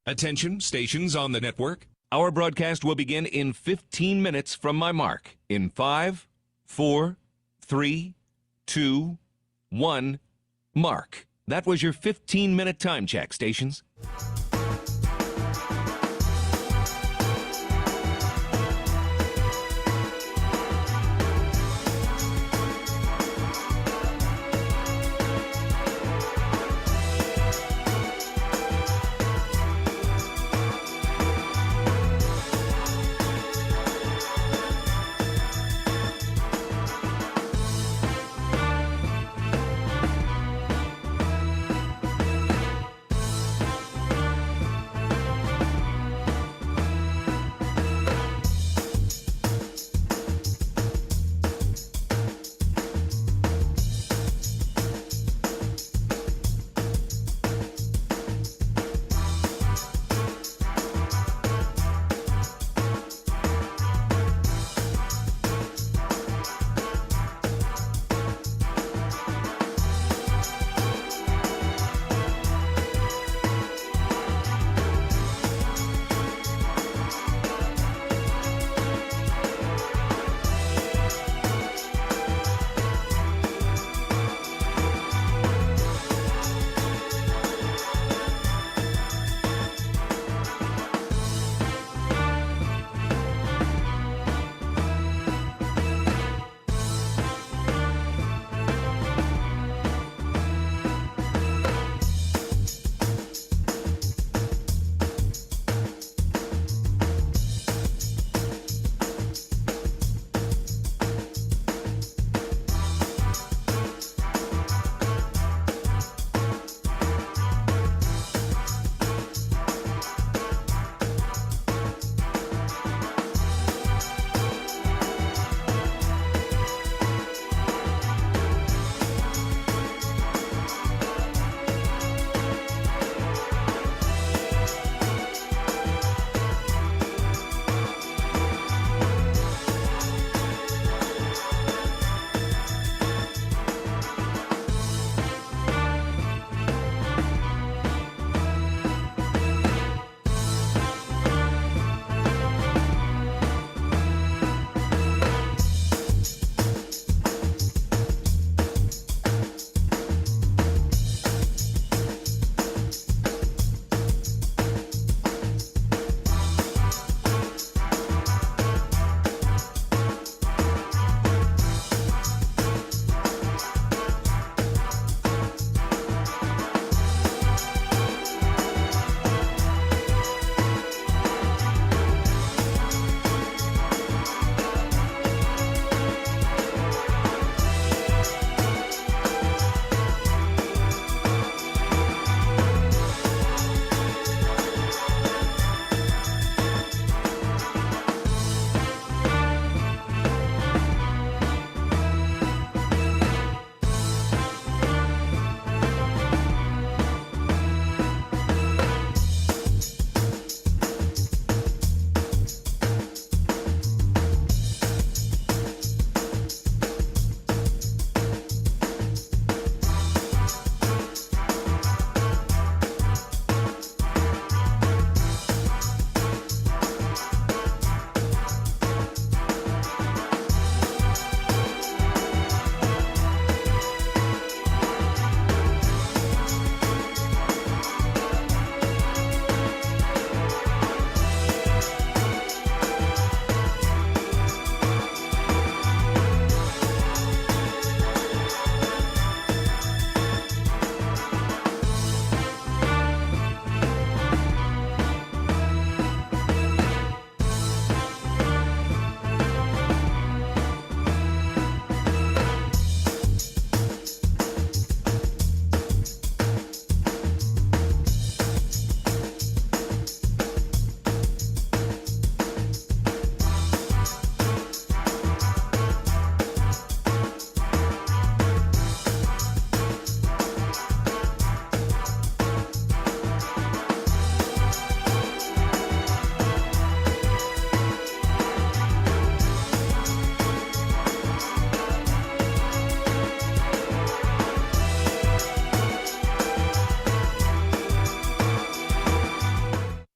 Attention, stations on the network. Our broadcast will begin in 15 minutes from my mark. In 5, 4, 3, 2, 1, mark. That was your 15-minute time check, stations.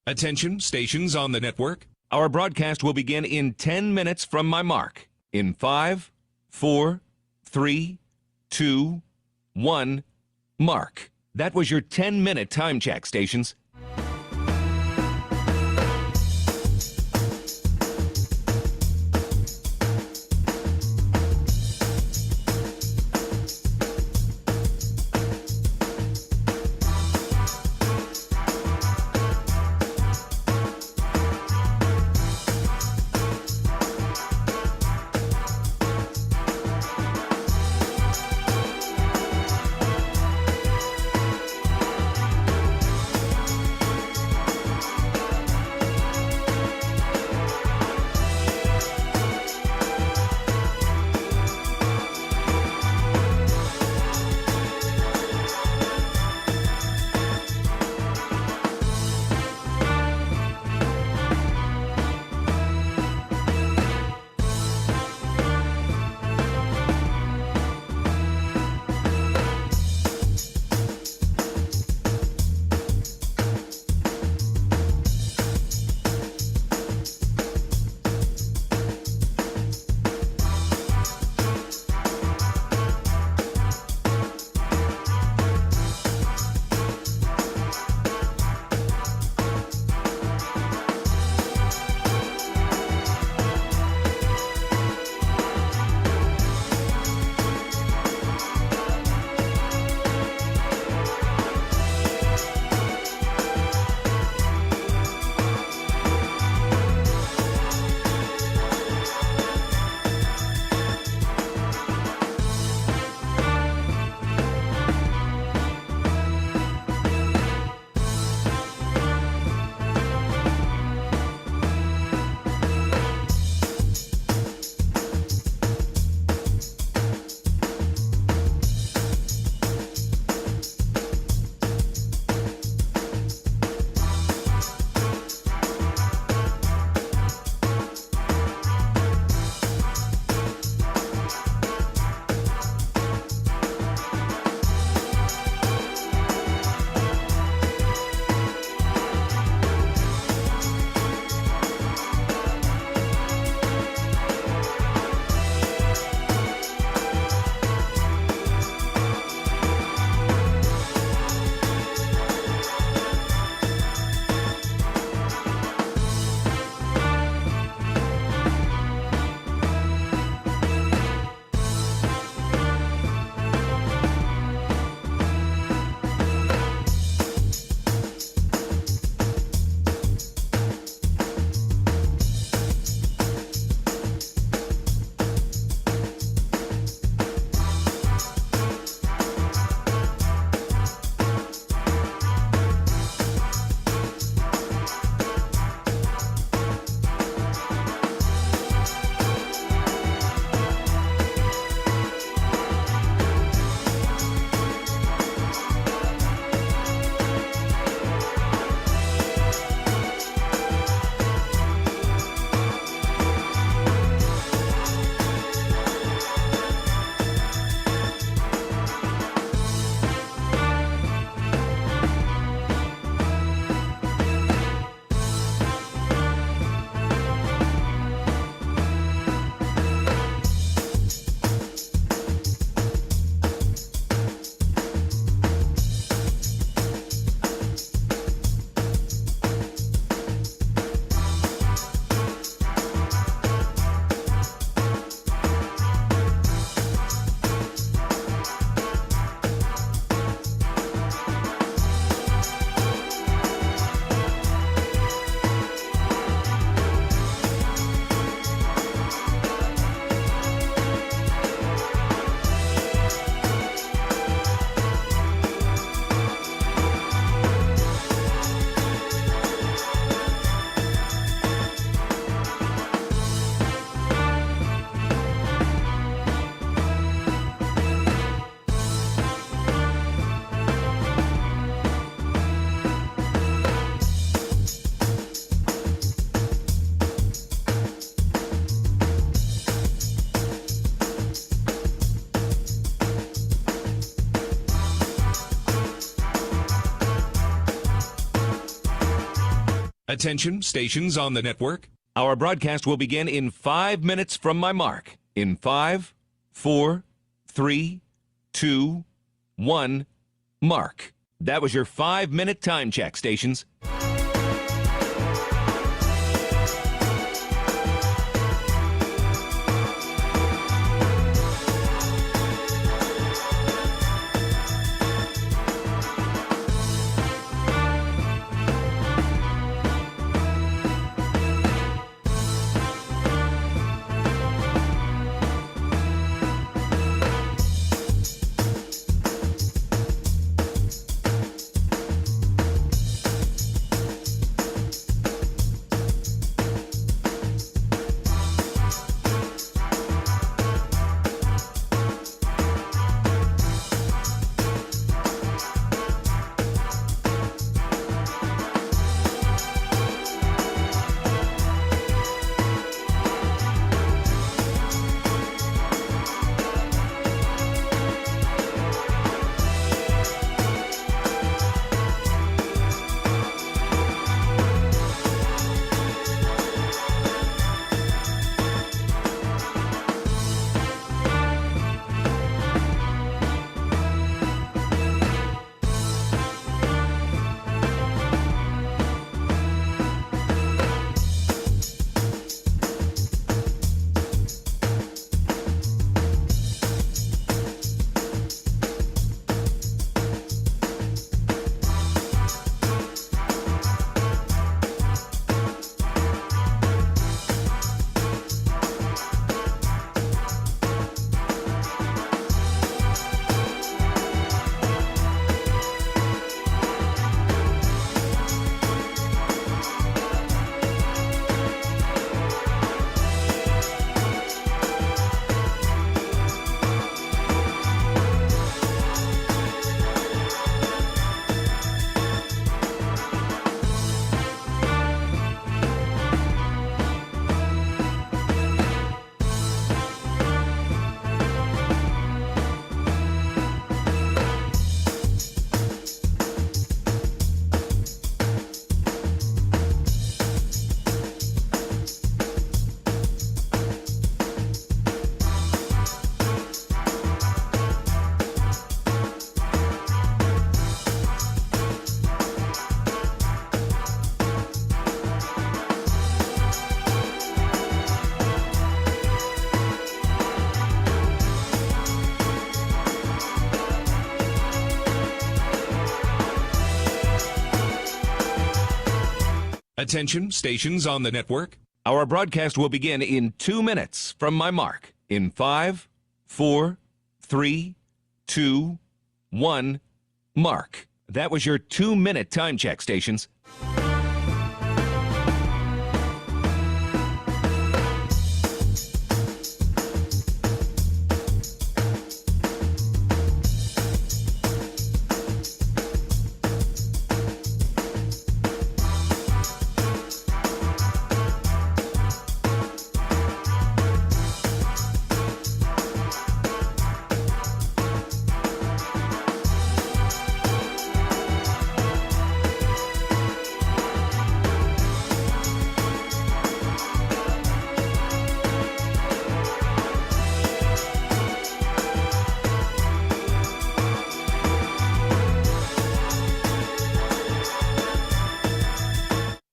Attention, stations on the network. Our broadcast will begin in 10 minutes from my mark. In 5, 4, 3, 2, 1, mark. That was your 10-minute time check, stations. Attention, stations on the network. Our broadcast will begin in 5 minutes from my mark. In 5, 4, 3, 2, 1, mark. That was your 5-minute time check, stations. Attention, stations on the network. Our broadcast will begin in 2 minutes from my mark. In 5, 4, 3, 2, 1, mark. That was your 2-minute time check, stations.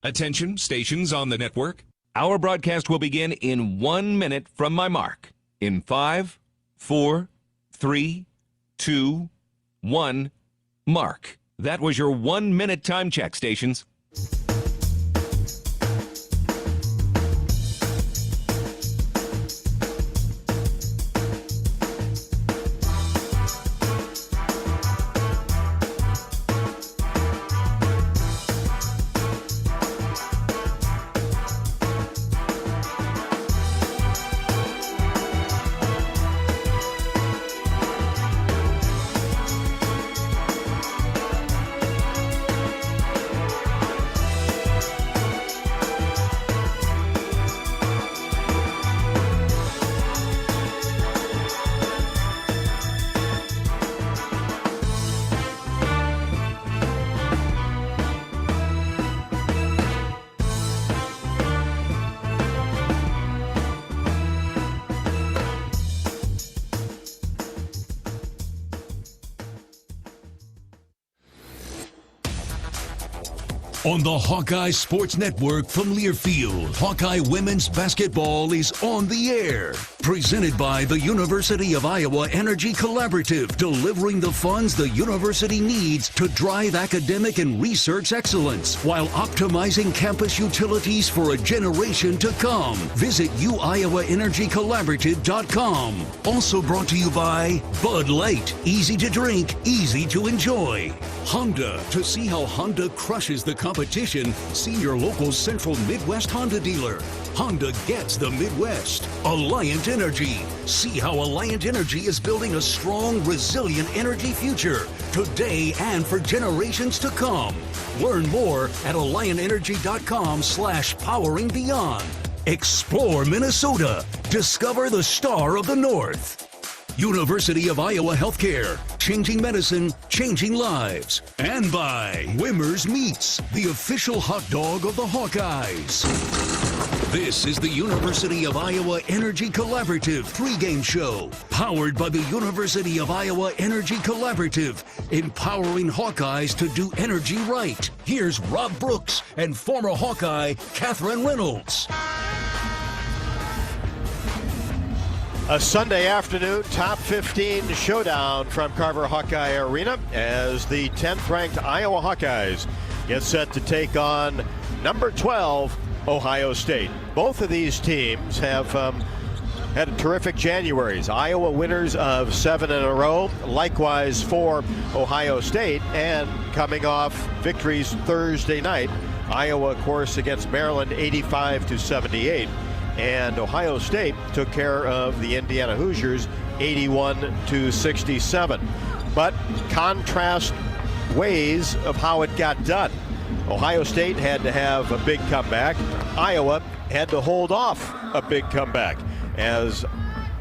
Attention, stations on the network. Our broadcast will begin in 1 minute from my mark. In 5, 4, 3, 2, 1, mark. That was your 1-minute time check, stations. On the Hawkeye Sports Network from Learfield, Hawkeye Women's Basketball is on the air. Presented by the University of Iowa Energy Collaborative, delivering the funds the university needs to drive academic and research excellence while optimizing campus utilities for a generation to come. Visit uiowaenergycollaborative.com. Also brought to you by Bud Light. Easy to drink, easy to enjoy. Honda. To see how Honda crushes the competition, see your local Central Midwest Honda dealer. Honda gets the Midwest. Alliant Energy. See how Alliant Energy is building a strong, resilient energy future today and for generations to come. Learn more at alliantenergy.com/powering beyond. Explore Minnesota. Discover the star of the North. University of Iowa Healthcare, changing medicine, changing lives. And by Wimmer's Meats, the official hot dog of the Hawkeyes. This is the University of Iowa Energy Collaborative pregame show, powered by the University of Iowa Energy Collaborative, empowering Hawkeyes to do energy right. Here's Rob Brooks and former Hawkeye Catherine Reynolds. A Sunday afternoon top 15 showdown from Carver Hawkeye Arena as the 10th-ranked Iowa Hawkeyes get set to take on number 12, Ohio State. Both of these teams have had terrific Januaries. Iowa winners of 7 in a row, likewise for Ohio State, and coming off victories Thursday night. Iowa, of course, against Maryland, 85-78. And Ohio State took care of the Indiana Hoosiers 81-67. But contrast ways of how it got done. Ohio State had to have a big comeback. Iowa had to hold off a big comeback. As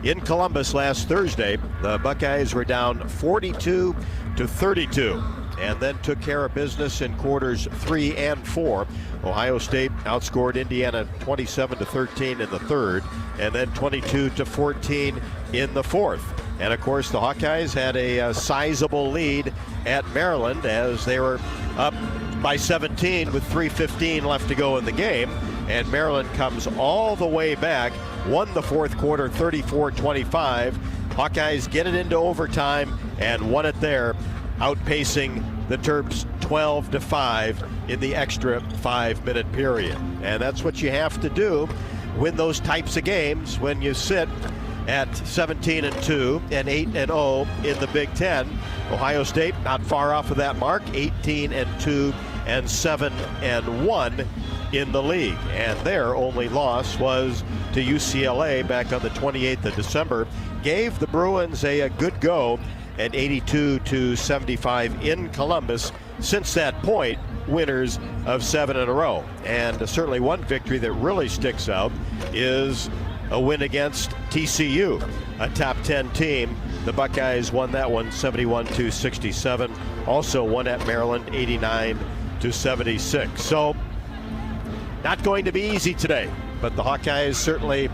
in Columbus last Thursday, the Buckeyes were down 42-32 and then took care of business in quarters 3 and 4. Ohio State outscored Indiana 27-13 in the third, and then 22-14 in the fourth. And of course, the Hawkeyes had a sizable lead at Maryland as they were up by 17 with 3:15 left to go in the game. And Maryland comes all the way back, won the fourth quarter 34-25. Hawkeyes get it into overtime and won it there, outpacing the Terps 12-5 in the extra 5-minute period. And that's what you have to do, win those types of games when you sit at 17-2 and 8-0 in the Big Ten. Ohio State not far off of that mark, 18-2 and 7-1 in the league. And their only loss was to UCLA back on the 28th of December. Gave the Bruins a good go at 82-75 in Columbus. Since that point, winners of 7 in a row. And certainly one victory that really sticks out is a win against TCU, a top 10 team. The Buckeyes won that one 71-67. Also won at Maryland 89-76. So not going to be easy today, but the Hawkeyes certainly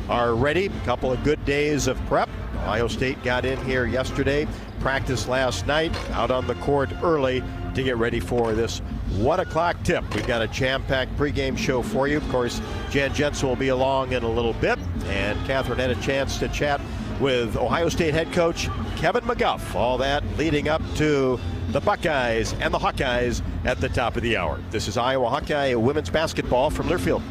are ready. A couple of good days of prep. Ohio State got in here yesterday, practiced last night, out on the court early to get ready for this 1 o'clock tip. We've got a jam-packed pregame show for you. Of course, Jan Jensen will be along in a little bit, and Catherine had a chance to chat with Ohio State head coach Kevin McGuff. All that leading up to the Buckeyes and the Hawkeyes at the top of the hour. This is Iowa Hawkeye women's basketball from Learfield.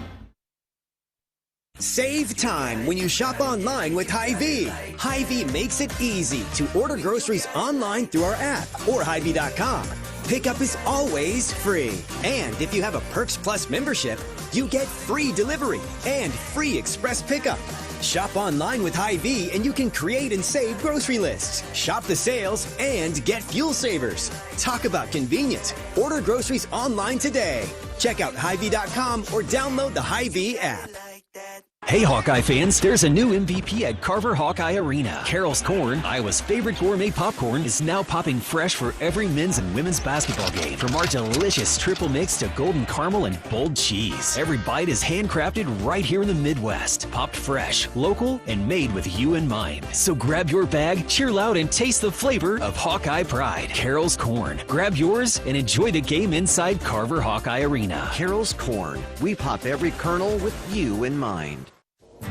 Save time when you shop online with Hy-Vee. Hy-Vee makes it easy to order groceries online through our app or Hy-Vee.com. Pickup is always free. And if you have a Perks Plus membership, you get free delivery and free express pickup. Shop online with Hy-Vee and you can create and save grocery lists. Shop the sales and get fuel savers. Talk about convenience. Order groceries online today. Check out Hy-Vee.com or download the Hy-Vee app. Hey Hawkeye fans, there's a new MVP at Carver Hawkeye Arena. Carol's Corn, Iowa's favorite gourmet popcorn, is now popping fresh for every men's and women's basketball game. From our delicious triple mix to golden caramel and bold cheese. Every bite is handcrafted right here in the Midwest. Popped fresh, local, and made with you in mind. So grab your bag, cheer loud, and taste the flavor of Hawkeye pride. Carol's Corn. Grab yours and enjoy the game inside Carver Hawkeye Arena. Carol's Corn. We pop every kernel with you in mind.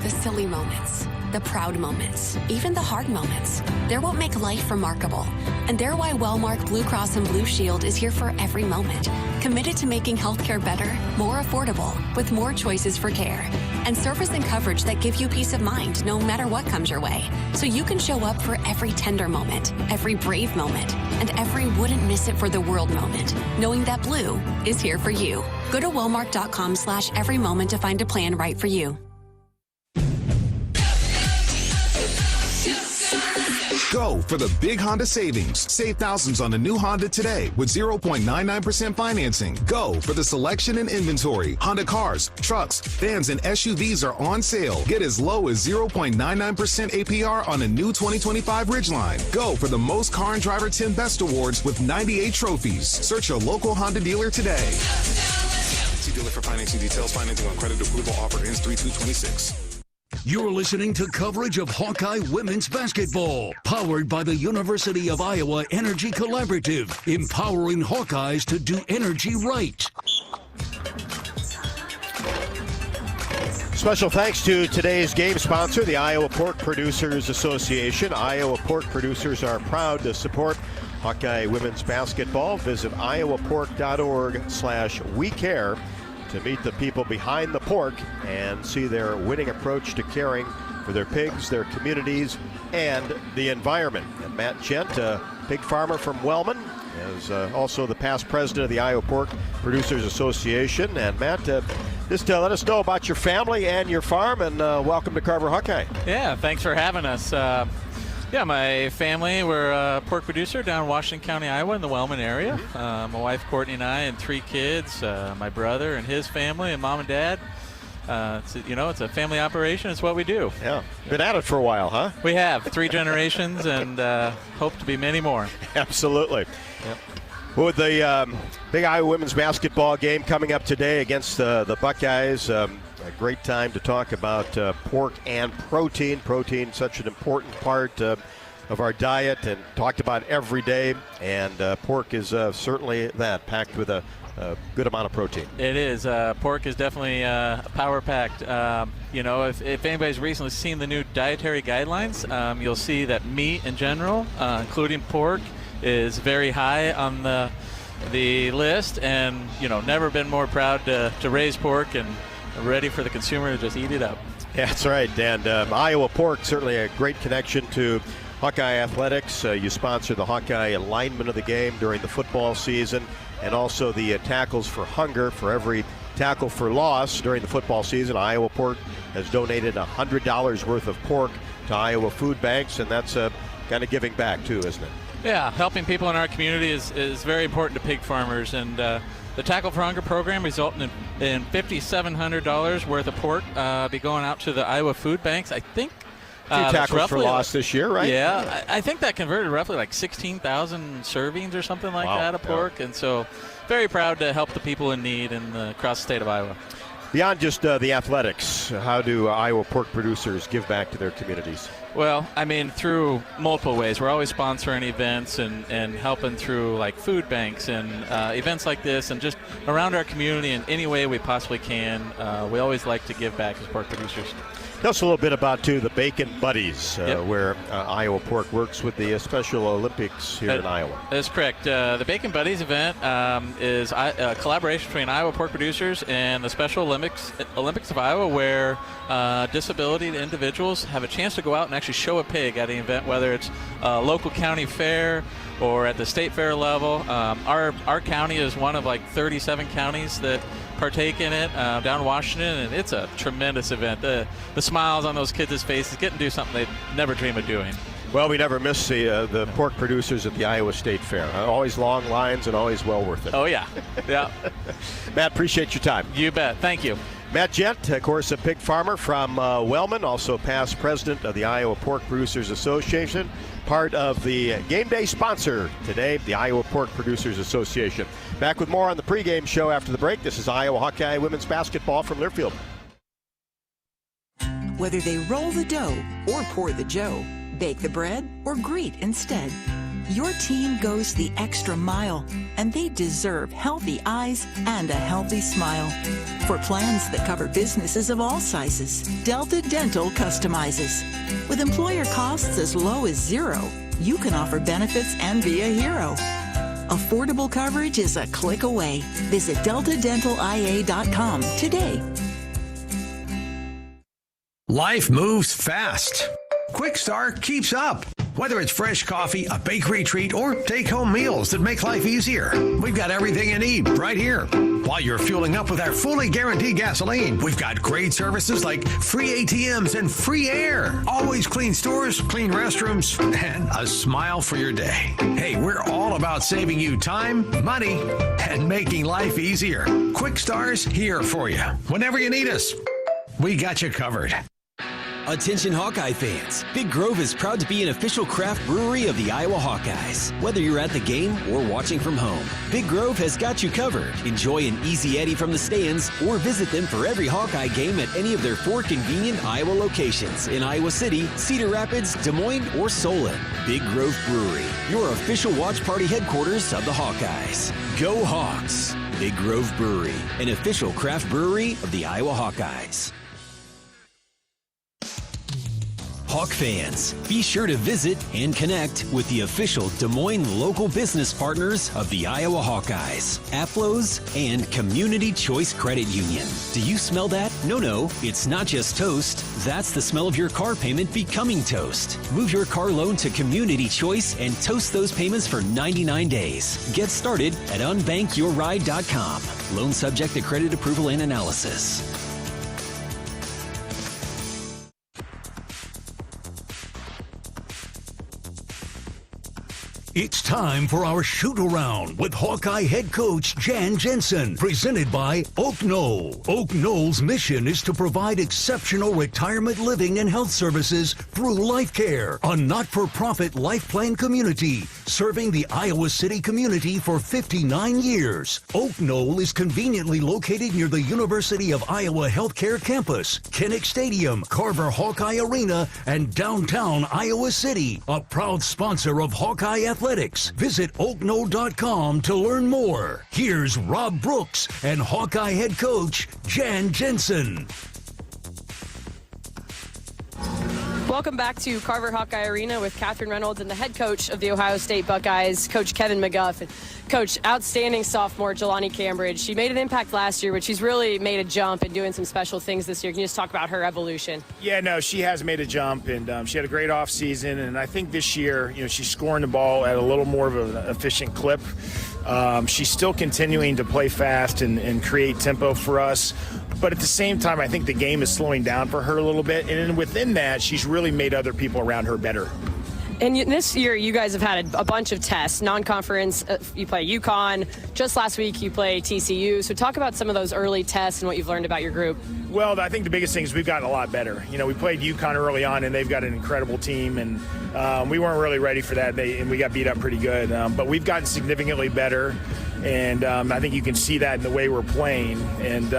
The silly moments, the proud moments, even the hard moments. They're what make life remarkable. And they're why Wellmark Blue Cross and Blue Shield is here for every moment. Committed to making healthcare better, more affordable, with more choices for care. And service and coverage that give you peace of mind no matter what comes your way. So you can show up for every tender moment, every brave moment, and every wouldn't miss it for the world moment, knowing that Blue is here for you. Go to Wellmark.com/every moment to find a plan right for you. Go for the big Honda savings. Save thousands on the new Honda today with 0.99% financing. Go for the selection and inventory. Honda cars, trucks, vans, and SUVs are on sale. Get as low as 0.99% APR on a new 2025 Ridgeline. Go for the most car and driver 10 best awards with 98 trophies. Search your local Honda dealer today. See dealer for financing details. Financing on credit approval offer ends 3/2/26. You're listening to coverage of Hawkeye women's basketball, powered by the University of Iowa Energy Collaborative, empowering Hawkeyes to do energy right. Special thanks to today's game sponsor, the Iowa Pork Producers Association. Iowa pork producers are proud to support Hawkeye women's basketball. Visit iowapork.org/WeCare to meet the people behind the pork and see their winning approach to caring for their pigs, their communities, and the environment. And Matt Gent, a pig farmer from Wellman, is also the past president of the Iowa Pork Producers Association. And Matt, just let us know about your family and your farm, and welcome to Carver Hawkeye. Yeah, thanks for having us. Yeah, my family, we're a pork producer down in Washington County, Iowa, in the Wellman area. My wife, Courtney, and I, and 3 kids, my brother and his family, and mom and dad. It's a family operation. It's what we do. Yeah, been at it for a while, huh? We have 3 generations and hope to be many more. Absolutely. Yep. Well, with the big Iowa women's basketball game coming up today against the Buckeyes, a great time to talk about pork and protein. Protein, such an important part of our diet and talked about every day. And pork is certainly that, packed with a good amount of protein. It is. Pork is definitely power-packed. If anybody's recently seen the new dietary guidelines, you'll see that meat in general, including pork, is very high on the list. And, never been more proud to raise pork and ready for the consumer to just eat it up. Yeah, that's right. And Iowa Pork, certainly a great connection to Hawkeye Athletics. You sponsor the Hawkeye alignment of the game during the football season, and also the Tackles for Hunger. For every tackle for loss during the football season, Iowa Pork has donated $100 worth of pork to Iowa food banks, and that's kind of giving back too, isn't it? Yeah, helping people in our community is very important to pig farmers, and the Tackle for Hunger program resulting in $5,700 worth of pork be going out to the Iowa food banks. I think a few tackles for loss this year, right? Yeah, I think that converted roughly like 16,000 servings or something like that of pork, and so very proud to help the people in need across the state of Iowa. Beyond just the athletics, how do Iowa pork producers give back to their communities? Well, through multiple ways. We're always sponsoring events and helping through like food banks and events like this, and just around our community in any way we possibly can. We always like to give back as pork producers. Tell us a little bit about, too, the Bacon Buddies, where Iowa Pork works with the Special Olympics here in Iowa. That's correct. The Bacon Buddies event is a collaboration between Iowa pork producers and the Special Olympics of Iowa, where disability individuals have a chance to go out and actually show a pig at an event, whether it's a local county fair or at the state fair level. Our county is one of like 37 counties that partake in it down in Washington, and it's a tremendous event. The smiles on those kids' faces, getting to do something they'd never dream of doing. Well, we never miss the pork producers at the Iowa State Fair. Always long lines and always well worth it. Oh, yeah. Yeah. Matt, appreciate your time. You bet. Thank you. Matt Gent, of course, a pig farmer from Wellman, also past president of the Iowa Pork Producers Association, part of the game day sponsor today, the Iowa Pork Producers Association. Back with more on the pregame show after the break. This is Iowa Hawkeye women's basketball from Learfield. Whether they roll the dough or pour the joe, bake the bread or greet instead, your team goes the extra mile, and they deserve healthy eyes and a healthy smile. For plans that cover businesses of all sizes, Delta Dental customizes. With employer costs as low as $0, you can offer benefits and be a hero. Affordable coverage is a click away. Visit deltadentalia.com today. Life moves fast. Quickstar keeps up. Whether it's fresh coffee, a bakery treat, or take-home meals that make life easier, we've got everything you need right here. While you're fueling up with our fully guaranteed gasoline, we've got great services like free ATMs and free air. Always clean stores, clean restrooms, and a smile for your day. Hey, we're all about saving you time, money, and making life easier. Quickstar's here for you. Whenever you need us, we got you covered. Attention Hawkeye fans, Big Grove is proud to be an official craft brewery of the Iowa Hawkeyes. Whether you're at the game or watching from home, Big Grove has got you covered. Enjoy an easy Eddie from the stands or visit them for every Hawkeye game at any of their 4 convenient Iowa locations in Iowa City, Cedar Rapids, Des Moines, or Solon. Big Grove Brewery, your official watch party headquarters of the Hawkeyes. Go Hawks! Big Grove Brewery, an official craft brewery of the Iowa Hawkeyes. Hawk fans, be sure to visit and connect with the official Des Moines local business partners of the Iowa Hawkeyes, Aplos, and Community Choice Credit Union. Do you smell that? No, it's not just toast. That's the smell of your car payment becoming toast. Move your car loan to Community Choice and toast those payments for 99 days. Get started at unbankyourride.com. Loan subject to credit approval and analysis. It's time for our shoot around with Hawkeye head coach Jan Jensen, presented by Oak Knoll. Oak Knoll's mission is to provide exceptional retirement living and health services through Life Care, a not-for-profit life plan community serving the Iowa City community for 59 years. Oak Knoll is conveniently located near the University of Iowa Healthcare Campus, Kinnick Stadium, Carver Hawkeye Arena, and downtown Iowa City, a proud sponsor of Hawkeye Athletics. Visit oakknoll.com to learn more. Here's Rob Brooks and Hawkeye head coach Jan Jensen. Welcome back to Carver Hawkeye Arena with Catherine Reynolds and the head coach of the Ohio State Buckeyes, Coach Kevin McGuff. Coach, outstanding sophomore Jelani Cambridge. She made an impact last year, but she's really made a jump and doing some special things this year. Can you just talk about her evolution? Yeah, no, she has made a jump, and she had a great offseason. And I think this year, she's scoring the ball at a little more of an efficient clip. She's still continuing to play fast and create tempo for us. But at the same time, I think the game is slowing down for her a little bit. And within that, she's really made other people around her better. And this year, you guys have had a bunch of tests, non-conference. You play UConn. Just last week, you play TCU. So talk about some of those early tests and what you've learned about your group. Well, I think the biggest thing is we've gotten a lot better. We played UConn early on, and they've got an incredible team. And we weren't really ready for that, and we got beat up pretty good. But we've gotten significantly better. And I think you can see that in the way we're playing. And,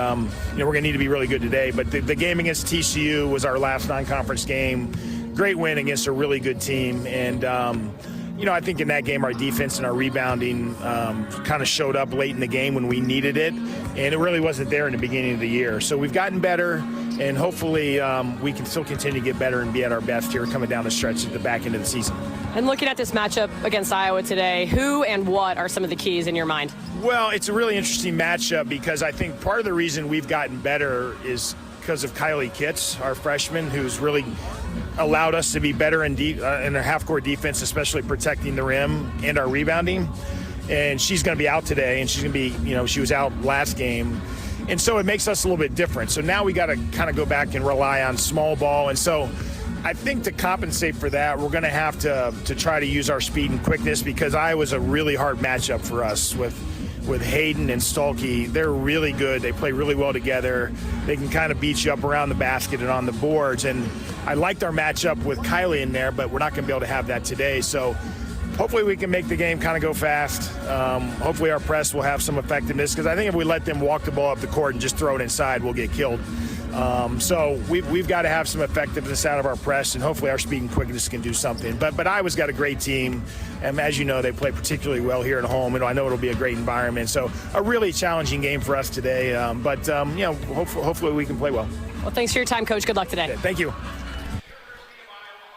we're going to need to be really good today. But the game against TCU was our last non-conference game. Great win against a really good team. And, I think in that game our defense and our rebounding kind of showed up late in the game when we needed it. And it really wasn't there in the beginning of the year. So we've gotten better, and hopefully we can still continue to get better and be at our best here coming down the stretch at the back end of the season. And looking at this matchup against Iowa today, who and what are some of the keys in your mind? Well, it's a really interesting matchup because I think part of the reason we've gotten better is because of Kylie Kitts, our freshman, who's really allowed us to be better in our half-court defense, especially protecting the rim and our rebounding. And she's going to be out today, and she's going to be, she was out last game. And so it makes us a little bit different. So now we got to kind of go back and rely on small ball. And so I think to compensate for that, we're going to have to try to use our speed and quickness because Iowa's a really hard matchup for us with with Hayden and Stolke. They're really good. They play really well together. They can kind of beat you up around the basket and on the boards. And I liked our matchup with Kylie in there, but we're not going to be able to have that today. So hopefully we can make the game kind of go fast. Hopefully our press will have some effectiveness, because I think if we let them walk the ball up the court and just throw it inside, we'll get killed. So we've got to have some effectiveness out of our press, and hopefully our speed and quickness can do something. But Iowa's got a great team, and as you know, they play particularly well here at home, and I know it'll be a great environment. So a really challenging game for us today, but hopefully we can play well. Well, thanks for your time, Coach. Good luck today. Thank you.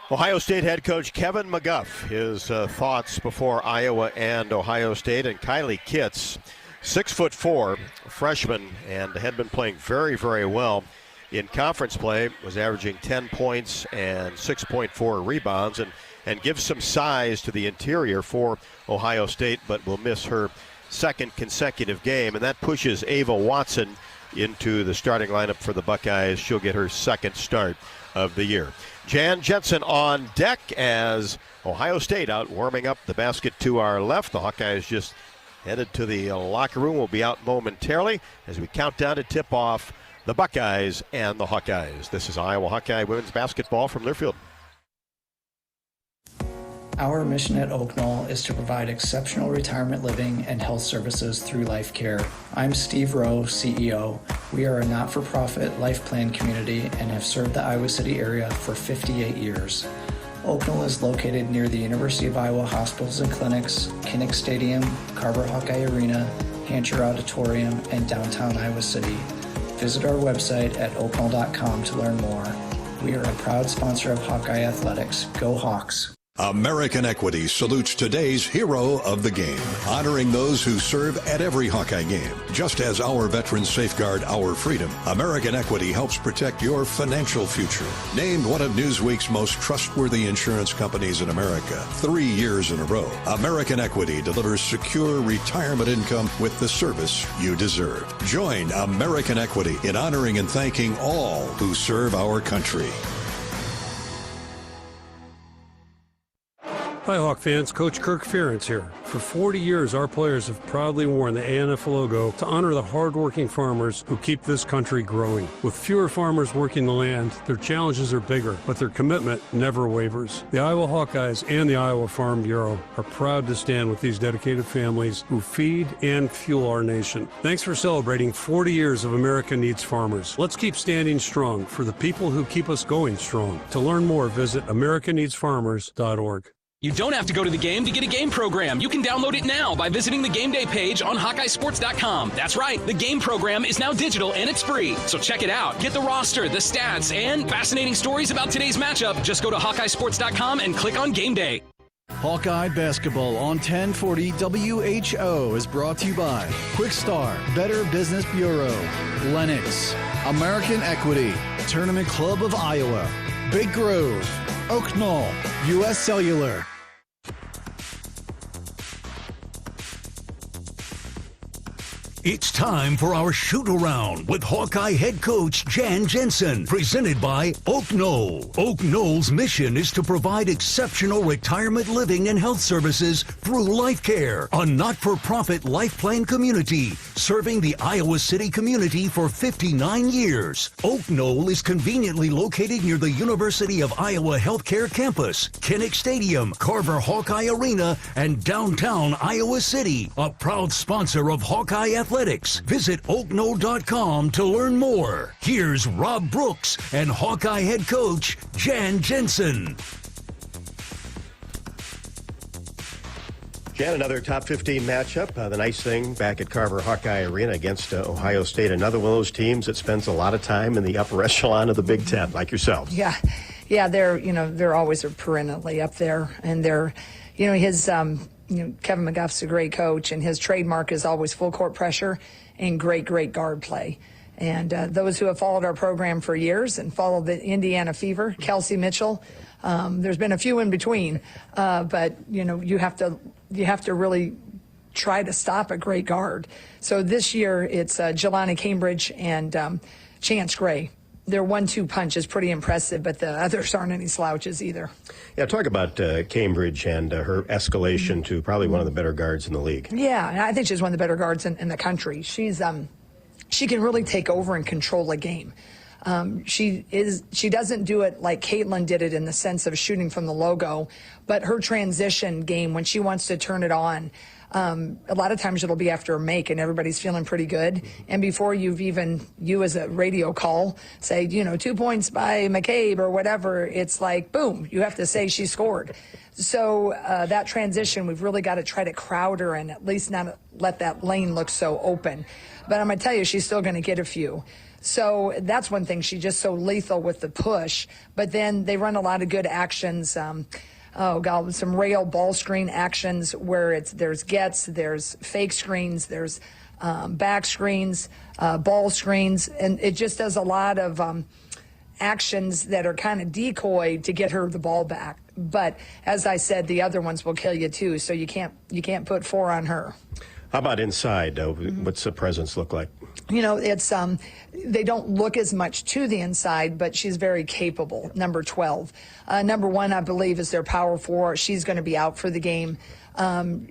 Ohio State head coach Kevin McGuff, his thoughts before Iowa and Ohio State. And Kylie Kitts, 6'4", freshman, and had been playing very, very well in conference play, was averaging 10 points and 6.4 rebounds, and gives some size to the interior for Ohio State, but will miss her second consecutive game. And that pushes Ava Watson into the starting lineup for the Buckeyes. She'll get her second start of the year. Jan Jensen on deck as Ohio State out warming up the basket to our left. The Hawkeyes just headed to the locker room. Will be out momentarily as we count down to tip off the Buckeyes and the Hawkeyes. This is Iowa Hawkeye women's basketball from Learfield. Our mission at Oak Knoll is to provide exceptional retirement living and health services through life care. I'm Steve Rowe, CEO. We are a not-for-profit life plan community and have served the Iowa City area for 58 years. Oak Knoll is located near the University of Iowa hospitals and clinics, Kinnick Stadium, Carver Hawkeye Arena, Hancher Auditorium, and downtown Iowa City. Visit our website at oakknoll.com to learn more. We are a proud sponsor of Hawkeye Athletics. Go Hawks! American Equity salutes today's hero of the game, honoring those who serve at every Hawkeye game. Just as our veterans safeguard our freedom, American Equity helps protect your financial future. Named one of Newsweek's most trustworthy insurance companies in America 3 years in a row, American Equity delivers secure retirement income with the service you deserve. Join American Equity in honoring and thanking all who serve our country. Hi, Hawk fans. Coach Kirk Ferentz here. For 40 years, our players have proudly worn the ANF logo to honor the hardworking farmers who keep this country growing. With fewer farmers working the land, their challenges are bigger, but their commitment never wavers. The Iowa Hawkeyes and the Iowa Farm Bureau are proud to stand with these dedicated families who feed and fuel our nation. Thanks for celebrating 40 years of America Needs Farmers. Let's keep standing strong for the people who keep us going strong. To learn more, visit americaneedsfarmers.org. You don't have to go to the game to get a game program. You can download it now by visiting the Game Day page on HawkeyeSports.com. That's right, the game program is now digital and it's free. So check it out. Get the roster, the stats, and fascinating stories about today's matchup. Just go to HawkeyeSports.com and click on Game Day. Hawkeye Basketball on 1040 WHO is brought to you by Quick Star, Better Business Bureau, Lennox, American Equity, Tournament Club of Iowa, Big Grove, Oak Knoll, U.S. Cellular. It's time for our shoot-around with Hawkeye head coach Jan Jensen, presented by Oak Knoll. Oak Knoll's mission is to provide exceptional retirement living and health services through Life Care, a not-for-profit life plan community serving the Iowa City community for 59 years. Oak Knoll is conveniently located near the University of Iowa Healthcare Campus, Kinnick Stadium, Carver Hawkeye Arena, and downtown Iowa City, a proud sponsor of Hawkeye Athletics. Visit oakknoll.com to learn more. Here's Rob Brooks and Hawkeye head coach Jan Jensen. Jan, another top 15 matchup. The nice thing back at Carver Hawkeye Arena against Ohio State, another one of those teams that spends a lot of time in the upper echelon of the Big Ten, like yourselves. Yeah, they're always perennially up there, and they're, his. Kevin McGuff's a great coach, and his trademark is always full court pressure and great guard play. And those who have followed our program for years and followed the Indiana Fever, Kelsey Mitchell, there's been a few in between, but you have to really try to stop a great guard. So this year it's Jelani Cambridge and Chance Gray. their 1-2 punch is pretty impressive, but the others aren't any slouches either. Yeah, talk about Cambridge and her escalation to probably one of the better guards in the league. Yeah, I think she's one of the better guards in the country. She's she can really take over and control a game. She doesn't do it like Caitlin did it in the sense of shooting from the logo, but her transition game, when she wants to turn it on, a lot of times it'll be after a make and everybody's feeling pretty good. And before you as a radio call say, 2 points by McCabe or whatever, it's like, boom, you have to say she scored. So that transition, we've really got to try to crowd her and at least not let that lane look so open. But I'm going to tell you, she's still going to get a few. So that's one thing. She's just so lethal with the push. But then they run a lot of good actions. Some rail ball screen actions where there's gets, there's fake screens, there's back screens, ball screens, and it just does a lot of actions that are kind of decoy to get her the ball back. But as I said, the other ones will kill you too. So you can't put 4 on her. How about inside? What's the presence look like? It's they don't look as much to the inside, but she's very capable. Number 12. Number 1, I believe, is their power 4. She's going to be out for the game.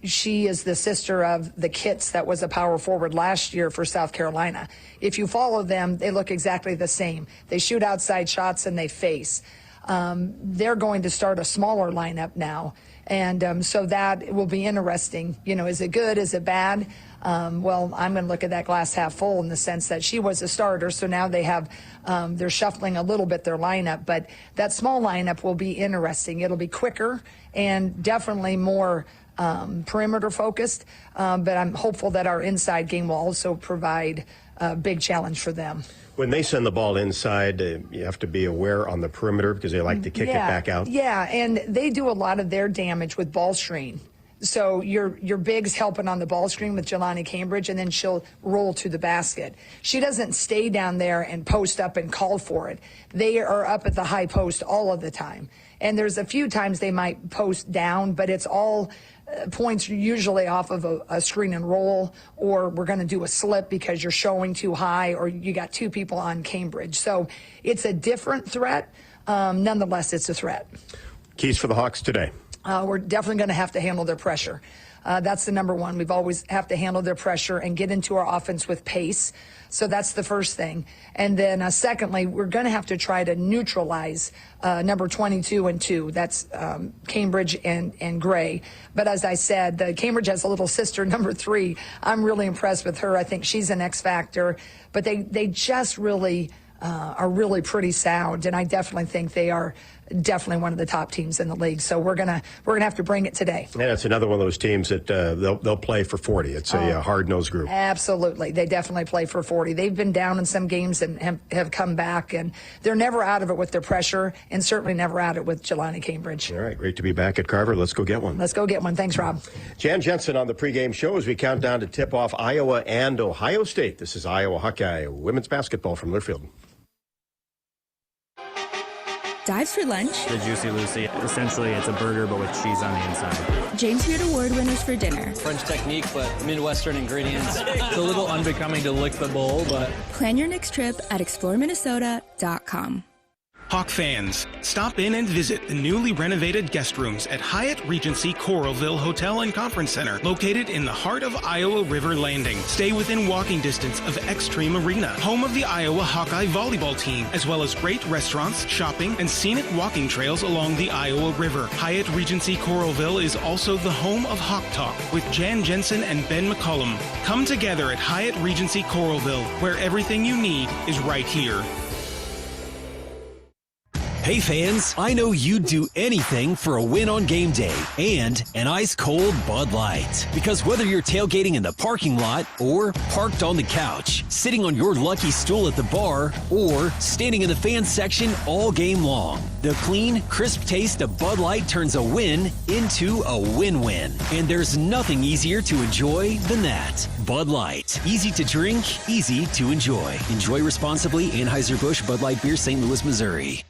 She is the sister of the Kitts that was a power forward last year for South Carolina. If you follow them, they look exactly the same. They shoot outside shots and they face. They're going to start a smaller lineup now. And so that will be interesting. Is it good? Is it bad? Well, I'm going to look at that glass half full in the sense that she was a starter. So now they're shuffling a little bit their lineup. But that small lineup will be interesting. It'll be quicker and definitely more perimeter focused. But I'm hopeful that our inside game will also provide a big challenge for them. When they send the ball inside, you have to be aware on the perimeter because they like to kick it back out. Yeah, and they do a lot of their damage with ball screen. So your big's helping on the ball screen with Jelani Cambridge, and then she'll roll to the basket. She doesn't stay down there and post up and call for it. They are up at the high post all of the time. And there's a few times they might post down, but it's all points usually off of a screen and roll, or we're going to do a slip because you're showing too high, or you got 2 people on Cambridge. So it's a different threat. Nonetheless, it's a threat. Keys for the Hawks today. We're definitely going to have to handle their pressure. That's the number 1. We've always have to handle their pressure and get into our offense with pace. So that's the first thing. And then secondly, we're going to have to try to neutralize number 22 and 2. That's Cambridge and Gray. But as I said, Cambridge has a little sister, number 3. I'm really impressed with her. I think she's an X factor. But they just really are really pretty sound. And I definitely think they are definitely one of the top teams in the league. So we're gonna have to bring it today. And it's another one of those teams that they'll play for 40. It's a hard-nosed group. Absolutely. They definitely play for 40. They've been down in some games and have come back, and they're never out of it with their pressure, and certainly never out of it with Jelani Cambridge. All right, great to be back at Carver. Let's go get one. Let's go get one. Thanks, Rob. Jan Jensen on the pregame show as we count down to tip off Iowa and Ohio State. This is Iowa Hawkeye women's basketball from Learfield. Dives for lunch. The Juicy Lucy. Essentially, it's a burger, but with cheese on the inside. James Beard Award winners for dinner. French technique, but Midwestern ingredients. It's a little unbecoming to lick the bowl, but... Plan your next trip at exploreminnesota.com. Hawk fans, stop in and visit the newly renovated guest rooms at Hyatt Regency Coralville Hotel and Conference Center, located in the heart of Iowa River Landing. Stay within walking distance of Extreme Arena, home of the Iowa Hawkeye volleyball team, as well as great restaurants, shopping, and scenic walking trails along the Iowa River. Hyatt Regency Coralville is also the home of Hawk Talk with Jan Jensen and Ben McCullum. Come together at Hyatt Regency Coralville, where everything you need is right here. Hey fans, I know you'd do anything for a win on game day and an ice-cold Bud Light. Because whether you're tailgating in the parking lot or parked on the couch, sitting on your lucky stool at the bar, or standing in the fan section all game long, the clean, crisp taste of Bud Light turns a win into a win-win. And there's nothing easier to enjoy than that. Bud Light. Easy to drink, easy to enjoy. Enjoy responsibly. Anheuser-Busch Bud Light Beer, St. Louis, Missouri.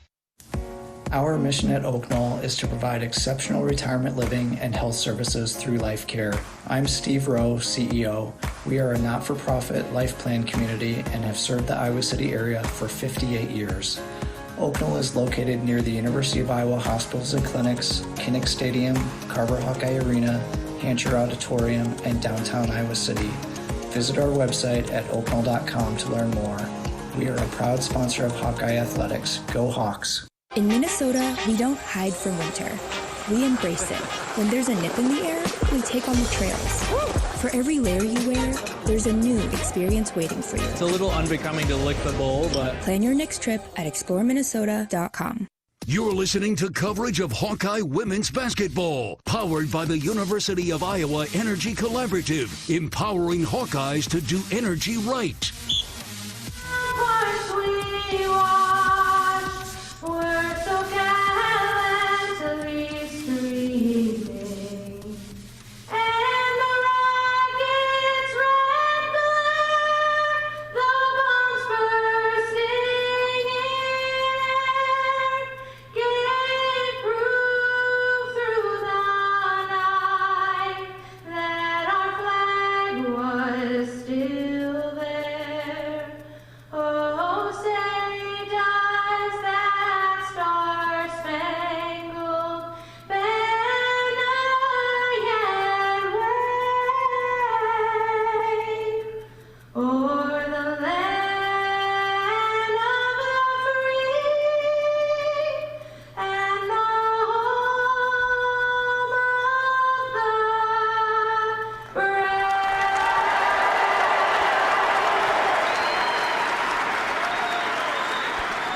Our mission at Oak Knoll is to provide exceptional retirement living and health services through life care. I'm Steve Rowe, CEO. We are a not-for-profit life plan community and have served the Iowa City area for 58 years. Oaknall is located near the University of Iowa hospitals and clinics, Kinnick Stadium, Carver Hawkeye Arena, Hancher Auditorium, and downtown Iowa City. Visit our website at oaknall.com to learn more. We are a proud sponsor of Hawkeye Athletics. Go Hawks! In Minnesota, we don't hide from winter. We embrace it. When there's a nip in the air, we take on the trails. For every layer you wear, there's a new experience waiting for you. It's a little unbecoming to lick the bowl, but... Plan your next trip at exploreminnesota.com. You're listening to coverage of Hawkeye women's basketball, powered by the University of Iowa Energy Collaborative, empowering Hawkeyes to do energy right.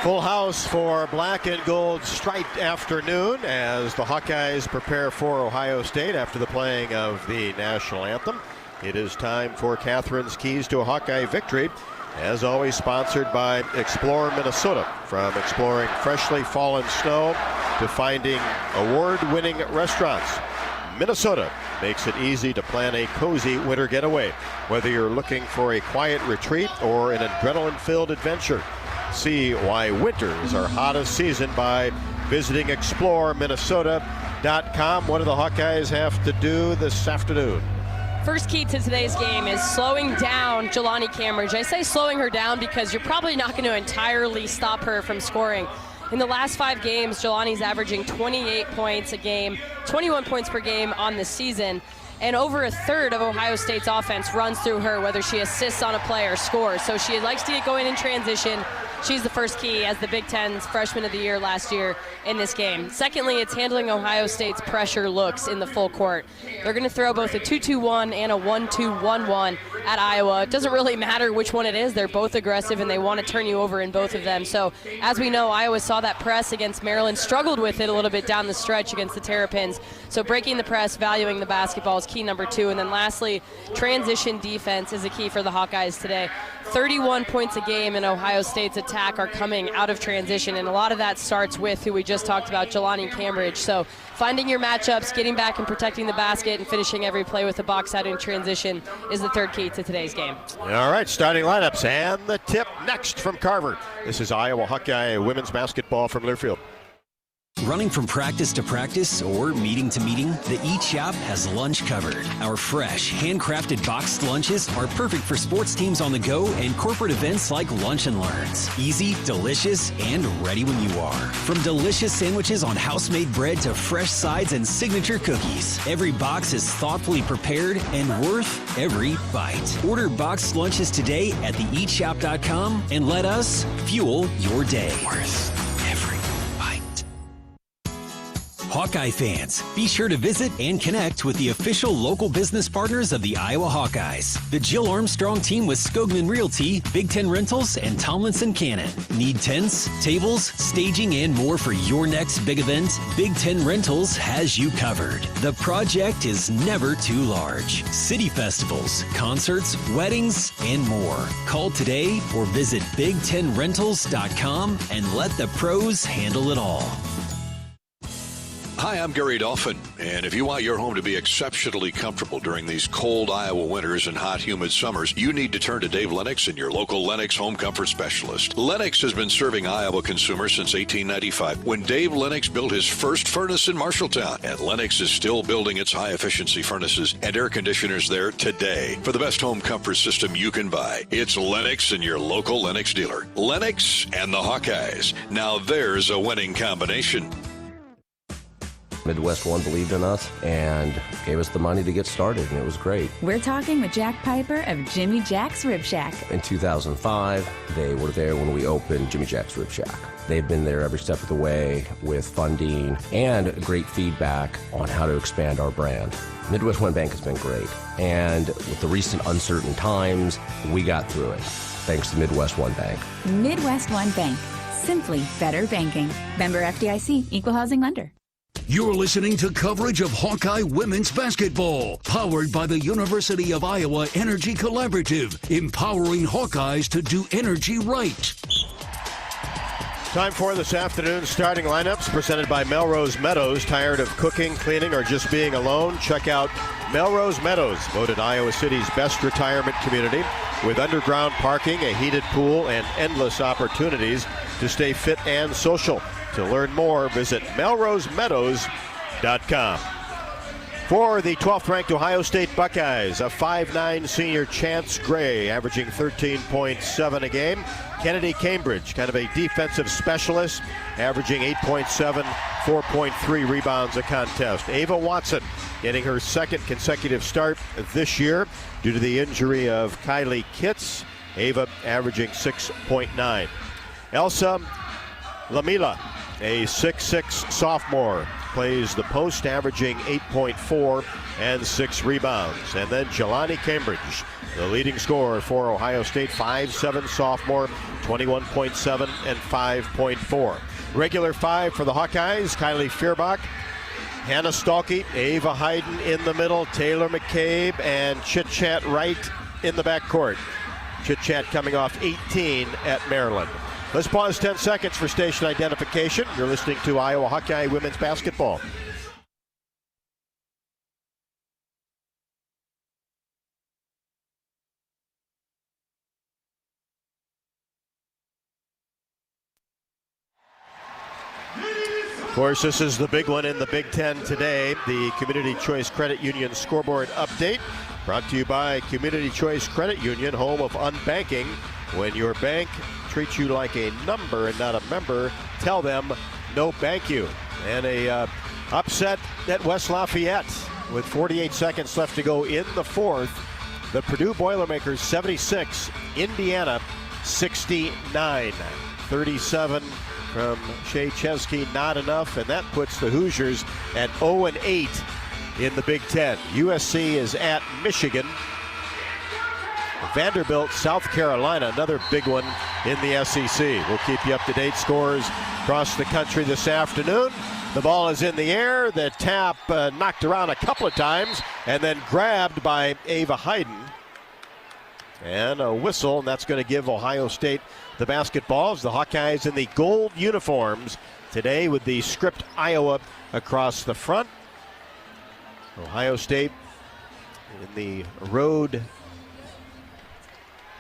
Full house for black and gold striped afternoon as the Hawkeyes prepare for Ohio State after the playing of the national anthem. It is time for Catherine's Keys to a Hawkeye victory. As always, sponsored by Explore Minnesota. From exploring freshly fallen snow to finding award-winning restaurants, Minnesota makes it easy to plan a cozy winter getaway. Whether you're looking for a quiet retreat or an adrenaline-filled adventure, see why winter is our hottest season by visiting exploreminnesota.com. What do the Hawkeyes have to do this afternoon? First key to today's game is slowing down Jelani Cambridge. I say slowing her down because you're probably not going to entirely stop her from scoring. In the last 5 games, Jelani's averaging 28 points a game, 21 points per game on the season. And over a third of Ohio State's offense runs through her, whether she assists on a play or scores. So she likes to get going in transition. She's the first key as the Big Ten's Freshman of the Year last year in this game. Secondly, it's handling Ohio State's pressure looks in the full court. They're going to throw both a 2-2-1 and a 1-2-1-1 at Iowa. It doesn't really matter which one it is. They're both aggressive, and they want to turn you over in both of them. So, as we know, Iowa saw that press against Maryland, struggled with it a little bit down the stretch against the Terrapins. So breaking the press, valuing the basketball is key number 2. And then lastly, transition defense is a key for the Hawkeyes today. 31 points a game in Ohio State's attack are coming out of transition, and a lot of that starts with who we just talked about, Jelani Cambridge. So finding your matchups, getting back and protecting the basket, and finishing every play with a box out in transition is the third key to today's game. All right, starting lineups and the tip next from Carver. This is Iowa Hawkeye women's basketball from Learfield. Running from practice to practice or meeting to meeting, the Eat Shop has lunch covered. Our fresh, handcrafted boxed lunches are perfect for sports teams on the go and corporate events like Lunch and Learns. Easy, delicious, and ready when you are. From delicious sandwiches on house-made bread to fresh sides and signature cookies, every box is thoughtfully prepared and worth every bite. Order boxed lunches today at theeatshop.com and let us fuel your day. Worth every bite. Hawkeye fans, be sure to visit and connect with the official local business partners of the Iowa Hawkeyes. The Jill Armstrong team with Skogman Realty, Big Ten Rentals, and Tomlinson Cannon. Need tents, tables, staging, and more for your next big event? Big Ten Rentals has you covered. The project is never too large. City festivals, concerts, weddings, and more. Call today or visit BigTenRentals.com and let the pros handle it all. Hi, I'm Gary Dolphin, and if you want your home to be exceptionally comfortable during these cold Iowa winters and hot, humid summers, you need to turn to Dave Lennox and your local Lennox home comfort specialist. Lennox has been serving Iowa consumers since 1895, when Dave Lennox built his first furnace in Marshalltown, and Lennox is still building its high-efficiency furnaces and air conditioners there today. For the best home comfort system you can buy, it's Lennox and your local Lennox dealer. Lennox and the Hawkeyes. Now there's a winning combination. Midwest One believed in us and gave us the money to get started, and it was great. We're talking with Jack Piper of Jimmy Jack's Rib Shack. In 2005, they were there when we opened Jimmy Jack's Rib Shack. They've been there every step of the way with funding and great feedback on how to expand our brand. Midwest One Bank has been great, and with the recent uncertain times, we got through it, thanks to Midwest One Bank. Midwest One Bank. Simply better banking. Member FDIC, Equal Housing Lender. You're listening to coverage of Hawkeye women's basketball, powered by the University of Iowa Energy Collaborative, empowering Hawkeyes to do energy right. Time for this afternoon's starting lineups presented by Melrose Meadows. Tired of cooking, cleaning, or just being alone? Check out Melrose Meadows, voted Iowa City's best retirement community, with underground parking, a heated pool, and endless opportunities to stay fit and social. To learn more, visit melrosemeadows.com. For the 12th-ranked Ohio State Buckeyes, a 5'9" senior Chance Gray, averaging 13.7 a game. Kennedy Cambridge, kind of a defensive specialist, averaging 8.7, 4.3 rebounds a contest. Ava Watson getting her second consecutive start this year due to the injury of Kylie Kitts. Ava averaging 6.9. Elsa Lamila, a 6'6" sophomore, plays the post, averaging 8.4 and 6 rebounds. And then Jelani Cambridge, the leading scorer for Ohio State, 5'7" sophomore, 21.7 and 5.4. Regular five for the Hawkeyes: Kylie Fierbach, Hannah Stalkey, Ava Hayden in the middle, Taylor McCabe, and Chit Chat Wright in the backcourt. Chit Chat coming off 18 at Maryland. Let's pause 10 seconds for station identification. You're listening to Iowa Hawkeye women's basketball. Of course, this is the big one in the Big Ten today, the Community Choice Credit Union scoreboard update, brought to you by Community Choice Credit Union, home of unbanking. When your bank treats you like a number and not a member, tell them no bank you. And a upset at West Lafayette with 48 seconds left to go in the fourth. The Purdue Boilermakers 76, Indiana 69. 37 from Shea Chesky, not enough, and that puts the Hoosiers at 0-8 in the Big Ten. USC is at Michigan. Vanderbilt, South Carolina, another big one in the SEC. We'll keep you up to date. Scores across the country this afternoon. The ball is in the air. The tap knocked around a couple of times and then grabbed by Ava Hayden. And a whistle, and that's going to give Ohio State the basketballs. The Hawkeyes in the gold uniforms today with the script Iowa across the front. Ohio State in the road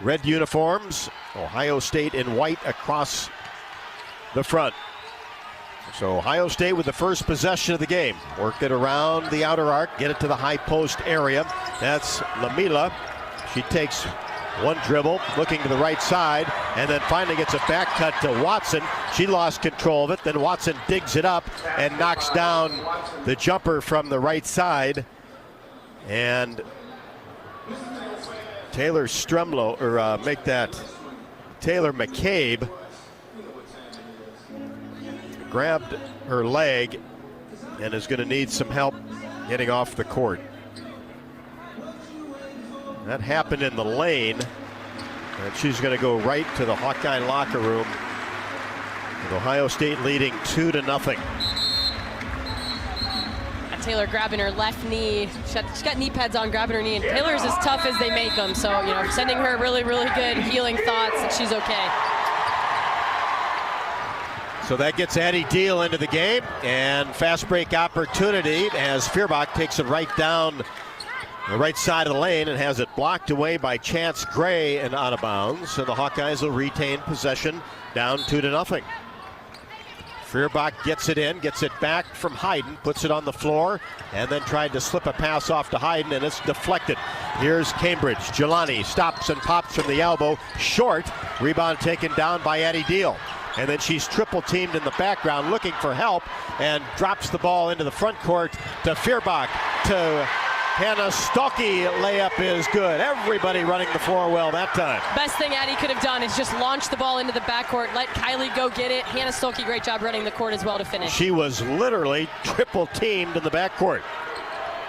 red uniforms. Ohio State in white across the front. So Ohio State with the first possession of the game. Work it around the outer arc, get it to the high post area. That's Lamila. She takes one dribble, looking to the right side, and then finally gets a back cut to Watson. She lost control of it. Then Watson digs it up and knocks down the jumper from the right side. And Taylor Stremlow, or make that Taylor McCabe, grabbed her leg and is going to need some help getting off the court. That happened in the lane, and she's going to go right to the Hawkeye locker room, with Ohio State leading 2-0. Taylor grabbing her left knee. She's got knee pads on, grabbing her knee, and Taylor's as tough as they make them. So, you know, sending her really, really good healing thoughts that she's okay. So that gets Addie Deal into the game, and fast break opportunity as Feuerbach takes it right down the right side of the lane and has it blocked away by Chance Gray and out of bounds. So the Hawkeyes will retain possession, down 2-0. Feuerbach gets it in, gets it back from Hayden, puts it on the floor, and then tried to slip a pass off to Hayden, and it's deflected. Here's Cambridge. Jelani stops and pops from the elbow, short. Rebound taken down by Addie Deal. And then she's triple teamed in the background looking for help and drops the ball into the front court to Feuerbach, to Hannah Stolke. Layup is good. Everybody running the floor well that time. Best thing Addie could have done is just launch the ball into the backcourt, let Kylie go get it. Hannah Stolke, great job running the court as well to finish. She was literally triple teamed in the backcourt.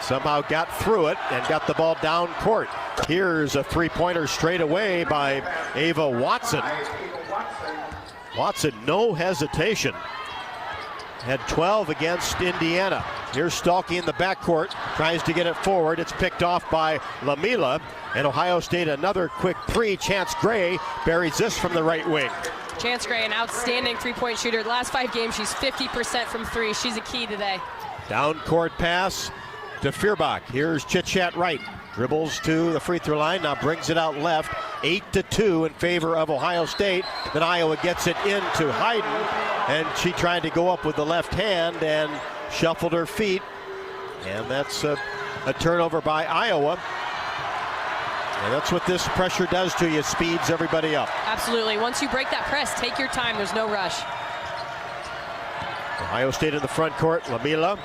Somehow got through it and got the ball down court. Here's a three-pointer straight away by Ava Watson. Watson, no hesitation. Had 12 against Indiana. Here's Stolke in the backcourt, tries to get it forward. It's picked off by Lamila. And Ohio State, another quick three. Chance Gray buries this from the right wing. Chance Gray, an outstanding three-point shooter. The last 5 games, she's 50% from three. She's a key today. Down court pass to Feuerbach. Here's Chit-Chat Wright. Dribbles to the free throw line, now brings it out left. 8-2 in favor of Ohio State. Then Iowa gets it into Hayden, and she tried to go up with the left hand and shuffled her feet. And that's a turnover by Iowa. And that's what this pressure does to you, speeds everybody up. Absolutely. Once you break that press, take your time. There's no rush. Ohio State in the front court. Lamila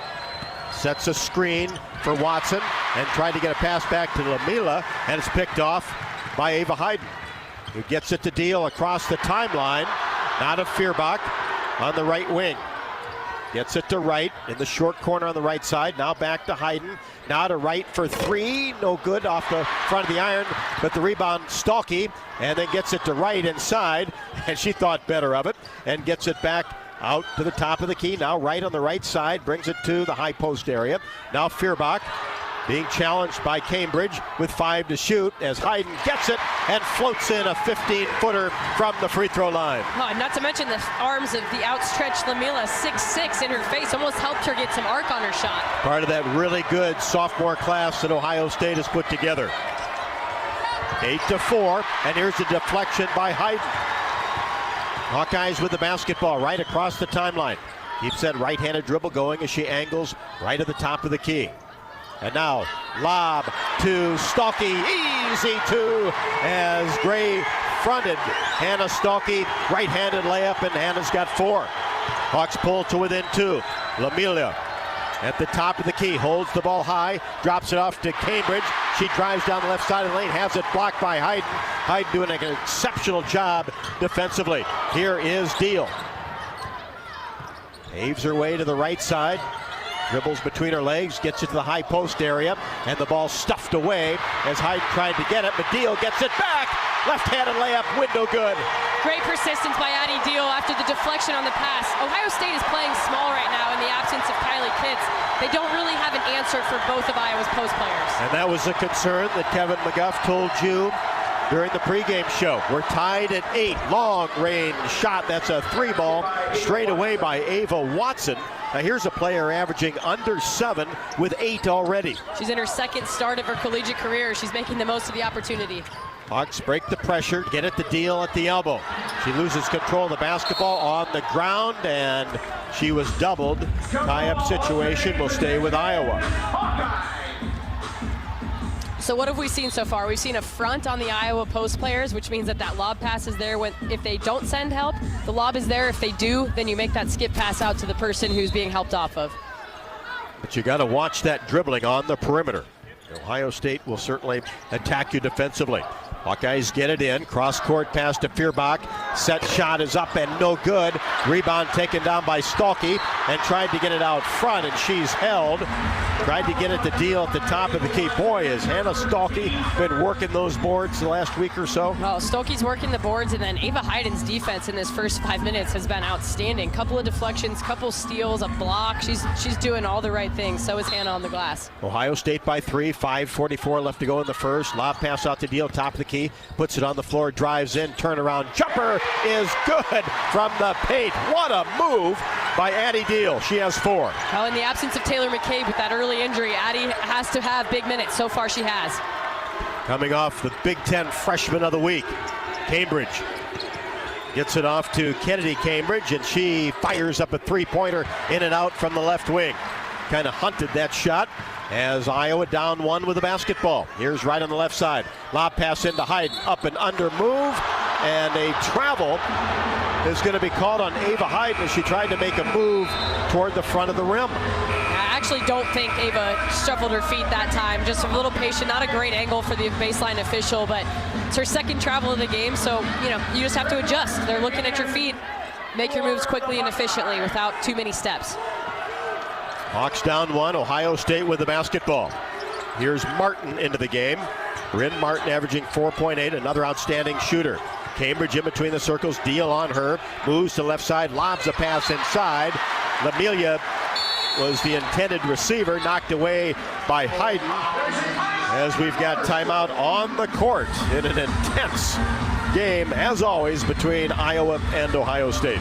sets a screen for Watson and tried to get a pass back to Lamila, and it's picked off by Ava Hayden, who gets it to Deal across the timeline. Now to Feuerbach on the right wing. Gets it to Wright in the short corner on the right side. Now back to Hayden. Now to Wright for three. No good off the front of the iron, but the rebound Stolke, and then gets it to Wright inside, and she thought better of it and gets it back out to the top of the key. Now Wright on the right side brings it to the high post area. Now Feuerbach being challenged by Cambridge with 5 to shoot as Hayden gets it and floats in a 15-footer from the free throw line. Oh, and not to mention the arms of the outstretched Lamila, 6'6" in her face, almost helped her get some arc on her shot. Part of that really good sophomore class that Ohio State has put together. 8-4, and here's a deflection by Hayden. Hawkeyes with the basketball right across the timeline. Keeps that right-handed dribble going as she angles right at the top of the key. And now, lob to Stolke, easy two, as Gray fronted Hannah Stolke, right-handed layup, and Hannah's got 4. Hawks pull to within 2. Lamila at the top of the key, holds the ball high, drops it off to Cambridge. She drives down the left side of the lane, has it blocked by Hayden. Hayden doing an exceptional job defensively. Here is Deal. Paves her way to the right side. Dribbles between her legs, gets it to the high post area, and the ball stuffed away as Hayden tried to get it, but Deal gets it back. Left-handed layup, window good. Great persistence by Addie Deal after the deflection on the pass. Ohio State is playing small right now in the absence of Kylie Kitts. They don't really have an answer for both of Iowa's post players. And that was a concern that Kevin McGuff told you during the pregame show. We're tied at 8. Long range shot. That's a 3-ball straight away by Ava Watson. Now here's a player averaging under 7 with 8 already. She's in her second start of her collegiate career. She's making the most of the opportunity. Hawks break the pressure, get it to Deal at the elbow. She loses control of the basketball on the ground, and she was doubled. Tie-up situation will stay with Iowa. So what have we seen so far? We've seen a front on the Iowa post players, which means that lob pass is there if they don't send help. The lob is there. If they do, then you make that skip pass out to the person who's being helped off of. But you got to watch that dribbling on the perimeter. Ohio State will certainly attack you defensively. Hawkeyes get it in. Cross-court pass to Feuerbach. Set shot is up and no good. Rebound taken down by Stolke and tried to get it out front, and she's held. Tried to get it to Deal at the top of the key. Boy, has Hannah Stolke been working those boards the last week or so. Well, Stolke's working the boards, and then Ava Hayden's defense in this first 5 minutes has been outstanding. Couple of deflections, couple steals, a block. She's doing all the right things. So is Hannah on the glass. Ohio State by 3. 5:44 left to go in the first. Lob pass out to Deal, top of the key. Puts it on the floor, drives in, turnaround jumper, is good from the paint. What a move by Addie Deal. She has 4. Well, in the absence of Taylor McCabe with that early injury, Addie has to have big minutes. So far she has. Coming off the Big Ten Freshman of the Week, Cambridge gets it off to Kennedy Cambridge, and she fires up a three-pointer in and out from the left wing. Kind of hunted that shot as Iowa down 1 with the basketball. Here's right on the left side. Lob pass into Hayden. Up and under move, and a travel is going to be called on Ava Hayden as she tried to make a move toward the front of the rim. I actually don't think Ava shuffled her feet that time. Just a little patient. Not a great angle for the baseline official, but it's her second travel of the game, so you just have to adjust. They're looking at your feet. Make your moves quickly and efficiently without too many steps. Hawks down 1, Ohio State with the basketball. Here's Martin into the game. Bryn Martin averaging 4.8, another outstanding shooter. Cambridge in between the circles, Deal on her, moves to left side, lobs a pass inside. Lamelia was the intended receiver, knocked away by Hayden. As we've got timeout on the court in an intense game, as always, between Iowa and Ohio State.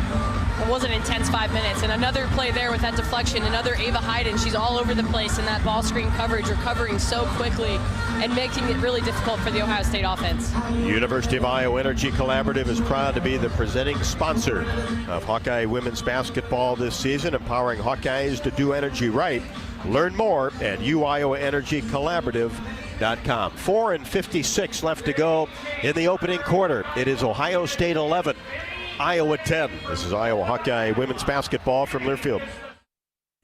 It was an intense 5 minutes, and another play there with that deflection. Another Ava Hayden. She's all over the place in that ball screen coverage, recovering so quickly and making it really difficult for the Ohio State offense. University of Iowa Energy Collaborative is proud to be the presenting sponsor of Hawkeye women's basketball this season, empowering Hawkeyes to do energy right. Learn more at uiowaenergycollaborative.com. 4:56 left to go in the opening quarter. It is Ohio State 11. Iowa 10. This is Iowa Hawkeye women's basketball from Learfield.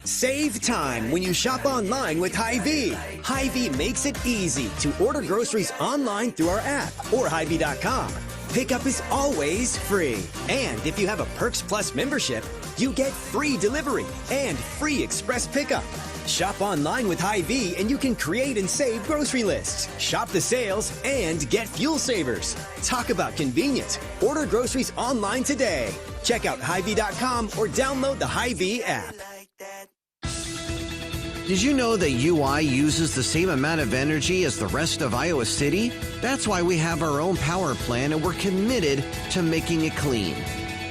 Save time when you shop online with Hy-Vee. Hy-Vee makes it easy to order groceries online through our app or Hy-Vee.com. Pickup is always free. And if you have a Perks Plus membership, you get free delivery and free express pickup. Shop online with Hy-Vee and you can create and save grocery lists, shop the sales, and get fuel savers. Talk about convenient. Order groceries online today. Check out Hy-Vee.com or download the Hy-Vee app. Did you know that UI uses the same amount of energy as the rest of Iowa City? That's why we have our own power plant and we're committed to making it clean.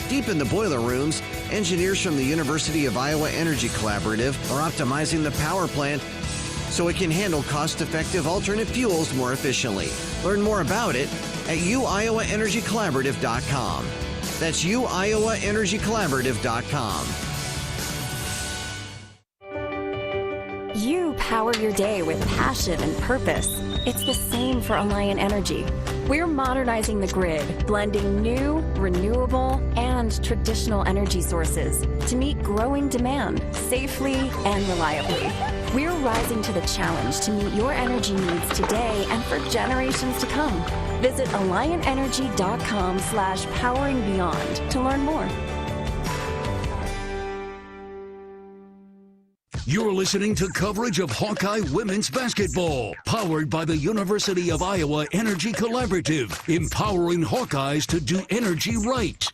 Deep in the boiler rooms, engineers from the University of Iowa Energy Collaborative are optimizing the power plant so it can handle cost-effective alternate fuels more efficiently. Learn more about it at uiowaenergycollaborative.com. That's uiowaenergycollaborative.com. You power your day with passion and purpose. It's the same for Alliant Energy. We're modernizing the grid, blending new, renewable, and traditional energy sources to meet growing demand safely and reliably. We're rising to the challenge to meet your energy needs today and for generations to come. Visit AlliantEnergy.com/poweringBeyond to learn more. You're listening to coverage of Hawkeye women's basketball, powered by the University of Iowa Energy Collaborative, empowering Hawkeyes to do energy right.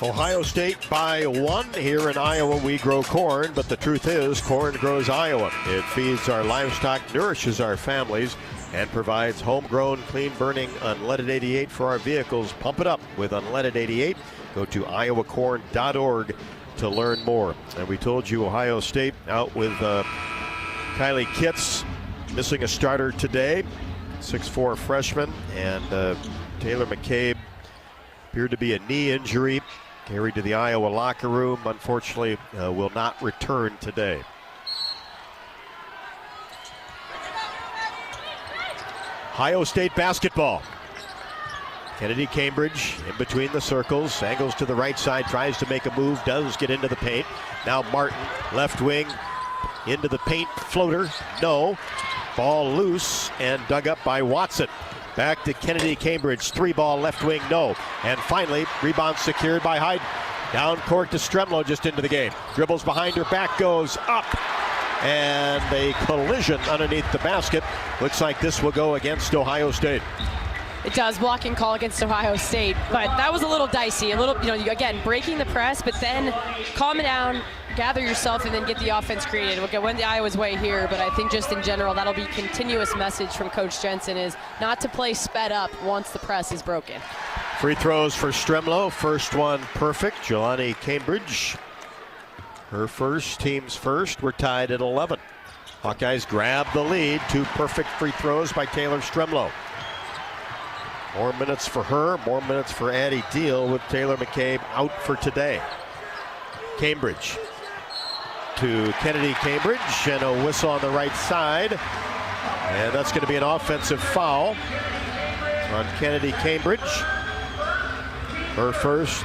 Ohio State by 1. Here in Iowa, we grow corn, but the truth is, corn grows Iowa. It feeds our livestock, nourishes our families, and provides homegrown, clean-burning unleaded 88 for our vehicles. Pump it up with unleaded 88. Go to iowacorn.org to learn more. And we told you Ohio State out with Kylie Kitts missing a starter today, 6'4" freshman, and Taylor McCabe appeared to be a knee injury, carried to the Iowa locker room. Unfortunately, will not return today. Ohio State basketball. Kennedy Cambridge in between the circles, angles to the right side, tries to make a move, does get into the paint. Now Martin, left wing, into the paint, floater, no. Ball loose and dug up by Watson. Back to Kennedy Cambridge, 3-ball left wing, no. And finally, rebound secured by Hayden. Down court to Stremlow, just into the game. Dribbles behind her, back goes up. And a collision underneath the basket. Looks like this will go against Ohio State. It does, blocking call against Ohio State, but that was a little dicey. A little, again, breaking the press, but then calm it down, gather yourself, and then get the offense created. We'll went the Iowa's way here, but I think just in general, that'll be continuous message from Coach Jensen is not to play sped up once the press is broken. Free throws for Stremlo. First one perfect. Jelani Cambridge, her first, team's first. We're tied at 11. Hawkeyes grab the lead. 2 perfect free throws by Taylor Stremlo. More minutes for her, more minutes for Addie Deal with Taylor McCabe out for today. Cambridge to Kennedy Cambridge, and a whistle on the right side. And that's going to be an offensive foul on Kennedy Cambridge. Her first.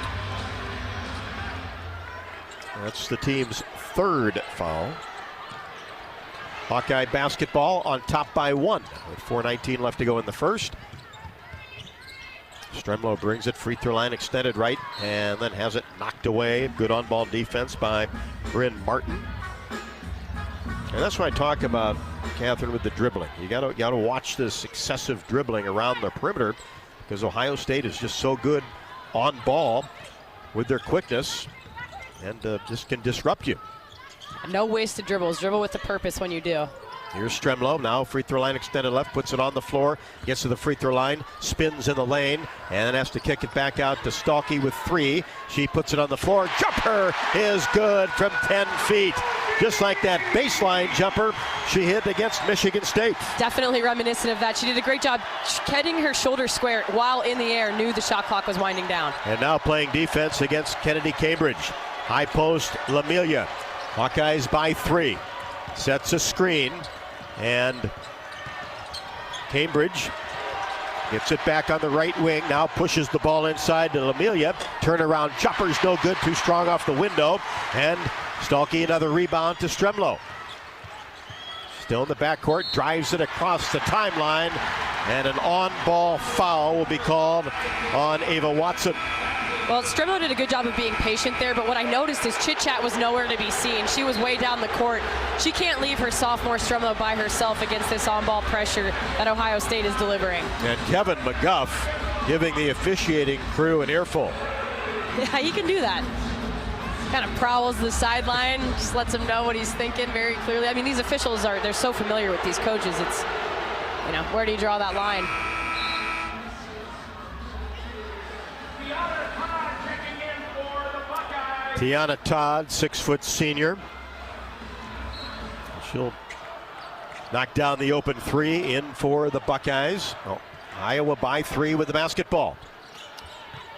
That's the team's 3rd foul. Hawkeye basketball on top by 1 with 4:19 left to go in the first. Stremlo brings it, free throw line extended right, and then has it knocked away. Good on-ball defense by Bryn Martin. And that's what I talk about, Catherine, with the dribbling. You gotta watch this excessive dribbling around the perimeter, because Ohio State is just so good on ball with their quickness, and just can disrupt you. No wasted dribbles. Dribble with a purpose when you do. Here's Stremlo, now free throw line extended left, puts it on the floor, gets to the free throw line, spins in the lane, and then has to kick it back out to Stalky with 3. She puts it on the floor. Jumper is good from 10 feet. Just like that baseline jumper she hit against Michigan State. Definitely reminiscent of that. She did a great job getting her shoulder square while in the air, knew the shot clock was winding down. And now playing defense against Kennedy Cambridge. High post, L'Amelia. Hawkeyes by 3. Sets a screen. And Cambridge gets it back on the right wing, now pushes the ball inside to L'Amelia. Turnaround jumper's no good, too strong off the window. And Stalky another rebound to Stremlo. Still in the backcourt, drives it across the timeline, and an on-ball foul will be called on Ava Watson. Well, Stremlo did a good job of being patient there, but what I noticed is Chit Chat was nowhere to be seen. She was way down the court. She can't leave her sophomore Stremlo by herself against this on-ball pressure that Ohio State is delivering. And Kevin McGuff giving the officiating crew an earful. Yeah, he can do that. Kind of prowls the sideline, just lets him know what he's thinking very clearly. I mean, these officials they're so familiar with these coaches. It's, where do you draw that line? Tiana Todd, 6-foot senior. She'll knock down the open 3 in for the Buckeyes. Oh, Iowa by 3 with the basketball.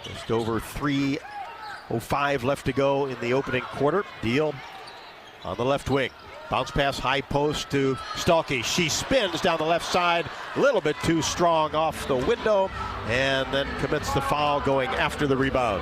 Just over 3:05 left to go in the opening quarter. Deal on the left wing. Bounce pass high post to Stalky. She spins down the left side, a little bit too strong off the window, and then commits the foul going after the rebound.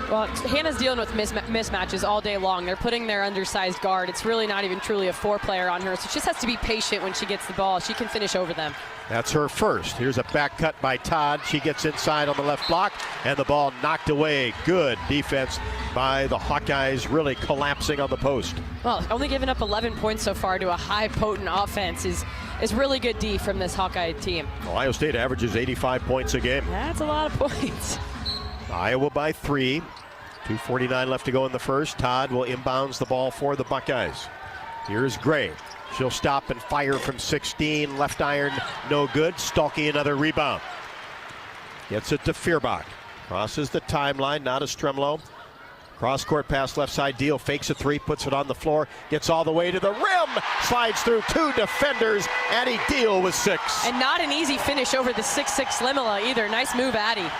Well, Hannah's dealing with mismatches all day long. They're putting their undersized guard. It's really not even truly a 4-player on her, so she just has to be patient when she gets the ball. She can finish over them. That's her first. Here's a back cut by Todd. She gets inside on the left block, and the ball knocked away. Good defense by the Hawkeyes, really collapsing on the post. Well, only giving up 11 points so far to a high, potent offense is really good D from this Hawkeye team. Ohio State averages 85 points a game. That's a lot of points. Iowa by 3. 2:49 left to go in the first. Todd will inbounds the ball for the Buckeyes. Here's Gray. She'll stop and fire from 16. Left iron, no good. Stalky another rebound. Gets it to Feuerbach. Crosses the timeline, not a Stremlo. Cross-court pass left side. Deal fakes a 3, puts it on the floor. Gets all the way to the rim. Slides through 2 defenders. Addie Deal with 6. And not an easy finish over the 6'6" Limala either. Nice move, Addie.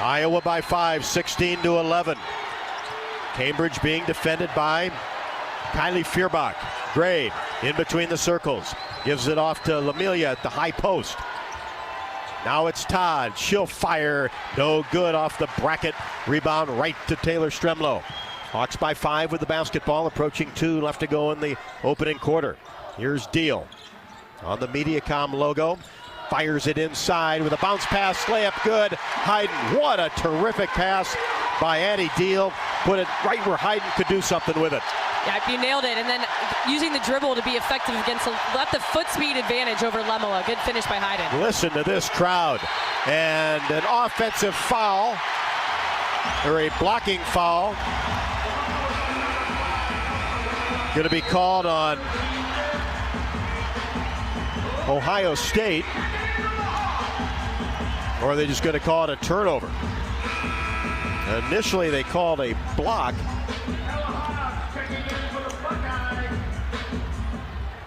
Iowa by 5, 16-11. Cambridge being defended by Kylie Feuerbach. Gray in between the circles. Gives it off to L'Amelia at the high post. Now it's Todd. She'll fire. No good off the bracket. Rebound right to Taylor Stremlo. Hawks by 5 with the basketball. Approaching 2 left to go in the opening quarter. Here's Deal on the Mediacom logo. Fires it inside with a bounce pass, layup good. Hayden, what a terrific pass by Addie Deal. Put it right where Hayden could do something with it. Yeah, you nailed it. And then using the dribble to be effective against let the foot speed advantage over Lemela. Good finish by Hayden. Listen to this crowd. And an offensive foul, or a blocking foul, going to be called on Ohio State. Or are they just going to call it a turnover? Initially, they called a block.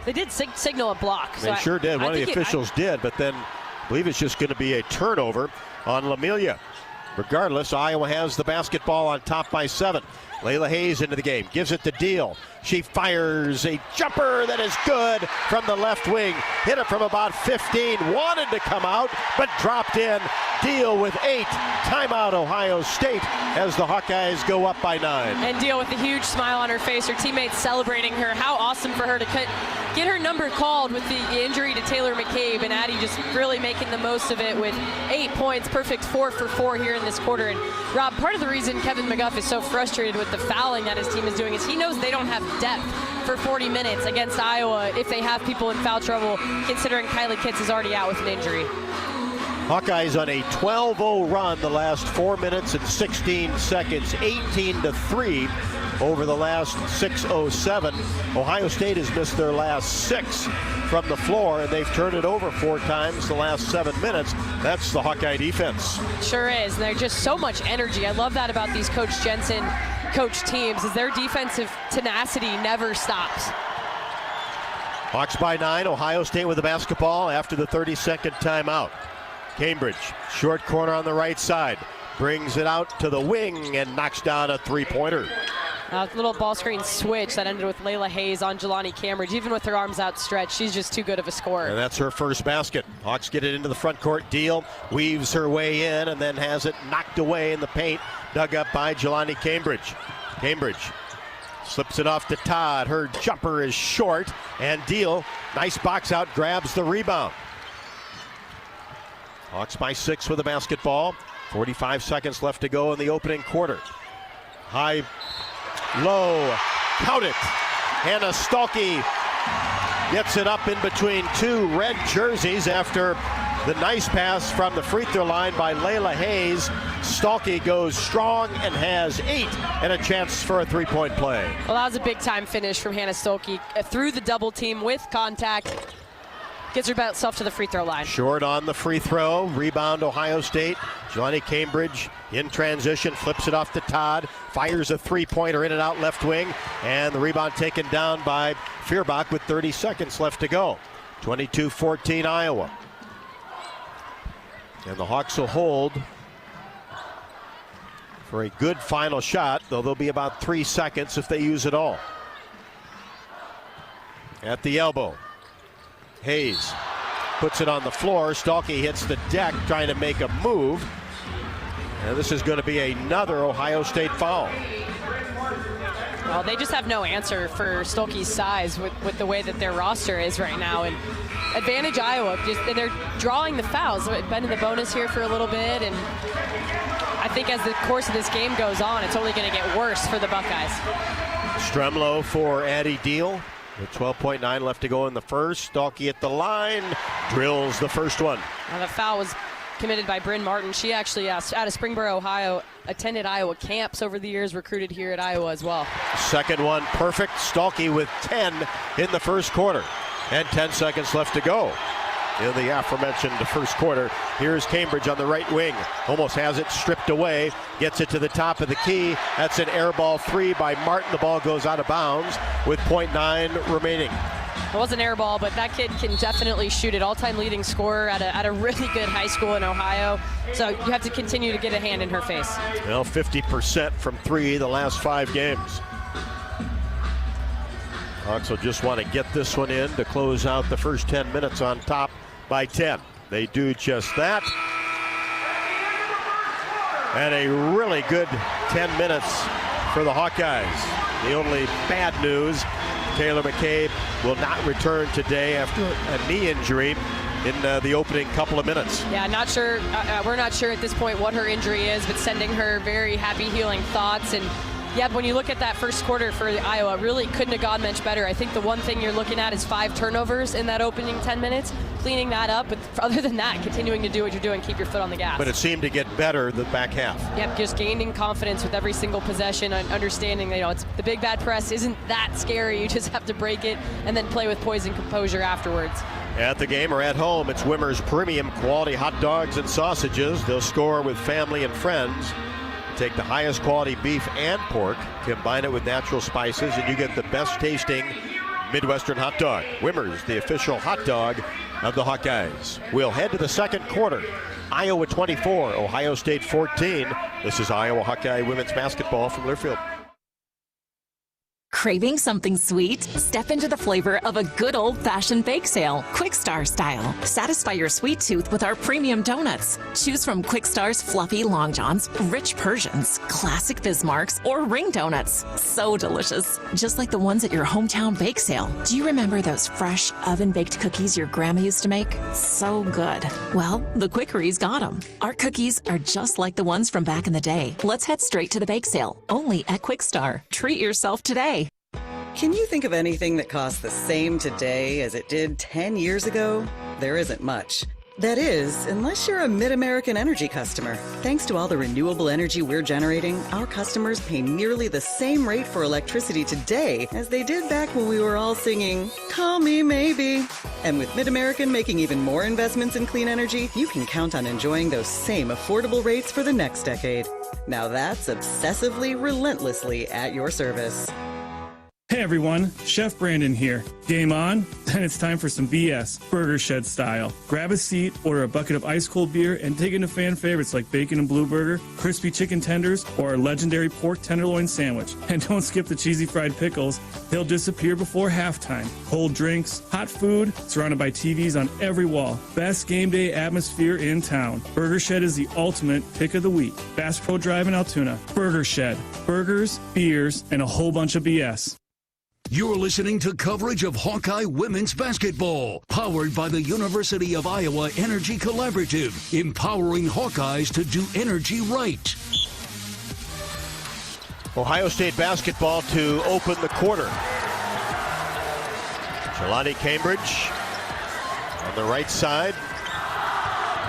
They did signal a block. They sure did. One of the officials did, but then I believe it's just going to be a turnover on Lamiglia. Regardless, Iowa has the basketball on top by 7. Layla Hayes into the game, gives it to Deal. She fires a jumper that is good from the left wing. Hit it from about 15, wanted to come out, but dropped in. Deal with 8. Timeout Ohio State as the Hawkeyes go up by 9. And Deal with a huge smile on her face. Her teammates celebrating her. How awesome for her to get her number called with the injury to Taylor McCabe, and Addie just really making the most of it with 8 points. Perfect 4 for 4 here in this quarter. And Rob, part of the reason Kevin McGuff is so frustrated with the fouling that his team is doing is he knows they don't have depth for 40 minutes against Iowa if they have people in foul trouble, considering Kylie Kitts is already out with an injury. Hawkeyes on a 12-0 run the last 4 minutes and 16 seconds, 18-3 over the last 6:07. Ohio State has missed their last 6 from the floor, and they've turned it over 4 times the last 7 minutes. That's the Hawkeye defense. Sure is, and there's just so much energy. I love that about these Coach Jensen coach teams, is their defensive tenacity never stops. Hawks by 9, Ohio State with the basketball after the 30-second timeout. Cambridge, short corner on the right side, brings it out to the wing and knocks down a 3-pointer. A little ball screen switch that ended with Layla Hayes on Jelani Cambridge. Even with her arms outstretched, she's just too good of a scorer. And that's her first basket. Hawks get it into the front court. Deal weaves her way in and then has it knocked away in the paint. Dug up by Jelani Cambridge. Cambridge slips it off to Todd. Her jumper is short, and Deal, nice box out, grabs the rebound. Hawks by 6 with the basketball. 45 seconds left to go in the opening quarter. High, low, count it. Hannah Stalkey gets it up in between 2 red jerseys after the nice pass from the free throw line by Layla Hayes. Stalkey goes strong and has 8 and a chance for a 3-point play. Well, that was a big-time finish from Hannah Stolke. Through the double team with contact. Gets herself to the free throw line. Short on the free throw. Rebound Ohio State. Jelani Cambridge in transition. Flips it off to Todd. Fires a 3-pointer in and out left wing. And the rebound taken down by Feuerbach with 30 seconds left to go. 22-14 Iowa. And the Hawks will hold for a good final shot, though there'll be about 3 seconds if they use it all. At the elbow. Hayes puts it on the floor. Stalkey hits the deck trying to make a move. And this is going to be another Ohio State foul. Well, they just have no answer for Stolke's size with the way that their roster is right now. And advantage Iowa, and they're drawing the fouls. Been in the bonus here for a little bit, and I think as the course of this game goes on, it's only going to get worse for the Buckeyes. Stremlow for Addie Deal. With 12.9 left to go in the first. Stalkey at the line, drills the first one. Now the foul was committed by Bryn Martin. She actually, out of Springboro, Ohio, attended Iowa camps over the years, recruited here at Iowa as well. Second one, perfect. Stalkey with 10 in the first quarter. And 10 seconds left to go in the aforementioned first quarter. Here's Cambridge on the right wing. Almost has it stripped away. Gets it to the top of the key. That's an air ball 3 by Martin. The ball goes out of bounds with 0.9 remaining. It was an air ball, but that kid can definitely shoot it. All-time leading scorer at a really good high school in Ohio. So you have to continue to get a hand in her face. Well, 50% from 3 the last 5 games. Hawks will just want to get this one in to close out the first 10 minutes on top by 10. They do just that. And a really good 10 minutes for the Hawkeyes. The only bad news, Taylor McCabe will not return today after a knee injury in the opening couple of minutes. Yeah, not sure. We're not sure at this point what her injury is, but sending her very happy healing thoughts. And yeah, when you look at that first quarter for Iowa, really couldn't have gone much better. I think the one thing you're looking at is 5 turnovers in that opening 10 minutes, cleaning that up. But other than that, continuing to do what you're doing, keep your foot on the gas. But it seemed to get better the back half. Yep, just gaining confidence with every single possession, understanding that, it's the big bad press isn't that scary. You just have to break it and then play with poise and composure afterwards. At the game or at home, it's Wimmer's premium quality hot dogs and sausages. They'll score with family and friends. Take the highest quality beef and pork, combine it with natural spices, and you get the best tasting Midwestern hot dog. Wimmer's, the official hot dog of the Hawkeyes. We'll head to the second quarter. Iowa 24, Ohio State 14. This is Iowa Hawkeye women's basketball from Learfield. Craving something sweet? Step into the flavor of a good old-fashioned bake sale, Quick Star style. Satisfy your sweet tooth with our premium donuts. Choose from Quick Star's fluffy long johns, rich Persians, classic Bismarcks, or ring donuts. So delicious, just like the ones at your hometown bake sale. Do you remember those fresh oven-baked cookies your grandma used to make? So good. Well, the Quickery's got them. Our cookies are just like the ones from back in the day. Let's head straight to the bake sale, only at Quick Star. Treat yourself today. Can you think of anything that costs the same today as it did 10 years ago? There isn't much. That is, unless you're a Mid-American Energy customer. Thanks to all the renewable energy we're generating, our customers pay nearly the same rate for electricity today as they did back when we were all singing, "Call Me Maybe." And with Mid-American making even more investments in clean energy, you can count on enjoying those same affordable rates for the next decade. Now that's obsessively, relentlessly at your service. Hey everyone, Chef Brandon here. Game on? Then it's time for some BS, Burger Shed style. Grab a seat, order a bucket of ice cold beer, and dig into fan favorites like bacon and blue burger, crispy chicken tenders, or our legendary pork tenderloin sandwich. And don't skip the cheesy fried pickles. They'll disappear before halftime. Cold drinks, hot food, surrounded by TVs on every wall. Best game day atmosphere in town. Burger Shed is the ultimate pick of the week. Bass Pro Drive in Altoona. Burger Shed. Burgers, beers, and a whole bunch of BS. You're listening to coverage of Hawkeye women's basketball, powered by the University of Iowa Energy Collaborative, empowering Hawkeyes to do energy right. Ohio State basketball to open the quarter. Jelani Cambridge on the right side.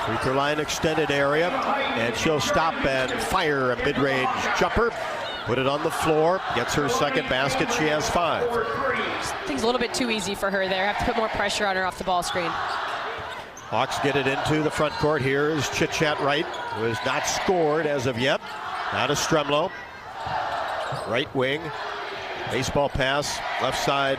Free throw line extended area, and she'll stop and fire a mid-range jumper. Put it on the floor, gets her second basket. She has 5. Things a little bit too easy for her there. Have to put more pressure on her off the ball screen. Hawks get it into the front court. Here is Chit-Chat Wright, who has not scored as of yet. Now to Stremlow. Right wing. Baseball pass, left side.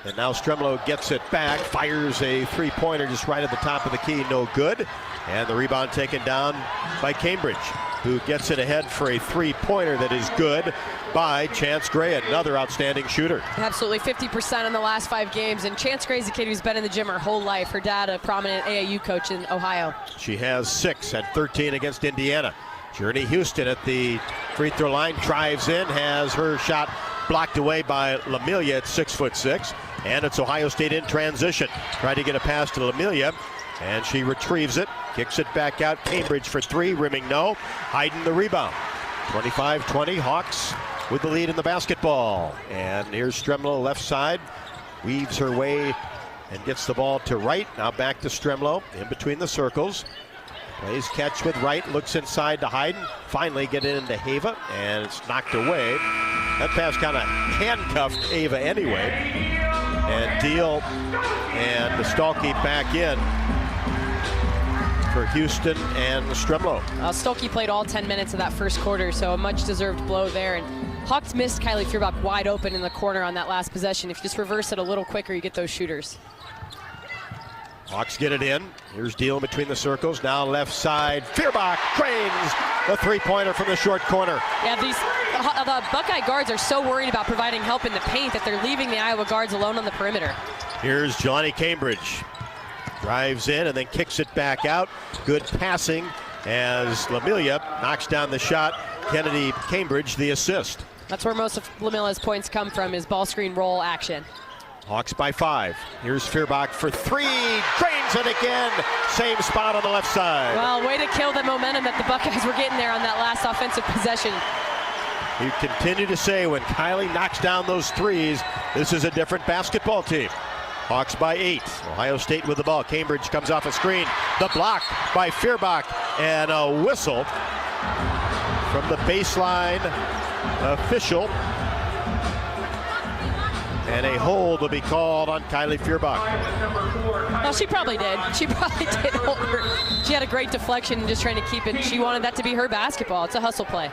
And now Stremlow gets it back, fires a three-pointer just right at the top of the key, no good. And the rebound taken down by Cambridge, who gets it ahead for a three-pointer that is good by Chance Gray, another outstanding shooter. Absolutely, 50% in the last 5 games. And Chance Gray's a kid who's been in the gym her whole life. Her dad, a prominent AAU coach in Ohio. She has 6 at 13 against Indiana. Journey Houston at the free throw line, drives in, has her shot blocked away by Lamiglia at 6'6". And it's Ohio State in transition. Trying to get a pass to Lamiglia, and she retrieves it, kicks it back out. Cambridge for 3, rimming no. Hayden the rebound. 25-20, Hawks with the lead in the basketball. And here's Stremlow left side, weaves her way and gets the ball to Wright. Now back to Stremlow in between the circles. Plays catch with Wright, looks inside to Hayden. Finally get it into Hava, and it's knocked away. That pass kind of handcuffed Ava anyway. And Deal and Stolke back in for Houston and Stremlow. Stolke played all 10 minutes of that first quarter, so a much-deserved blow there. And Hawks missed Kylie Feuerbach wide open in the corner on that last possession. If you just reverse it a little quicker, you get those shooters. Hawks get it in. Here's Deal in between the circles. Now left side. Feuerbach drains the three-pointer from the short corner. Yeah, the Buckeye guards are so worried about providing help in the paint that they're leaving the Iowa guards alone on the perimeter. Here's Jelani Cambridge. Drives in and then kicks it back out. Good passing as Lamiglia knocks down the shot. Kennedy Cambridge the assist. That's where most of Lamilla's points come from, is ball screen roll action. Hawks by 5. Here's Feuerbach for 3. Drains it again. Same spot on the left side. Well, way to kill the momentum that the Buckeyes were getting there on that last offensive possession. You continue to say when Kylie knocks down those threes, this is a different basketball team. Hawks by 8. Ohio State with the ball. Cambridge comes off a screen. The block by Feuerbach, and a whistle from the baseline official. And a hold will be called on Kylie Feuerbach. Well, she probably did. She probably did hold her. She had a great deflection and just trying to keep it. She wanted that to be her basketball. It's a hustle play.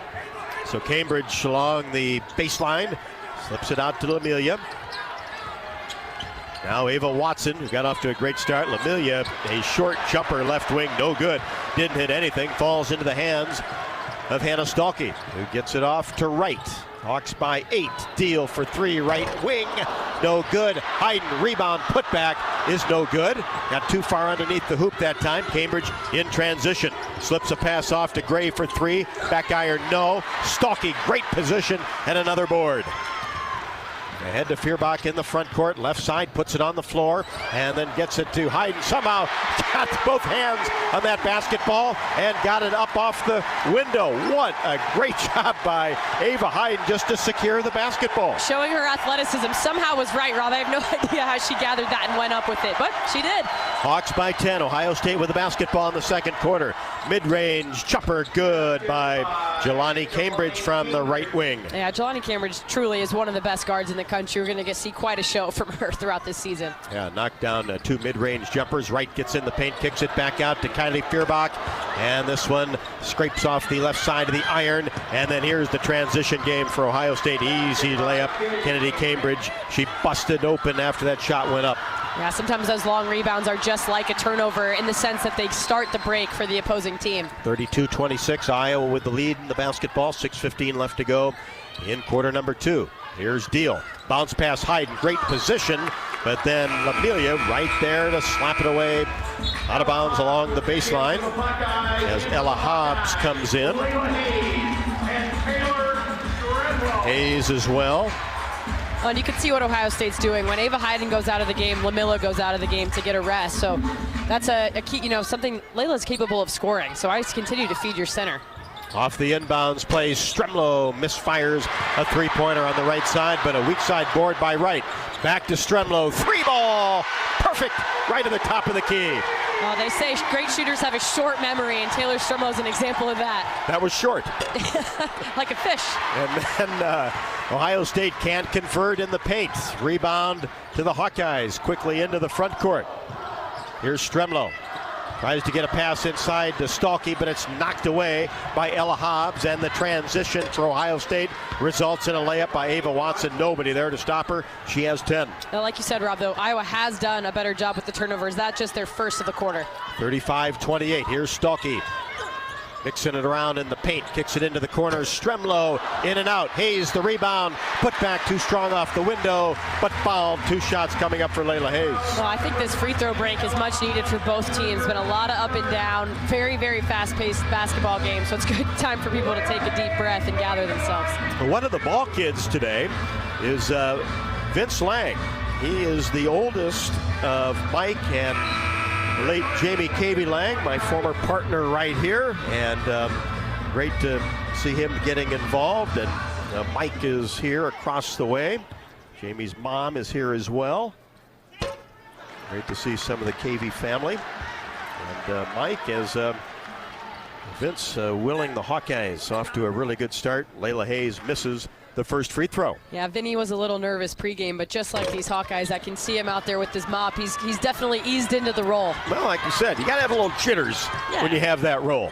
So Cambridge along the baseline, slips it out to Lamilia. Now Ava Watson, who got off to a great start. Lamilia, a short jumper left wing, no good. Didn't hit anything, falls into the hands of Hannah Stalkey, who gets it off to Wright. Hawks by 8. Deal for 3, right wing, no good. Hayden, rebound, putback is no good. Got too far underneath the hoop that time. Cambridge in transition. Slips a pass off to Gray for 3. Back iron, no. Stalkey, great position, and another board. Ahead to Feuerbach in the front court, left side, puts it on the floor, and then gets it to Hayden. Somehow got both hands on that basketball and got it up off the window. What a great job by Ava Hayden just to secure the basketball. Showing her athleticism somehow was right, Rob. I have no idea how she gathered that and went up with it, but she did. Hawks by 10. Ohio State with the basketball in the second quarter. Mid-range jumper good by Jelani Cambridge from the right wing. Yeah, Jelani Cambridge truly is one of the best guards in the country. We're going to see quite a show from her throughout this season. Yeah, knocked down 2 mid-range jumpers. Wright gets in the paint, kicks it back out to Kylie Feuerbach. And this one scrapes off the left side of the iron. And then here's the transition game for Ohio State. Easy layup. Kennedy Cambridge. She busted open after that shot went up. Yeah, sometimes those long rebounds are just like a turnover in the sense that they start the break for the opposing team. 32-26, Iowa with the lead in the basketball. 6:15 left to go in quarter number 2. Here's Deal. Bounce pass Hayden, great position, but then Lamilia right there to slap it away out of bounds along the baseline as Ella Hobbs comes in. Hayes as well. And you can see what Ohio State's doing. When Ava Hayden goes out of the game, Lamilla goes out of the game to get a rest. So that's a key, something Layla's capable of scoring. So I continue to feed your center. Off the inbounds play, Stremlow misfires a three-pointer on the right side, but a weak side board by Wright. Back to Stremlow, 3-ball, perfect, right at the top of the key. Well, they say great shooters have a short memory, and Taylor Stremlow's an example of that. That was short. Like a fish. And then Ohio State can't convert in the paint. Rebound to the Hawkeyes, quickly into the front court. Here's Stremlow. Tries to get a pass inside to Stalkey, but it's knocked away by Ella Hobbs, and the transition for Ohio State results in a layup by Ava Watson. Nobody there to stop her. She has 10. Now, like you said, Rob, though, Iowa has done a better job with the turnovers. That's just their first of the quarter. 35-28. Here's Stalkey. Mixing it around in the paint, kicks it into the corner. Stremlow in and out. Hayes the rebound. Put back too strong off the window, but fouled. 2 shots coming up for Layla Hayes. Well, I think this free throw break is much needed for both teams. Been a lot of up and down, very, very fast-paced basketball game. So it's good time for people to take a deep breath and gather themselves. One of the ball kids today is Vince Lang. He is the oldest of Mike and late Jamie Cavey Lang, my former partner right here, and great to see him getting involved. And Mike is here across the way. Jamie's mom is here as well. Great to see some of the Cavey family. And Mike, as Vince willing the Hawkeyes off to a really good start. Layla Hayes misses the first free throw. Yeah, Vinny was a little nervous pregame, but just like these Hawkeyes, I can see him out there with his mop. He's definitely eased into the role. Well, like you said, you got to have a little jitters when you have that role.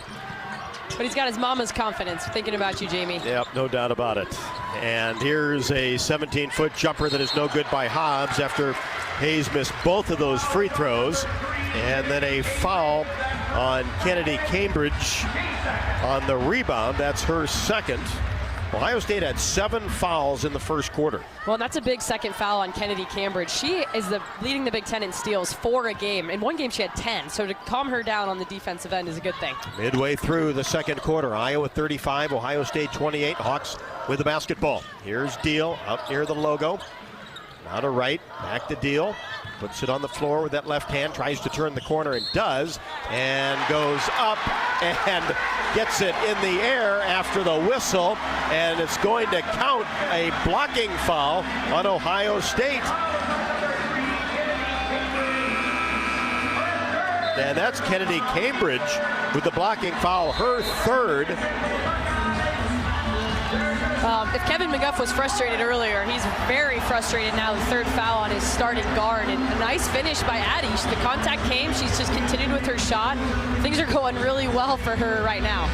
But he's got his mama's confidence. Thinking about you, Jamie. Yep, no doubt about it. And here's a 17-foot jumper that is no good by Hobbs after Hayes missed both of those free throws. And then a foul on Kennedy Cambridge on the rebound. That's her second. Ohio State had 7 fouls in the first quarter. Well, that's a big second foul on Kennedy Cambridge. She is leading the Big Ten in steals, 4 a game. In one game, she had 10. So to calm her down on the defensive end is a good thing. Midway through the second quarter, Iowa 35, Ohio State 28. Hawks with the basketball. Here's Deal out near the logo. Now to Wright, back to Deal. Puts it on the floor with that left hand, tries to turn the corner and does, and goes up and gets it in the air after the whistle, and it's going to count a blocking foul on Ohio State. And that's Kennedy Cambridge with the blocking foul, her third. if Kevin McGuff was frustrated earlier, he's very frustrated now. The third foul on his starting guard, and a nice finish by Addie. The contact came. She's just continued with her shot. Things are going really well for her right now.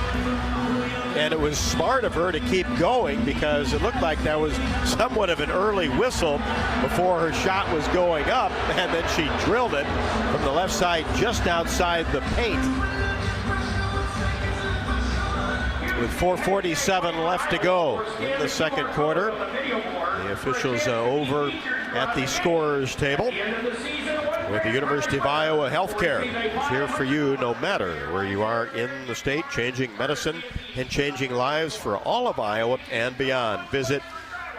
And it was smart of her to keep going because it looked like that was somewhat of an early whistle before her shot was going up, and then she drilled it from the left side just outside the paint. With 4:47 left to go in the second quarter, the officials over at the scorer's table with the University of Iowa Healthcare. It's here for you no matter where you are in the state, changing medicine and changing lives for all of Iowa and beyond. Visit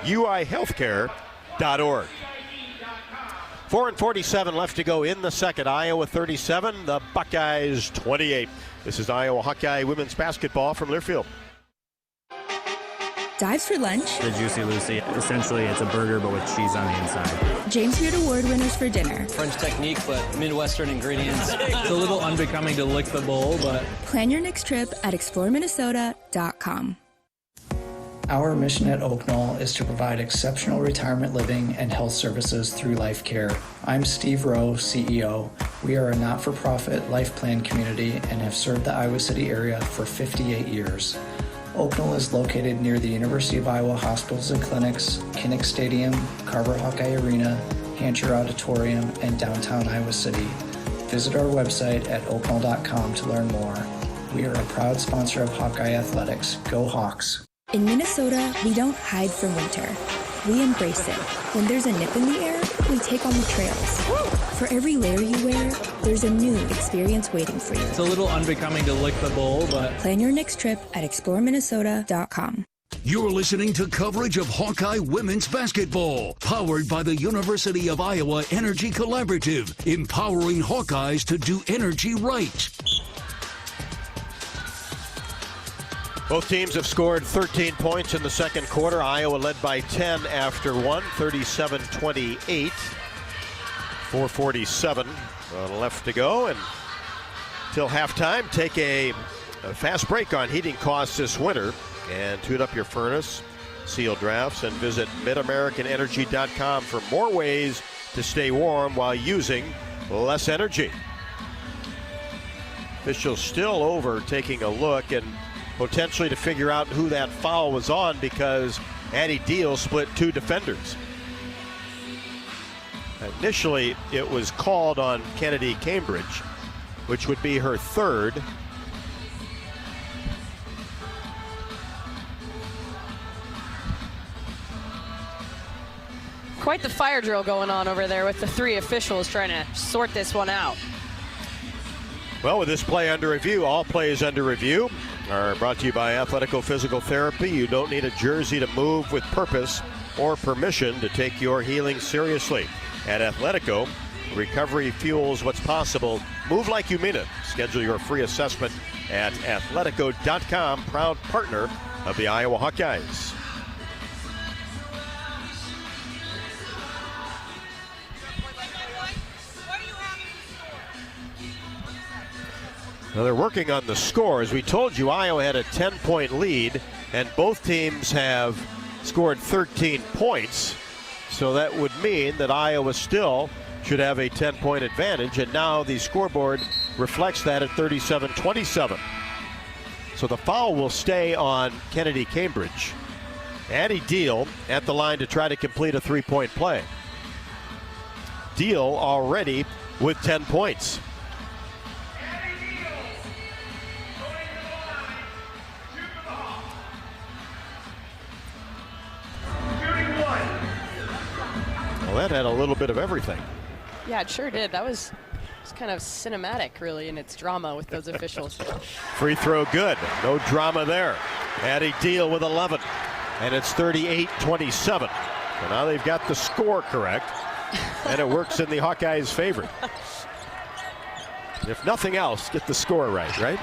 uihealthcare.org. 4:47 left to go in the second. Iowa 37, the Buckeyes 28. This is Iowa Hawkeye women's basketball from Learfield. Dives for lunch. The Juicy Lucy. Essentially, it's a burger, but with cheese on the inside. James Beard Award winners for dinner. French technique, but Midwestern ingredients. It's a little unbecoming to lick the bowl, but... Plan your next trip at exploreminnesota.com. Our mission at Oak Knoll is to provide exceptional retirement living and health services through life care. I'm Steve Rowe, CEO. We are a not-for-profit life plan community and have served the Iowa City area for 58 years. Oak Knoll is located near the University of Iowa hospitals and clinics, Kinnick Stadium, Carver Hawkeye Arena, Hancher Auditorium, and downtown Iowa City. Visit our website at oakknoll.com to learn more. We are a proud sponsor of Hawkeye Athletics. Go Hawks! In Minnesota, we don't hide from winter. We embrace it. When there's a nip in the air, we take on the trails. For every layer you wear, there's a new experience waiting for you. It's a little unbecoming to lick the bowl, but... Plan your next trip at exploreminnesota.com. You're listening to coverage of Hawkeye women's basketball, powered by the University of Iowa Energy Collaborative, empowering Hawkeyes to do energy right. Both teams have scored 13 points in the second quarter. Iowa led by 10 after one, 37-28. 4:47 left to go, and till halftime, take a fast break on heating costs this winter and tune up your furnace, seal drafts, and visit midamericanenergy.com for more ways to stay warm while using less energy. Officials still over taking a look and potentially to figure out who that foul was on because Addie Deal split two defenders. Initially, it was called on Kennedy Cambridge, which would be her third. Quite the fire drill going on over there with the three officials trying to sort this one out. Well, with this play under review, all plays under review are brought to you by Athletico Physical Therapy. You don't need a jersey to move with purpose or permission to take your healing seriously. At Athletico, recovery fuels what's possible. Move like you mean it. Schedule your free assessment at athletico.com, proud partner of the Iowa Hawkeyes. Now they're working on the score. As we told you, Iowa had a 10-point lead, and both teams have scored 13 points. So that would mean that Iowa still should have a 10-point advantage, and now the scoreboard reflects that at 37-27. So the foul will stay on Kennedy Cambridge. Addie Deal at the line to try to complete a three-point play. Deal already with 10 points. Well, that had a little bit of everything. Yeah, it sure did. That was kind of cinematic, really, in its drama with those officials. Free throw good. No drama there. Addie Deal with 11. And it's 38-27. So now they've got the score correct. And it works in the Hawkeyes' favor. If nothing else, get the score right?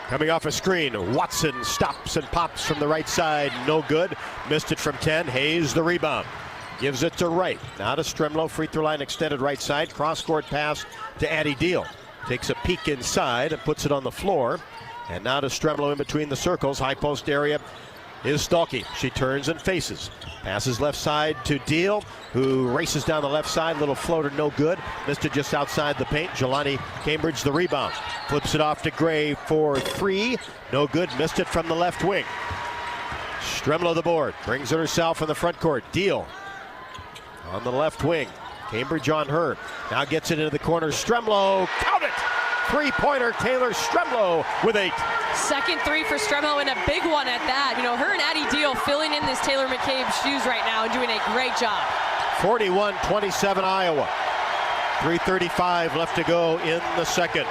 Coming off a screen, Watson stops and pops from the right side. No good. Missed it from 10. Hayes the rebound. Gives it to Wright. Now to Stremlo, free throw line extended right side. Cross-court pass to Addie Deal. Takes a peek inside and puts it on the floor. And now to Stremlo in between the circles. High post area. is Stolke. She turns and faces. Passes left side to Deal, who races down the left side. Little floater, no good. Missed it just outside the paint. Jelani Cambridge the rebound. Flips it off to Gray for 3. No good. Missed it from the left wing. Stremlo the board. Brings it herself in the front court. Deal on the left wing. Cambridge on her. Now gets it into the corner. Stremlo. Count it! Three-pointer, Taylor Stremlo with 8. Second three for Stremlo, and a big one at that. You know, her and Addie Deal filling in this Taylor McCabe's shoes right now and doing a great job. 41-27 Iowa. 3:35 left to go in the second.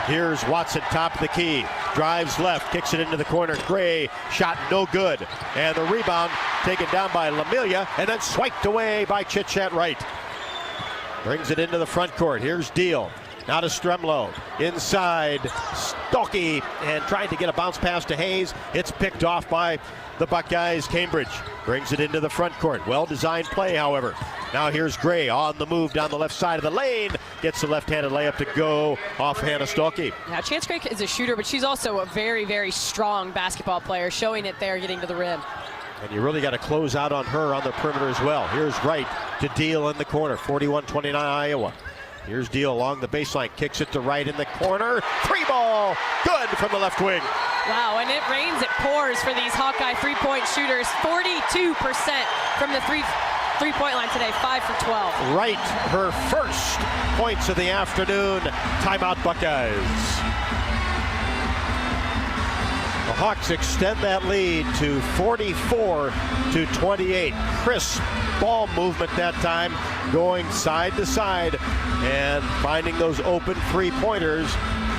Here's Watson, top of the key. Drives left, kicks it into the corner. Gray, shot no good. And the rebound taken down by Lamilia and then swiped away by Chitchat Wright. Brings it into the front court. Here's Deal. Now to Stremlo. Inside, Stolke, and trying to get a bounce pass to Hayes. It's picked off by the Buckeyes. Cambridge brings it into the front court. Well-designed play, however. Now here's Gray on the move down the left side of the lane. Gets the left-handed layup to go off Hannah Stolke. Now, Chance Gray is a shooter, but she's also a very, very strong basketball player, showing it there, getting to the rim. And you really got to close out on her on the perimeter as well. Here's Wright to Deal in the corner. 41-29 Iowa. Here's Deal along the baseline, kicks it to Wright in the corner. 3-ball, good from the left wing. Wow, and it rains, it pours for these Hawkeye three-point shooters. 42% from the three-point line today, 5 for 12. Wright, her first points of the afternoon. Timeout Buckeyes. The Hawks extend that lead to 44-28. Crisp ball movement that time, going side to side and finding those open three-pointers.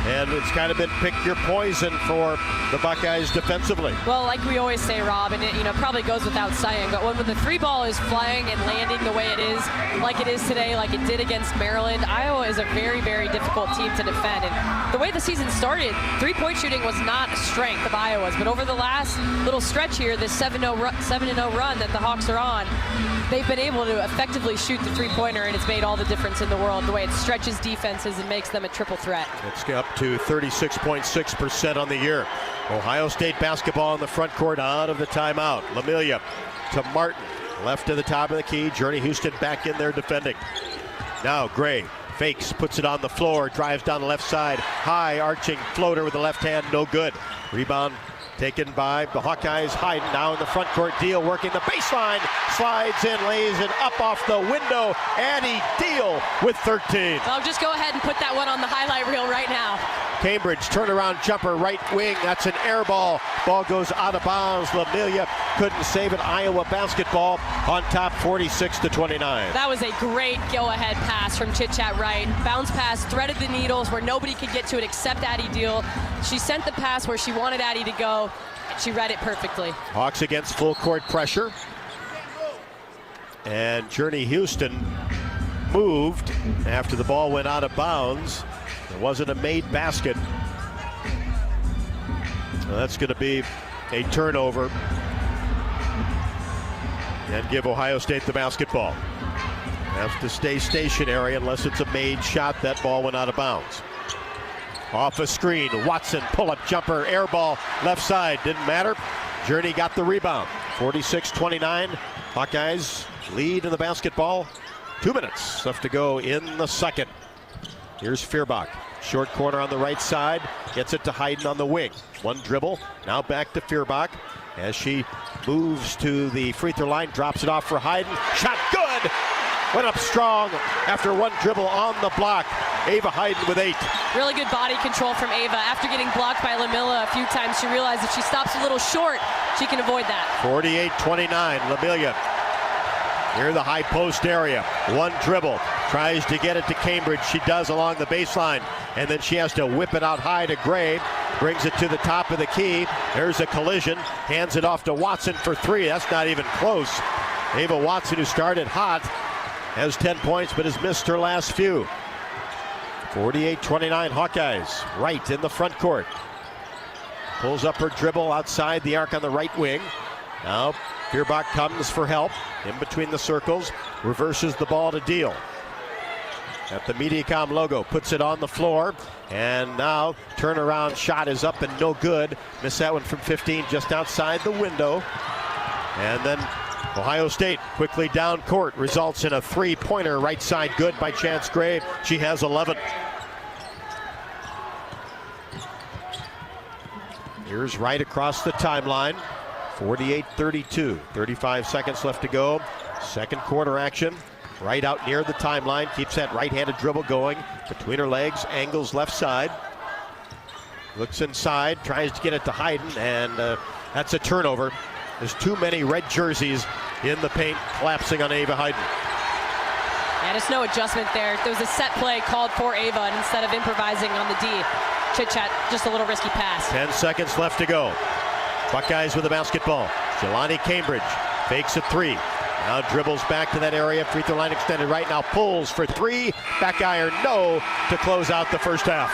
And it's kind of been pick your poison for the Buckeyes defensively. Well, like we always say, Rob, and it probably goes without saying, but when the three ball is flying and landing the way it is, like it is today, like it did against Maryland, Iowa is a very, very difficult team to defend. And the way the season started, three-point shooting was not a strength of Iowa's, but over the last little stretch here, this 7-0 run that the Hawks are on, they've been able to effectively shoot the three-pointer, and it's made all the difference in the world, the way it stretches defenses and makes them a triple threat. It's up to 36.6% on the year. Ohio State basketball in the front court out of the timeout. Lamilia to Martin, left to the top of the key. Journey Houston back in there defending. Now Gray fakes, puts it on the floor, drives down the left side. High arching floater with the left hand, no good. Rebound taken by the Hawkeyes. Hayden now in the front court. Deal working the baseline, slides in, lays it up off the window. Addie Deal with 13. Well, just go ahead and put that one on the highlight reel right now. Cambridge turnaround jumper, right wing. That's an air ball. Ball goes out of bounds. Lamilia couldn't save it. Iowa basketball on top, 46-29. That was a great go-ahead pass from Chitchat Wright. Bounce pass, threaded the needles where nobody could get to it except Addie Deal. She sent the pass where she wanted Addie to go. She read it perfectly. Hawks against full court pressure. And Journey Houston moved after the ball went out of bounds. It wasn't a made basket. Well, that's going to be a turnover and give Ohio State the basketball. Have to stay stationary unless it's a made shot. That ball went out of bounds. Off a screen, Watson, pull-up jumper, air ball, left side, didn't matter. Journey got the rebound. 46-29, Hawkeyes lead in the basketball. 2 minutes left to go in the second. Here's Feuerbach, short corner on the right side, gets it to Hayden on the wing. One dribble, now back to Feuerbach as she moves to the free throw line, drops it off for Hayden. Shot good! Went up strong after one dribble on the block. Ava Hayden with 8. Really good body control from Ava. After getting blocked by Lamilla a few times, she realized if she stops a little short, she can avoid that. 48-29, Lamilia near the high post area. One dribble, tries to get it to Cambridge. She does along the baseline, and then she has to whip it out high to Gray. Brings it to the top of the key. There's a collision, hands it off to Watson for 3. That's not even close. Ava Watson, who started hot, has 10 points but has missed her last few. 48-29 Hawkeyes, right in the front court. Pulls up her dribble outside the arc on the right wing. Now Feuerbach comes for help in between the circles, reverses the ball to Deal. at the Mediacom logo, puts it on the floor, and now turnaround shot is up and no good. Missed that one from 15, just outside the window. And then Ohio State quickly down court, results in a three-pointer right side, good by Chance Gray. She has 11. Here's right across the timeline. 48-32, 35 seconds left to go. Second quarter action. Right out near the timeline, keeps that right-handed dribble going between her legs, angles left side. Looks inside, tries to get it to Hayden, and that's a turnover. There's too many red jerseys in the paint, collapsing on Ava Hayden. Yeah, just no adjustment there. There was a set play called for Ava, and instead of improvising on the D, chit-chat, just a little risky pass. 10 seconds left to go. Buckeyes with the basketball. Jelani Cambridge fakes a three. Now dribbles back to that area, free throw line extended right, now pulls for three, back iron, no, to close out the first half.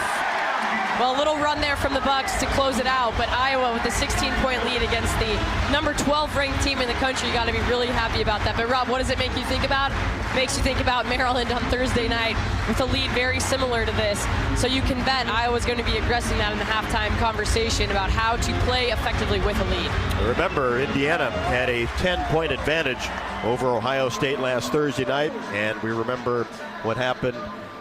Well, a little run there from the Bucks to close it out, but Iowa with a 16-point lead against the number 12 ranked team in the country, you got to be really happy about that. But Rob, what does it make you think about? It makes you think about Maryland on Thursday night with a lead very similar to this. So you can bet Iowa's going to be addressing that in the halftime conversation about how to play effectively with a lead. Remember, Indiana had a 10-point advantage over Ohio State last Thursday night, and we remember what happened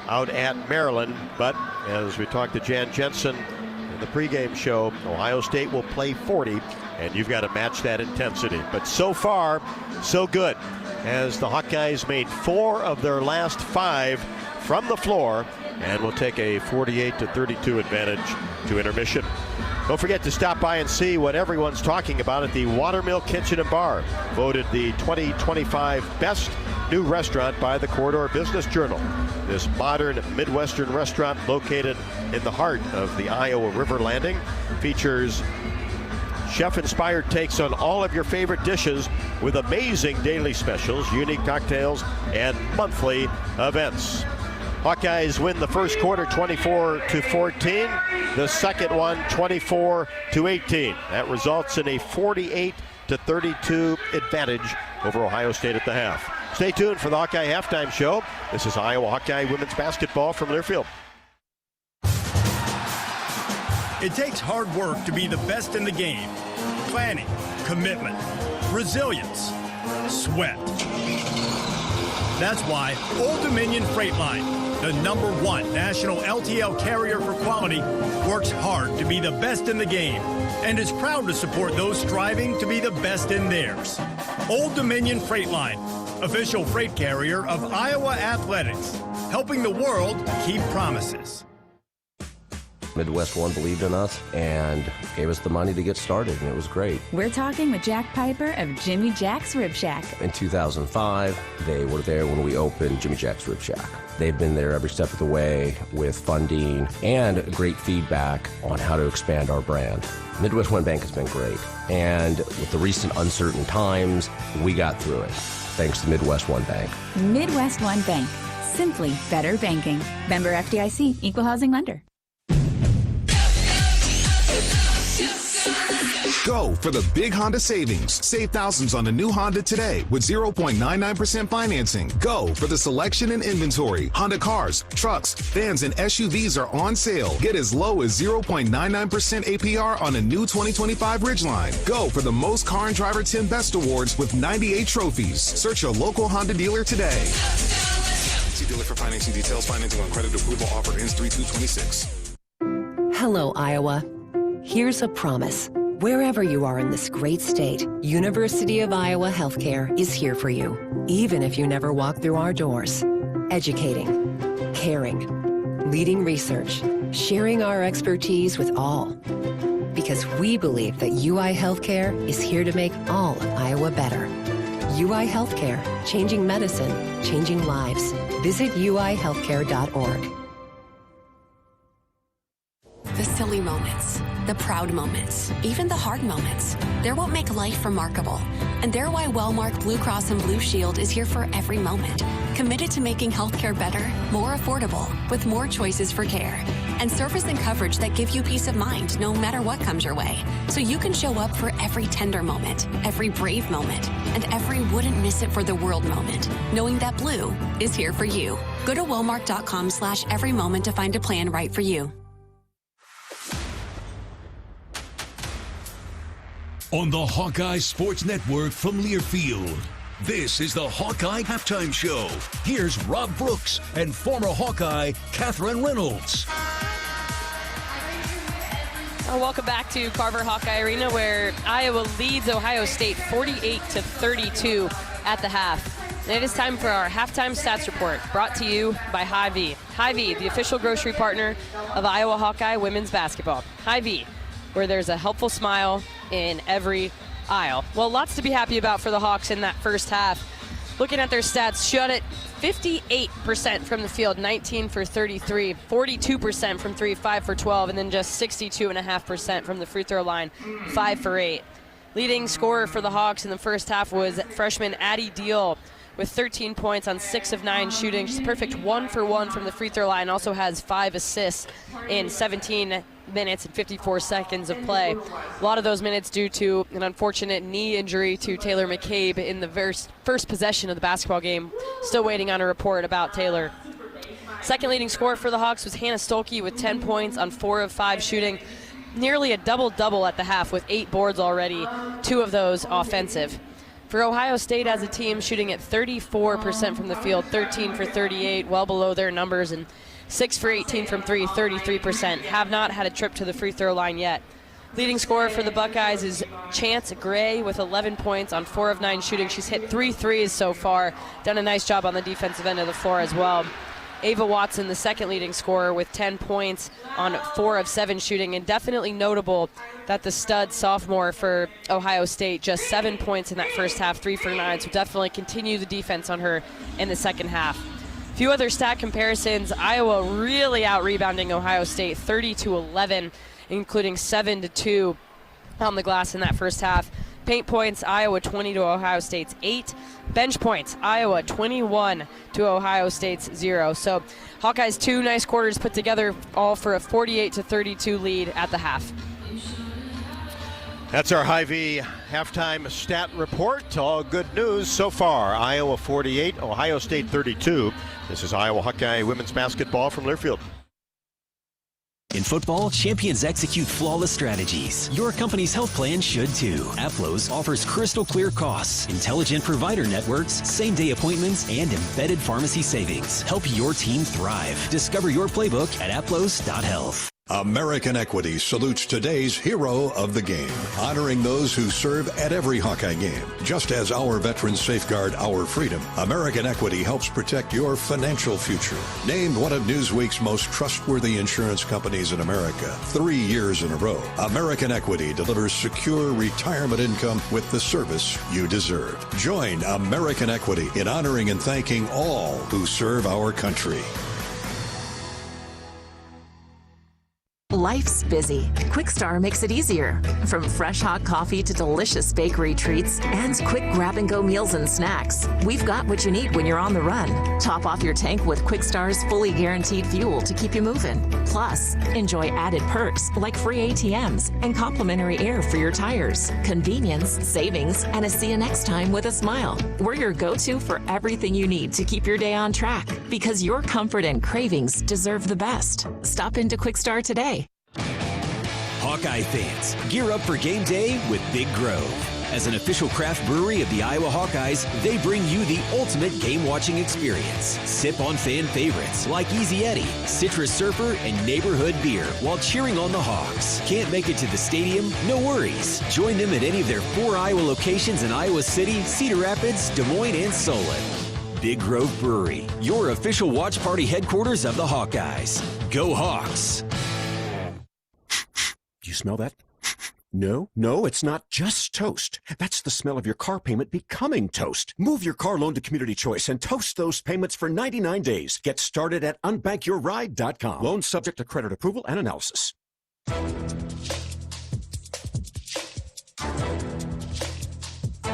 out at Maryland. But as we talked to Jan Jensen in the pregame show, Ohio State will play 40, and you've got to match that intensity. But so far, so good, as the Hawkeyes made 4 of their last 5 from the floor and will take a 48-32 advantage to intermission. Don't forget to stop by and see what everyone's talking about at the Watermill Kitchen and Bar, voted the 2025 best new restaurant by the Corridor Business Journal. This modern Midwestern restaurant located in the heart of the Iowa River Landing features chef-inspired takes on all of your favorite dishes with amazing daily specials, unique cocktails, and monthly events. Hawkeyes win the first quarter 24-14, the second one 24-18. That results in a 48-32 advantage over Ohio State at the half. Stay tuned for the Hawkeye Halftime Show. This is Iowa Hawkeye women's basketball from Learfield. It takes hard work to be the best in the game. Planning, commitment, resilience, sweat. That's why Old Dominion Freight Line, the #1 national LTL carrier for quality, works hard to be the best in the game and is proud to support those striving to be the best in theirs. Old Dominion Freight Line, official freight carrier of Iowa Athletics, helping the world keep promises. Midwest One believed in us and gave us the money to get started, and it was great. We're talking with Jack Piper of Jimmy Jack's Rib Shack. In 2005, they were there when we opened Jimmy Jack's Rib Shack. They've been there every step of the way with funding and great feedback on how to expand our brand. Midwest One Bank has been great, and with the recent uncertain times, we got through it, thanks to Midwest One Bank. Midwest One Bank. Simply better banking. Member FDIC, Equal Housing Lender. Go for the big Honda savings. Save thousands on the new Honda today with 0.99% financing. Go for the selection and inventory. Honda cars, trucks, vans, and SUVs are on sale. Get as low as 0.99% APR on a new 2025 Ridgeline. Go for the most car and driver 10 best awards with 98 trophies. Search your local Honda dealer today. See dealer for financing details. Financing on credit approval offer ends 3/2/26. Hello, Iowa. Here's a promise. Wherever you are in this great state, University of Iowa Healthcare is here for you, even if you never walk through our doors. Educating, caring, leading research, sharing our expertise with all. Because we believe that UI Healthcare is here to make all of Iowa better. UI Healthcare, changing medicine, changing lives. Visit uihealthcare.org. The silly moments, the proud moments, even the hard moments. They're what make life remarkable. And they're why Wellmark Blue Cross and Blue Shield is here for every moment. Committed to making healthcare better, more affordable, with more choices for care. and service and coverage that give you peace of mind no matter what comes your way. So you can show up for every tender moment, every brave moment, and every wouldn't miss it for the world moment, knowing that Blue is here for you. Go to Walmart.com/every moment to find a plan right for you. On the Hawkeye Sports Network from Learfield, this is the Hawkeye Halftime Show. Here's Rob Brooks and former Hawkeye Catherine Reynolds. Welcome back to Carver Hawkeye Arena, where Iowa leads Ohio State 48-32 at the half. And it is time for our halftime stats report, brought to you by Hy-Vee. Hy-Vee, the official grocery partner of Iowa Hawkeye women's basketball. Hy-Vee, where there's a helpful smile in every aisle. Well, lots to be happy about for the Hawks in that first half. Looking at their stats, shot it 58% from the field, 19 for 33, 42% from 3, 5 for 12, and then just 62.5% from the free throw line, 5 for 8. Leading scorer for the Hawks in the first half was freshman Addie Deal with 13 points on 6 of 9 shooting. She's perfect 1 for 1 from the free throw line, also has 5 assists in 17 minutes and 54 seconds of play. A lot of those minutes due to an unfortunate knee injury to Taylor McCabe in the first possession of the basketball game. Still waiting on a report about Taylor. Second leading scorer for the Hawks was Hannah Stolke with 10 points on 4 of 5 shooting. Nearly a double-double at the half with 8 boards already, 2 of those offensive. For Ohio State as a team, shooting at 34% from the field, 13 for 38, well below their numbers, and 6 for 18 from 3, 33%. Have not had a trip to the free throw line yet. Leading scorer for the Buckeyes is Chance Gray with 11 points on 4 of 9 shooting. She's hit 3 threes so far, done a nice job on the defensive end of the floor as well. Ava Watson, the second leading scorer, with 10 points on 4 of 7 shooting, and definitely notable that the stud sophomore for Ohio State, just 7 points in that first half, 3 for 9, so definitely continue the defense on her in the second half. A few other stat comparisons. Iowa really out-rebounding Ohio State 30-11, including 7-2 on the glass in that first half. Paint points, Iowa 20 to Ohio State's 8. Bench points, Iowa 21 to Ohio State's 0. So Hawkeyes 2 nice quarters put together, all for a 48-32 lead at the half. That's our Hy-Vee halftime stat report. All good news so far. Iowa 48, Ohio State 32. This is Iowa Hawkeye women's basketball from Learfield. In football, champions execute flawless strategies. Your company's health plan should too. Aplos offers crystal clear costs, intelligent provider networks, same-day appointments, and embedded pharmacy savings. Help your team thrive. Discover your playbook at aplos.health. American Equity salutes today's hero of the game, honoring those who serve at every Hawkeye game. Just as our veterans safeguard our freedom, American Equity helps protect your financial future. Named one of Newsweek's most trustworthy insurance companies in America 3 years in a row, American Equity delivers secure retirement income with the service you deserve. Join American Equity in honoring and thanking all who serve our country. Life's busy. Quickstar makes it easier. From fresh hot coffee to delicious bakery treats and quick grab-and-go meals and snacks, we've got what you need when you're on the run. Top off your tank with Quickstar's fully guaranteed fuel to keep you moving. Plus, enjoy added perks like free ATMs and complimentary air for your tires. Convenience, savings, and a see you next time with a smile. We're your go-to for everything you need to keep your day on track, because your comfort and cravings deserve the best. Stop into Quickstar today. Hawkeye fans, gear up for game day with Big Grove. As an official craft brewery of the Iowa Hawkeyes, they bring you the ultimate game-watching experience. Sip on fan favorites like Easy Eddie, Citrus Surfer, and Neighborhood Beer while cheering on the Hawks. Can't make it to the stadium? No worries. Join them at any of their 4 Iowa locations in Iowa City, Cedar Rapids, Des Moines, and Solon. Big Grove Brewery, your official watch party headquarters of the Hawkeyes. Go Hawks! Do you smell that? No, it's not just toast. That's the smell of your car payment becoming toast. Move your car loan to Community Choice and toast those payments for 99 days. Get started at unbankyourride.com. Loan subject to credit approval and analysis.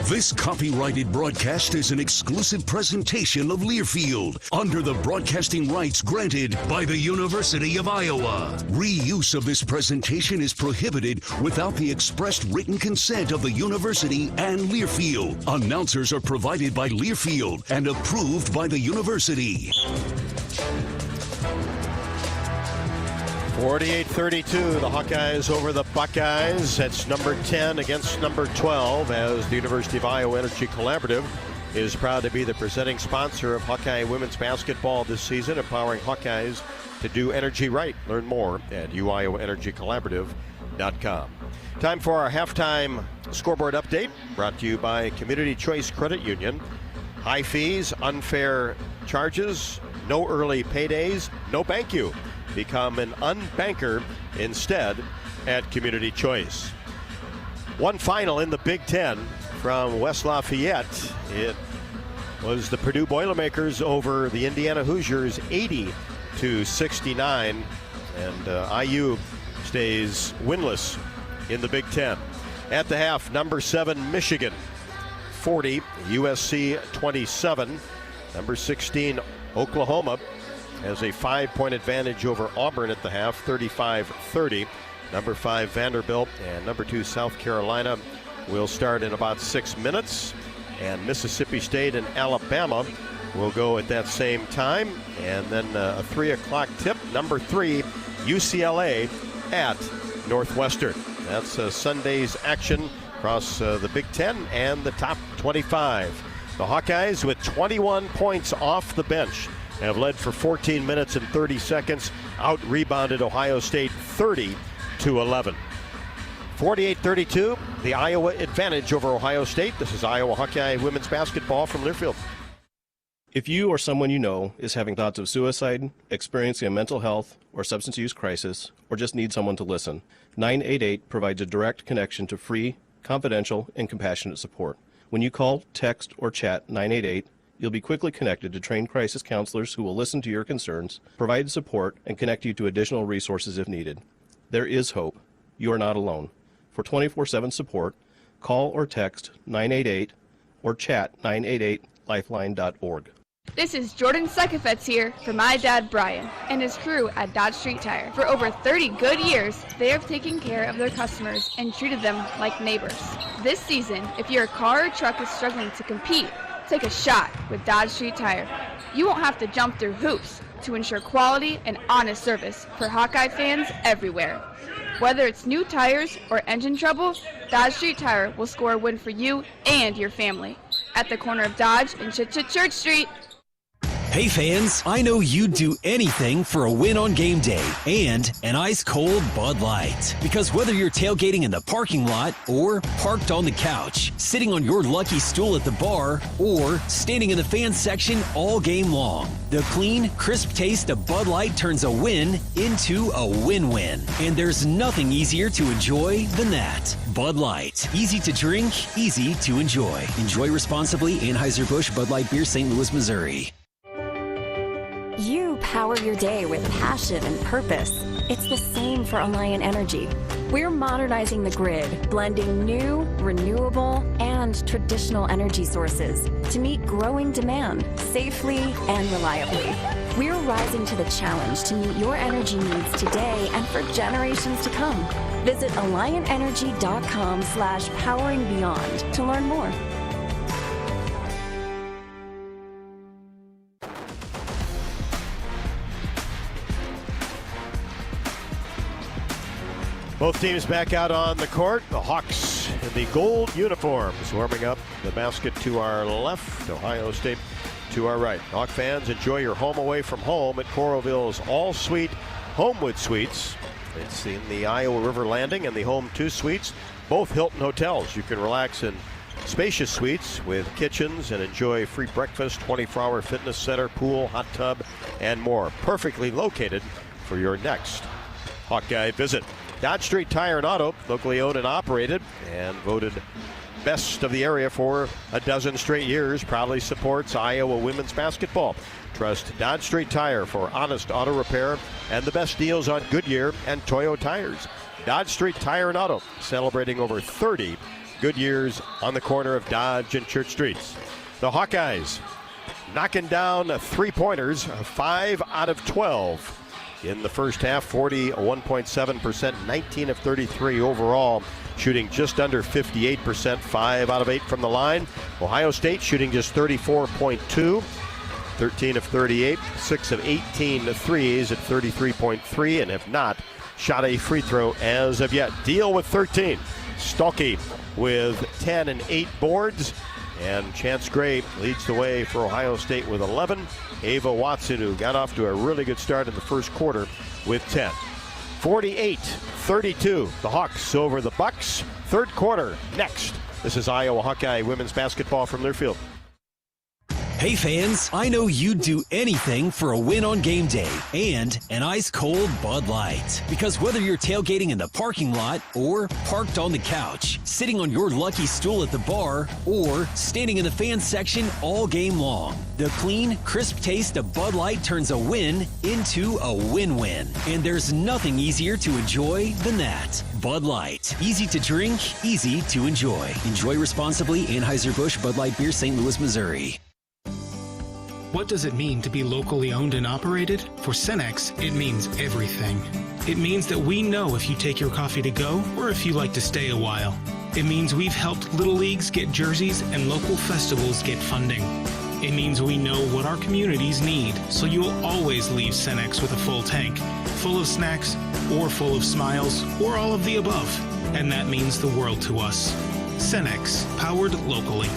This copyrighted broadcast is an exclusive presentation of Learfield under the broadcasting rights granted by the University of Iowa. Reuse of this presentation is prohibited without the expressed written consent of the university and Learfield. Announcers are provided by Learfield and approved by the university. 48-32, the Hawkeyes over the Buckeyes. That's number 10 against number 12, as the University of Iowa Energy Collaborative is proud to be the presenting sponsor of Hawkeye women's basketball this season, empowering Hawkeyes to do energy right. Learn more at uiowaenergycollaborative.com. Time for our halftime scoreboard update, brought to you by Community Choice Credit Union. High fees, unfair charges, no early paydays, no bank you. Become an unbanker instead at Community Choice. One final in the Big Ten from West Lafayette. It was the Purdue Boilermakers over the Indiana Hoosiers 80-69. And IU stays winless in the Big Ten. At the half, number 7 Michigan 40, USC 27. Number 16 Oklahoma has a 5-point advantage over Auburn at the half, 35-30. Number 5 Vanderbilt and number 2 South Carolina will start in about 6 minutes. And Mississippi State and Alabama will go at that same time. And then a 3 o'clock tip, number 3 UCLA at Northwestern. That's Sunday's action across the Big Ten and the top 25. The Hawkeyes with 21 points off the bench have led for 14 minutes and 30 seconds, out-rebounded Ohio State 30-11. 48-32, the Iowa advantage over Ohio State. This is Iowa Hawkeye women's basketball from Learfield. If you or someone you know is having thoughts of suicide, experiencing a mental health or substance use crisis, or just need someone to listen, 988 provides a direct connection to free, confidential, and compassionate support. When you call, text, or chat 988, you'll be quickly connected to trained crisis counselors who will listen to your concerns, provide support, and connect you to additional resources if needed. There is hope. You are not alone. For 24/7 support, call or text 988 or chat 988lifeline.org. This is Jordan Sekefetz here for my dad Brian and his crew at Dodge Street Tire. For over 30 good years, they have taken care of their customers and treated them like neighbors. This season, if your car or truck is struggling to compete, take a shot with Dodge Street Tire. You won't have to jump through hoops to ensure quality and honest service for Hawkeye fans everywhere. Whether it's new tires or engine trouble, Dodge Street Tire will score a win for you and your family. At the corner of Dodge and Church Street. Hey fans, I know you'd do anything for a win on game day and an ice-cold Bud Light. Because whether you're tailgating in the parking lot or parked on the couch, sitting on your lucky stool at the bar, or standing in the fan section all game long, the clean, crisp taste of Bud Light turns a win into a win-win. And there's nothing easier to enjoy than that. Bud Light. Easy to drink, easy to enjoy. Enjoy responsibly. Anheuser-Busch Bud Light Beer, St. Louis, Missouri. You power your day with passion and purpose. It's the same for Alliant Energy. We're modernizing the grid, blending new, renewable, and traditional energy sources to meet growing demand safely and reliably. We're rising to the challenge to meet your energy needs today and for generations to come. Visit AlliantEnergy.com/poweringbeyond to learn more. Both teams back out on the court. The Hawks in the gold uniforms warming up. The basket to our left, Ohio State to our right. Hawk fans, enjoy your home away from home at Coralville's all-suite Homewood Suites. It's in the Iowa River Landing and the Home 2 Suites, both Hilton hotels. You can relax in spacious suites with kitchens and enjoy free breakfast, 24-hour fitness center, pool, hot tub, and more. Perfectly located for your next Hawkeye visit. Dodge Street Tire and Auto, locally owned and operated, and voted best of the area for a dozen straight years, proudly supports Iowa women's basketball. Trust Dodge Street Tire for honest auto repair and the best deals on Goodyear and Toyo tires. Dodge Street Tire and Auto, celebrating over 30 good years on the corner of Dodge and Church Streets. The Hawkeyes knocking down three-pointers, 5 out of 12 in the first half, 41.7%, 19 of 33 overall, shooting just under 58%, 5 out of 8 from the line. Ohio State shooting just 34.2, 13 of 38, 6 of 18 threes at 33.3, and have not shot a free throw as of yet. Deal with 13. Stolke with 10 and 8 boards. And Chance Gray leads the way for Ohio State with 11. Ava Watson, who got off to a really good start in the first quarter, with 10. 48-32, the Hawks over the Bucks. Third quarter next. This is Iowa Hawkeye women's basketball from Learfield. Hey fans, I know you'd do anything for a win on game day and an ice-cold Bud Light. Because whether you're tailgating in the parking lot or parked on the couch, sitting on your lucky stool at the bar, or standing in the fan section all game long, the clean, crisp taste of Bud Light turns a win into a win-win. And there's nothing easier to enjoy than that. Bud Light. Easy to drink, easy to enjoy. Enjoy responsibly. Anheuser-Busch Bud Light Beer, St. Louis, Missouri. What does it mean to be locally owned and operated? For Cenex, it means everything. It means that we know if you take your coffee to go or if you like to stay a while. It means we've helped Little Leagues get jerseys and local festivals get funding. It means we know what our communities need, so you'll always leave Cenex with a full tank, full of snacks, or full of smiles, or all of the above. And that means the world to us. Cenex, powered locally.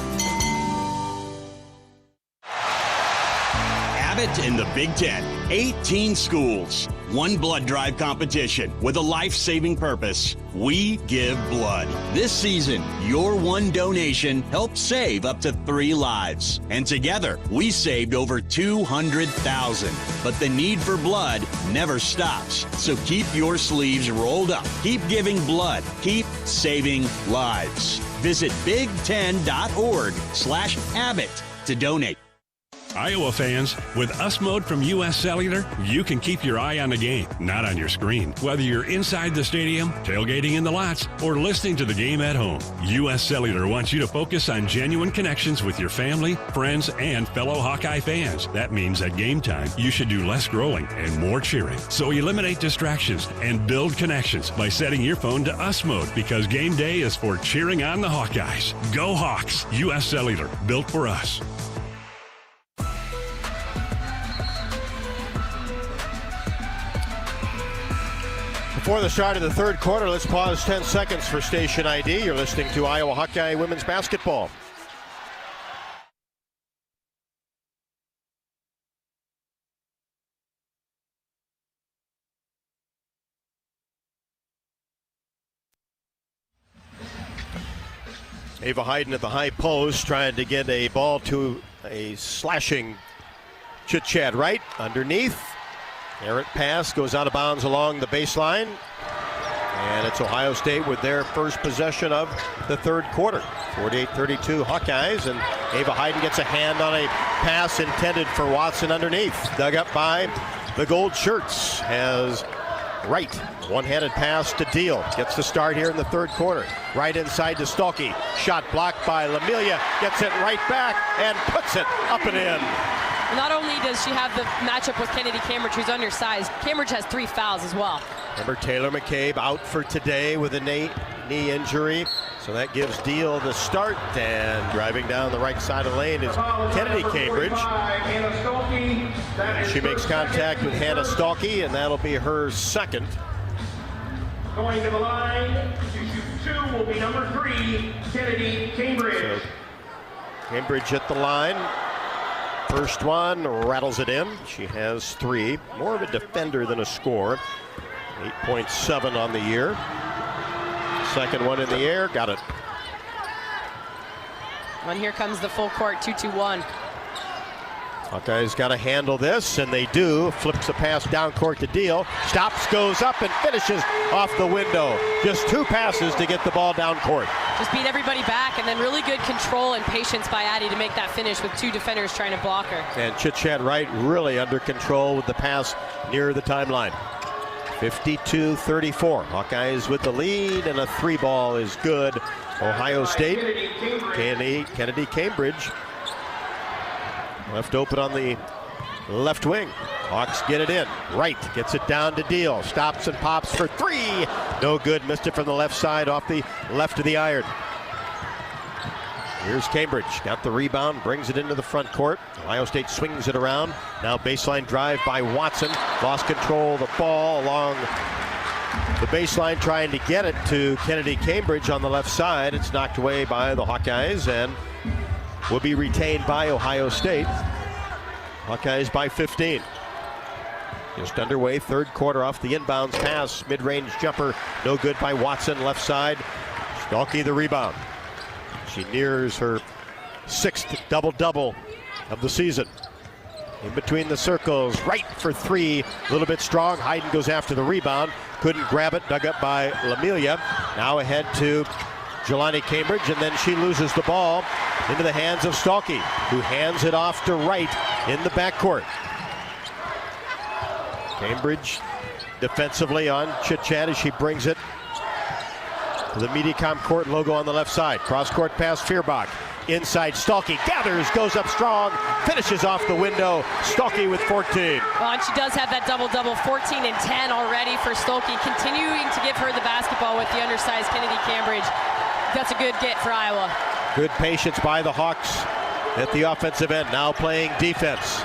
Abbott in the Big Ten. 18 schools, one blood drive competition with a life-saving purpose. We give blood. This season, your one donation helped save up to 3 lives. And together, we saved over 200,000. But the need for blood never stops. So keep your sleeves rolled up. Keep giving blood. Keep saving lives. Visit big10.org/Abbott to donate. Iowa fans, with US Mode from US Cellular, you can keep your eye on the game, not on your screen. Whether you're inside the stadium, tailgating in the lots, or listening to the game at home, US Cellular wants you to focus on genuine connections with your family, friends, and fellow Hawkeye fans. That means at game time, you should do less scrolling and more cheering. So eliminate distractions and build connections by setting your phone to US Mode, because game day is for cheering on the Hawkeyes. Go Hawks! US Cellular, built for us. Before the start of the third quarter, let's pause 10 seconds for station ID. You're listening to Iowa Hawkeye women's basketball. Ava Hayden at the high post, trying to get a ball to a slashing Chit-Chat right underneath. Errant pass goes out of bounds along the baseline. And it's Ohio State with their first possession of the third quarter. 48-32 Hawkeyes, and Ava Hayden gets a hand on a pass intended for Watson underneath. Dug up by the gold shirts. Has Wright, one-handed pass to Deal. Gets the start here in the third quarter. Right inside to Stolke. Shot blocked by Lamilia. Gets it right back and puts it up and in. Not only does she have the matchup with Kennedy Cambridge, who's undersized, Cambridge has 3 fouls as well. Remember, Taylor McCabe out for today with a knee injury. So that gives Deal the start, and driving down the right side of the lane is Kennedy Cambridge. She makes contact with Hannah Stolke, and that'll be her second. Going to the line to shoot 2 will be number 3, Kennedy Cambridge. So Cambridge at the line. First one, rattles it in. She has 3. More of a defender than a scorer. 8.7 on the year. Second one in the air, got it. And here comes the full court 2-2-1. Hawkeyes got to handle this, and they do. Flips a pass down court to Deal. Stops, goes up, and finishes off the window. Just 2 passes to get the ball down court. Just beat everybody back, and then really good control and patience by Addie to make that finish with 2 defenders trying to block her. And Chit-Chat Wright really under control with the pass near the timeline. 52-34. Hawkeyes with the lead, and a 3 ball is good. Ohio State. Kennedy Cambridge left open on the left wing. Hawks get it in. Wright gets it down to Deal. Stops and pops for three. No good. Missed it from the left side off the left of the iron. Here's Cambridge. Got the rebound. Brings it into the front court. Ohio State swings it around. Now baseline drive by Watson. Lost control of the ball along the baseline, trying to get it to Kennedy Cambridge on the left side. It's knocked away by the Hawkeyes and will be retained by Ohio State. Hawkeyes by 15. Just underway, third quarter off the inbounds pass. Mid-range jumper, no good by Watson, left side. Stalky the rebound. She nears her 6th double-double of the season. In between the circles, right for three, a little bit strong. Hayden goes after the rebound, couldn't grab it, dug up by Lamilia. Now ahead to Jelani Cambridge, and then she loses the ball into the hands of Stalky, who hands it off to Wright in the backcourt. Cambridge defensively on chit-chat as she brings it to the Mediacom court logo on the left side. Cross-court pass, Feuerbach. Inside, Stalky gathers, goes up strong, finishes off the window. Stalky with 14. Well, and she does have that double-double, 14 and 10 already for Stalky, continuing to give her the basketball with the undersized Kennedy Cambridge. That's a good get for Iowa. Good patience by the Hawks at the offensive end, now playing defense.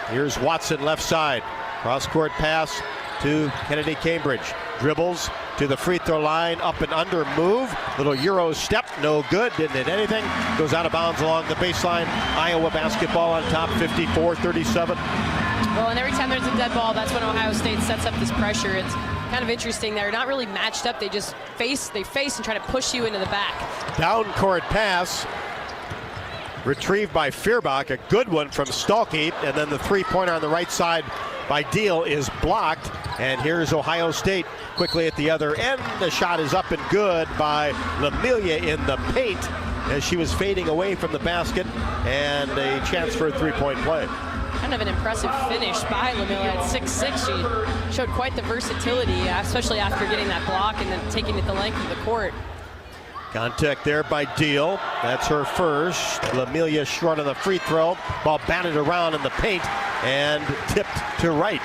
Here's Watson left side. Cross-court pass to Kennedy Cambridge. Dribbles to the free throw line, up and under move. Little Euro step, no good, didn't hit anything. Goes out of bounds along the baseline. Iowa basketball on top, 54-37. Well, and every time there's a dead ball, that's when Ohio State sets up this pressure. It's kind of interesting. They're not really matched up. They just face and try to push you into the back. Down court pass. Retrieved by Feuerbach, a good one from Stalky, and then the three-pointer on the right side by Deal is blocked. And here's Ohio State quickly at the other end. The shot is up and good by Lamilia in the paint as she was fading away from the basket, and a chance for a three-point play. Kind of an impressive finish by Lamilia at 6'6". She showed quite the versatility, especially after getting that block and then taking it the length of the court. Contact there by Deal. That's her first. Lamilia short on the free throw. Ball batted around in the paint and tipped to Wright.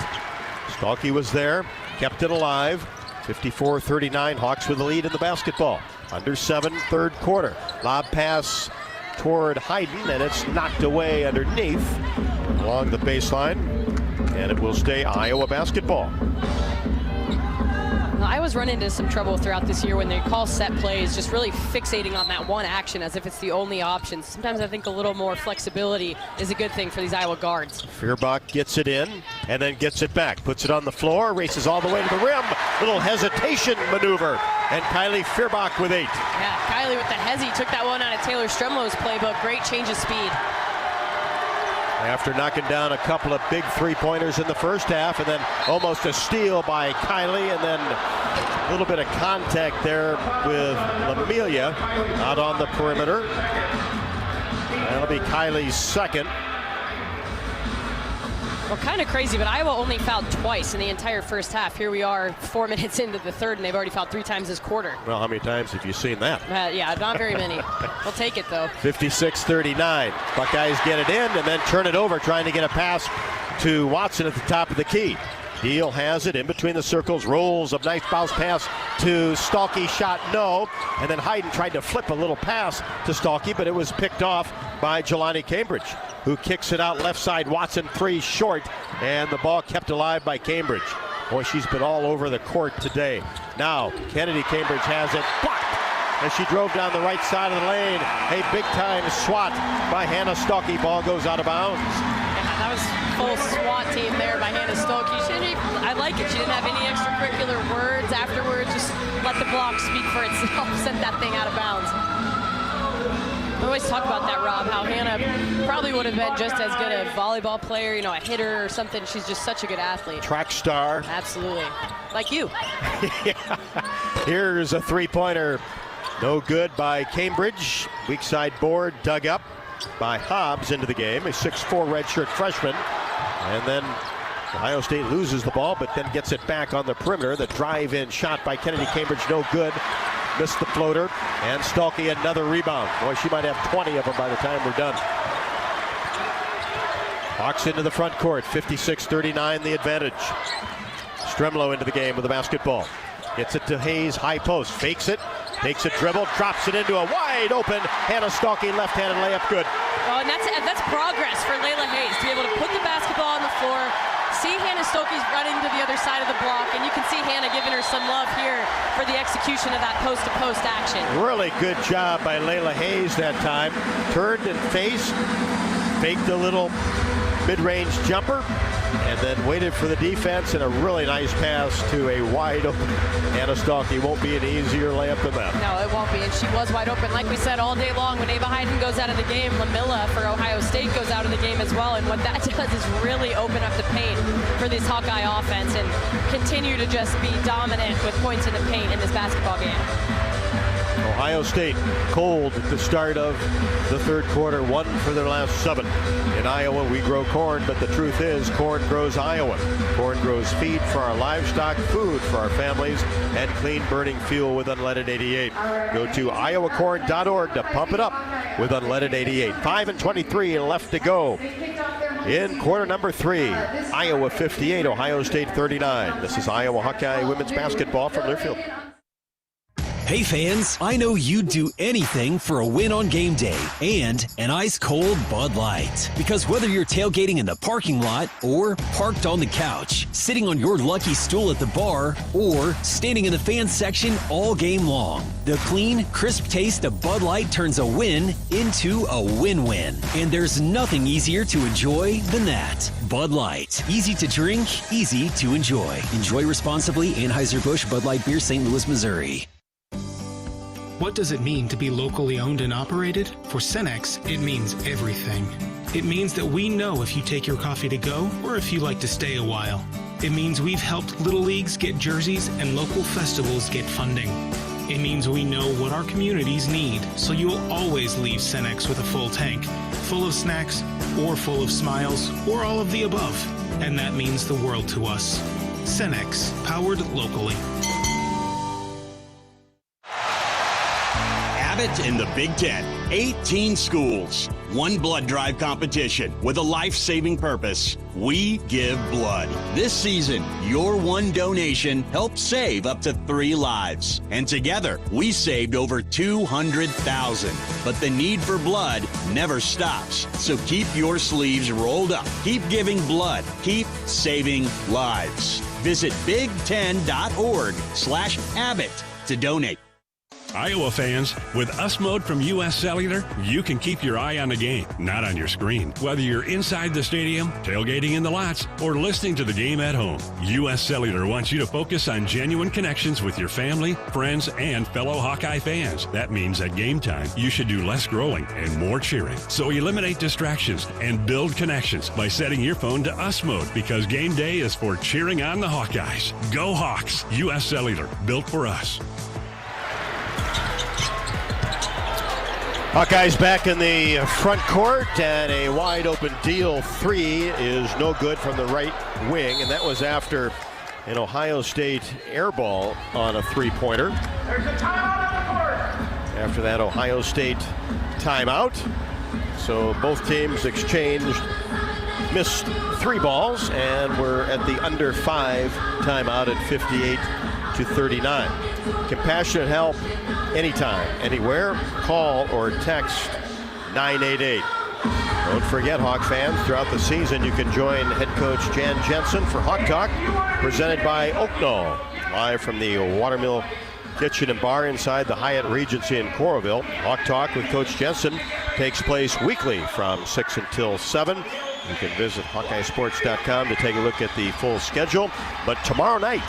Stalky was there, kept it alive. 54-39, Hawks with the lead in the basketball. Under 7, third quarter. Lob pass toward Hayden, and it's knocked away underneath along the baseline, and it will stay Iowa basketball. Iowa's run into some trouble throughout this year when they call set plays, just really fixating on that one action as if it's the only option. Sometimes I think a little more flexibility is a good thing for these Iowa guards. Feuerbach gets it in and then gets it back. Puts it on the floor, races all the way to the rim. Little hesitation maneuver. And Kylie Feuerbach with 8. Yeah, Kylie with the hezzy took that one out of Taylor Strumlow's playbook. Great change of speed. After knocking down a couple of big three-pointers in the first half, and then almost a steal by Kylie, and then a little bit of contact there with Lamilia out on the perimeter. That'll be Kylie's second. Well, kind of crazy, but Iowa only fouled twice in the entire first half. Here we are 4 minutes into the third, and they've already fouled 3 times this quarter. Well, how many times have you seen that? Yeah, not very many. We'll take it, though. 56-39. Buckeyes get it in and then turn it over, trying to get a pass to Watson at the top of the key. Deal has it in between the circles, rolls a nice bounce pass to Stalky, shot no, and then Hayden tried to flip a little pass to Stalky, but it was picked off by Jelani Cambridge, who kicks it out left side. Watson 3 short, and the ball kept alive by Cambridge. Boy, she's been all over the court today. Now, Kennedy Cambridge has it blocked as she drove down the right side of the lane. A big-time swat by Hannah Stalky. Ball goes out of bounds. Yeah, that was full SWAT team there by Hannah Stalky. I like it. She didn't have any extracurricular words afterwards. Just let the block speak for itself. Sent that thing out of bounds. We always talk about that, Rob, how Hannah probably would have been just as good a volleyball player, you know, a hitter or something. She's just such a good athlete. Track star. Absolutely. Like you. Yeah. Here's a three-pointer. No good by Cambridge. Weak side board dug up by Hobbs into the game, a 6'4" redshirt freshman. And then Ohio State loses the ball, but then gets it back on the perimeter. The drive-in shot by Kennedy Cambridge, no good. missed the floater, and Stolke another rebound. Boy, she might have 20 of them by the time we're done. Hawks into the front court, 56-39 the advantage. Stremlo into the game with the basketball. Gets it to Hayes, high post, fakes it, takes a dribble, drops it into a wide open Hannah Stolke left-handed layup, good. Well, and that's progress for Layla Hayes to be able to put the basketball on the floor, see Hannah Stolke's run into the other side of the block, and you can see Hannah giving her some love here for the execution of that post-to-post action. Really good job by Layla Hayes that time. Turned and faced, faked a little mid-range jumper, and then waited for the defense, and a really nice pass to a wide open Hannah Stolke. Won't be an easier layup than that. No, it won't be, and she was wide open. Like we said all day long, when Ava Hayden goes out of the game, Lamilla for Ohio State goes out of the game as well, and what that does is really open up the paint for this Hawkeye offense and continue to just be dominant with points in the paint in this basketball game. Ohio State cold at the start of the third quarter, 1 for their last 7. In Iowa, we grow corn, but the truth is corn grows Iowa. Corn grows feed for our livestock, food for our families, and clean burning fuel with Unleaded 88. Go to iowacorn.org to pump it up with Unleaded 88. 5:23 left to go in quarter number 3. Iowa 58, Ohio State 39. This is Iowa Hawkeye women's basketball from Learfield. Hey fans, I know you'd do anything for a win on game day and an ice-cold Bud Light. Because whether you're tailgating in the parking lot or parked on the couch, sitting on your lucky stool at the bar, or standing in the fans section all game long, the clean, crisp taste of Bud Light turns a win into a win-win. And there's nothing easier to enjoy than that. Bud Light. Easy to drink, easy to enjoy. Enjoy responsibly. Anheuser-Busch Bud Light Beer, St. Louis, Missouri. What does it mean to be locally owned and operated? For Cenex, it means everything. It means that we know if you take your coffee to go or if you like to stay a while. It means we've helped Little Leagues get jerseys and local festivals get funding. It means we know what our communities need, so you'll always leave Cenex with a full tank, full of snacks, or full of smiles, or all of the above. And that means the world to us. Cenex, powered locally. In the Big Ten, 18 schools, 1 blood drive competition with a life-saving purpose. We give blood. This season, your one donation helps save up to 3 lives. And together, we saved over 200,000. But the need for blood never stops. So keep your sleeves rolled up. Keep giving blood. Keep saving lives. Visit big10.org/Abbott to donate. Iowa fans, with US Mode from US Cellular, you can keep your eye on the game, not on your screen. Whether you're inside the stadium, tailgating in the lots, or listening to the game at home, US Cellular wants you to focus on genuine connections with your family, friends, and fellow Hawkeye fans. That means at game time, you should do less scrolling and more cheering. So eliminate distractions and build connections by setting your phone to US Mode, because game day is for cheering on the Hawkeyes. Go Hawks! US Cellular, built for us. Hawkeyes back in the front court, and a wide open deal 3 is no good from the right wing, and that was after an Ohio State air ball on a 3-pointer. There's a timeout on the court. After that Ohio State timeout. So both teams exchanged missed 3 balls, and we're at the under 5 timeout at 58-39. Compassionate help anytime, anywhere. Call or text 988. Don't forget, Hawk fans, throughout the season you can join head coach Jan Jensen for Hawk Talk, presented by Oaknall, live from the Watermill Kitchen and Bar inside the Hyatt Regency in Coralville. Hawk Talk with Coach Jensen takes place weekly from 6 until 7. You can visit HawkeyeSports.com to take a look at the full schedule. But tomorrow night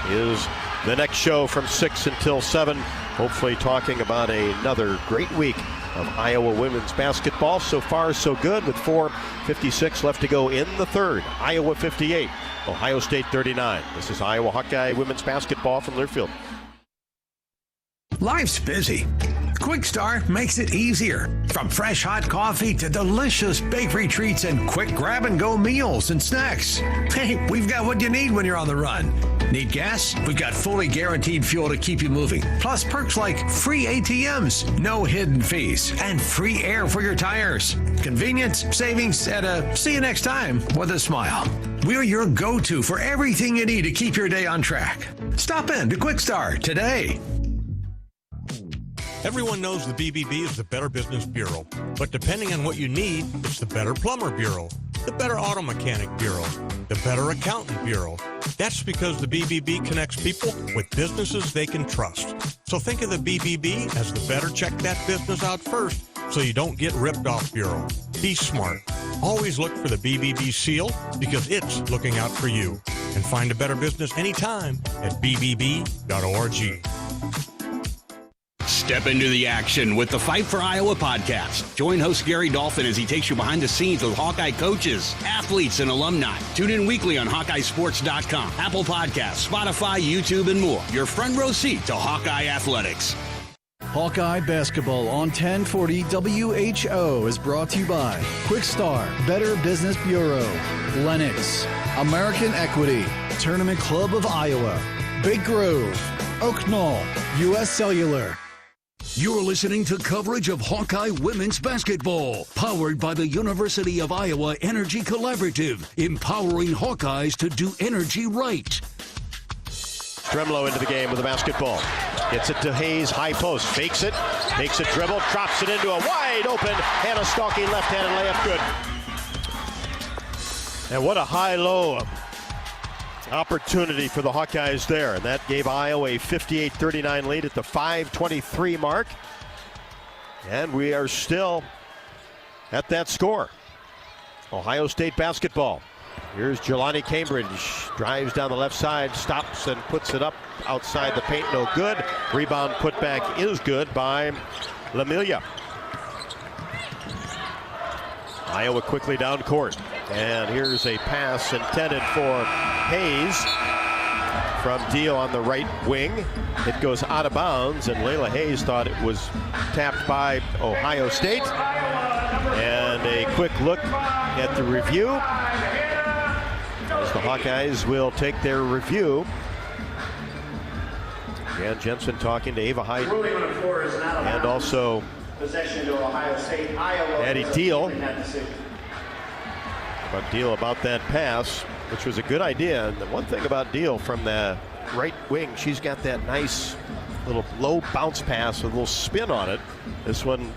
is the next show from 6 until 7. Hopefully talking about another great week of Iowa women's basketball. So far, so good, with 4:56 left to go in the third. Iowa 58, Ohio State 39. This is Iowa Hawkeye women's basketball from Learfield. Life's busy. Quick Start makes it easier. From fresh hot coffee to delicious bakery treats and quick grab-and-go meals and snacks. Hey, we've got what you need when you're on the run. Need gas? We've got fully guaranteed fuel to keep you moving. Plus perks like free ATMs, no hidden fees, and free air for your tires. Convenience, savings, and a see you next time with a smile. We're your go-to for everything you need to keep your day on track. Stop in to Quick Start today. Everyone knows the BBB is the Better Business Bureau, but depending on what you need, it's the Better Plumber Bureau, the Better Auto Mechanic Bureau, the Better Accountant Bureau. That's because the BBB connects people with businesses they can trust. So think of the BBB as the better check that business out first so you don't get ripped off bureau. Be smart. Always look for the BBB seal because it's looking out for you. And find a better business anytime at bbb.org. Step into the action with the Fight for Iowa podcast. Join host Gary Dolphin as he takes you behind the scenes with Hawkeye coaches, athletes, and alumni. Tune in weekly on HawkeyeSports.com, Apple Podcasts, Spotify, YouTube, and more. Your front row seat to Hawkeye athletics. Hawkeye Basketball on 1040 WHO is brought to you by Quick Start, Better Business Bureau, Lennox, American Equity, Tournament Club of Iowa, Big Grove, Oak Knoll, U.S. Cellular. You're listening to coverage of Hawkeye women's basketball, powered by the University of Iowa Energy Collaborative, empowering Hawkeyes to do energy right. Stremlo into the game with the basketball. Gets it to Hayes, high post, fakes it, takes a dribble, drops it into a wide open Hannah Stalky left-handed layup, good. And what a high-low opportunity for the Hawkeyes there. And that gave Iowa a 58-39 lead at the 5:23 mark. And we are still at that score. Ohio State basketball. Here's Jelani Cambridge, drives down the left side, stops and puts it up outside the paint, no good. Rebound putback is good by Lamiglia. Iowa quickly down court. And here's a pass intended for Hayes from Deal on the right wing. It goes out of bounds, and Layla Hayes thought it was tapped by Ohio State. And a quick look at the review, as the Hawkeyes will take their review. Jan Jensen talking to Ava Hyde and also possession to Ohio State. Iowa Addie Deal. But Deal about that pass, which was a good idea. And the one thing about Deal from the right wing, she's got that nice little low bounce pass with a little spin on it. This one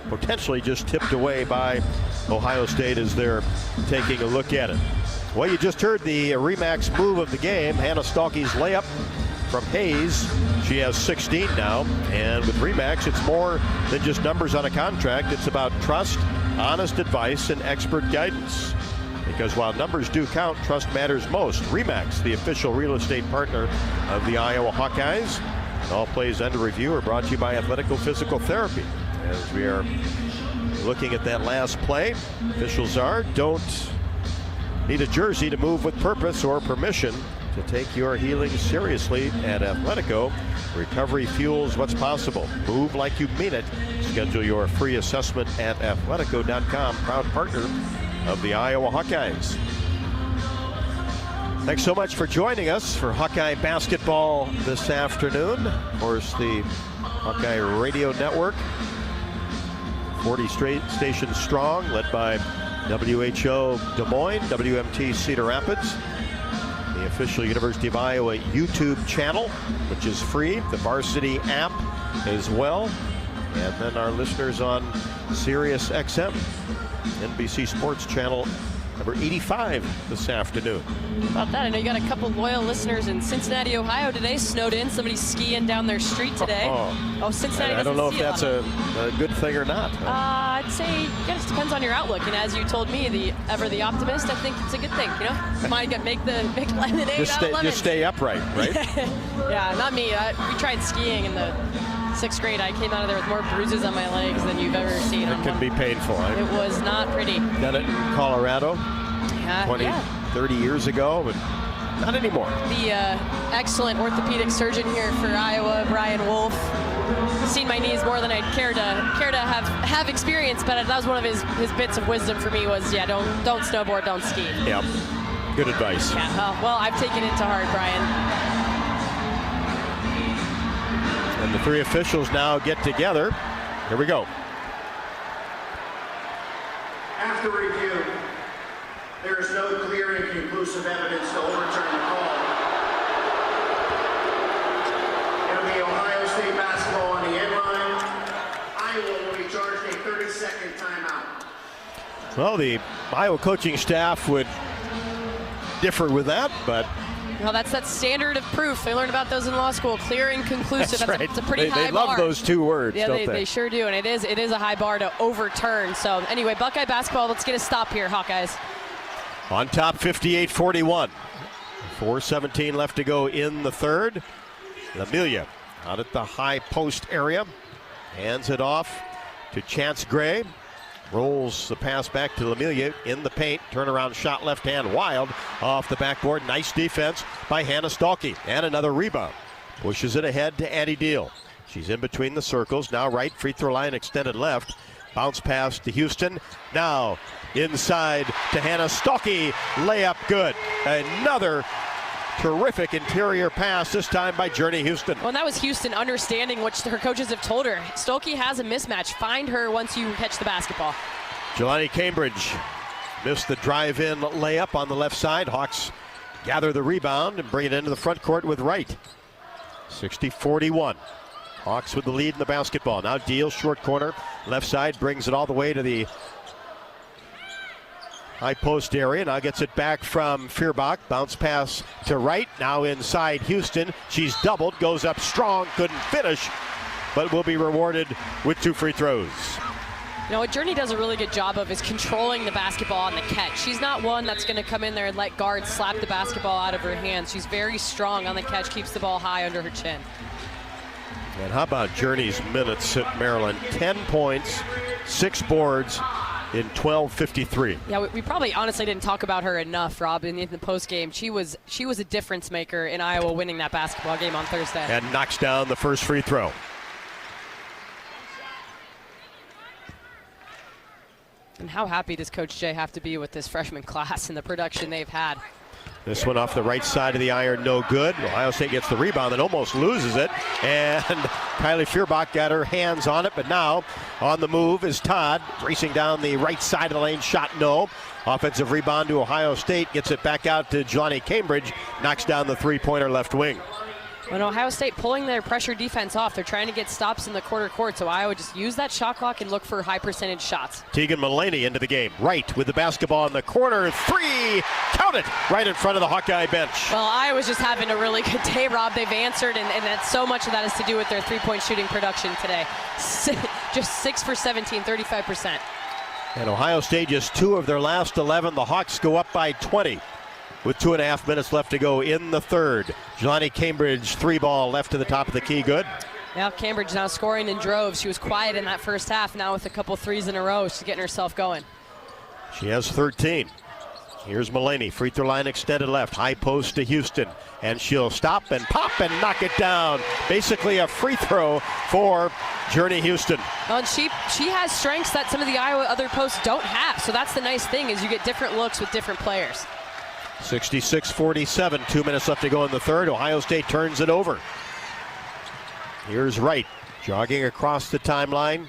potentially just tipped away by Ohio State as they're taking a look at it. Well, you just heard the Remax move of the game. Hannah Stalky's layup from Hayes. She has 16 now. And with Remax, it's more than just numbers on a contract. It's about trust, honest advice, and expert guidance. Because while numbers do count, trust matters most. Remax, the official real estate partner of the Iowa Hawkeyes. All plays under review are brought to you by Athletico Physical Therapy. As we are looking at that last play, officials don't need a jersey to move with purpose or permission to take your healing seriously at Athletico. Recovery fuels what's possible. Move like you mean it. Schedule your free assessment at athletico.com, proud partner of the Iowa Hawkeyes. Thanks so much for joining us for Hawkeye basketball this afternoon. Of course, the Hawkeye Radio Network, 40 straight stations strong, led by WHO Des Moines, WMT Cedar Rapids, the official University of Iowa YouTube channel, which is free, the Varsity app as well, and then our listeners on Sirius XM, NBC Sports Channel number 85 this afternoon. How about that? I know you got a couple loyal listeners in Cincinnati, Ohio today, snowed in. Somebody's skiing down their street today. Cincinnati. I don't know if that's a good thing or not. I'd say it just depends on your outlook. And as you told me, the optimist, I think it's a good thing. You know, might make the lemonade out of lemons. Just stay upright, right? Yeah, not me. We tried skiing in the 6th grade. I came out of there with more bruises on my legs than you've ever seen. It can be painful. It was not pretty. Done it in Colorado 30 years ago, but not anymore. The excellent orthopedic surgeon here for Iowa, Brian Wolf, seen my knees more than I'd care to have experience, but that was one of his bits of wisdom for me was, don't snowboard, don't ski. Yep. good advice. Yeah, well, I've taken it to heart, Brian. And the three officials now get together. Here we go. After review, there is no clear and conclusive evidence to overturn the call. It'll be Ohio State basketball on the end line. Iowa will be charged a 30-second timeout. Well, the Iowa coaching staff would differ with that, but Well, that's that standard of proof. They learned about those in law school. Clear and conclusive. That's right. It's a pretty high they bar. love those two words, yeah, don't they sure do, and it is a high bar to overturn. So anyway, Buckeye basketball, let's get a stop here, Hawkeyes. On top, 58-41. 4:17 left to go in the third. Amelia out at the high post area. Hands it off to Chance Gray. Rolls the pass back to Amelia in the paint. Turnaround shot left hand wild off the backboard. Nice defense by Hannah Stalky. And another rebound. Pushes it ahead to Addie Deal. She's in between the circles. Now right, free throw line extended left. Bounce pass to Houston. Now inside to Hannah Stalky. Layup good. Another terrific interior pass, this time by Journey Houston. Well, and that was Houston understanding what her coaches have told her. Stolke has a mismatch. Find her once you catch the basketball. Jelani Cambridge missed the drive-in layup on the left side. Hawks gather the rebound and bring it into the front court with Wright. 60-41. Hawks with the lead in the basketball. Now Deal, short corner, left side, brings it all the way to the high post area. Now gets it back from Feuerbach. Bounce pass to Wright. Now inside Houston. She's doubled, goes up strong, couldn't finish, but will be rewarded with 2 free throws. You know, what Journey does a really good job of is controlling the basketball on the catch. She's not one that's going to come in there and let guards slap the basketball out of her hands. She's very strong on the catch, keeps the ball high under her chin. And how about Journey's minutes at Maryland? 10 points, 6 boards in 12:53. Yeah, we probably honestly didn't talk about her enough, Rob, in the postgame. She was a difference maker in Iowa winning that basketball game on Thursday. And knocks down the first free throw. And how happy does Coach Jay have to be with this freshman class and the production they've had? This one off the right side of the iron, no good. Ohio State gets the rebound and almost loses it. And Kylie Feuerbach got her hands on it, but now on the move is Todd. Racing down the right side of the lane, shot no. Offensive rebound to Ohio State, gets it back out to Jelani Cambridge, knocks down the three-pointer left wing. When Ohio State pulling their pressure defense off, they're trying to get stops in the quarter court, so Iowa just use that shot clock and look for high percentage shots. Tegan Mulaney into the game. Wright with the basketball in the corner. 3, count it, right in front of the Hawkeye bench. Well, Iowa's just having a really good day, Rob. They've answered, and that's so much of that is to do with their three-point shooting production today. Just 6 for 17, 35%. And Ohio State just 2 of their last 11. The Hawks go up by 20. With 2.5 minutes left to go in the third. Jelani Cambridge, 3-ball left to the top of the key, good. Now Cambridge now scoring in droves. She was quiet in that first half. Now with a couple threes in a row, she's getting herself going. She has 13. Here's Mulaney, free throw line extended left, high post to Houston. And she'll stop and pop and knock it down. Basically a free throw for Journey Houston. Well, and she has strengths that some of the Iowa other posts don't have. So that's the nice thing, is you get different looks with different players. 66-47, 2 minutes left to go in the third. Ohio State turns it over. Here's Wright, jogging across the timeline.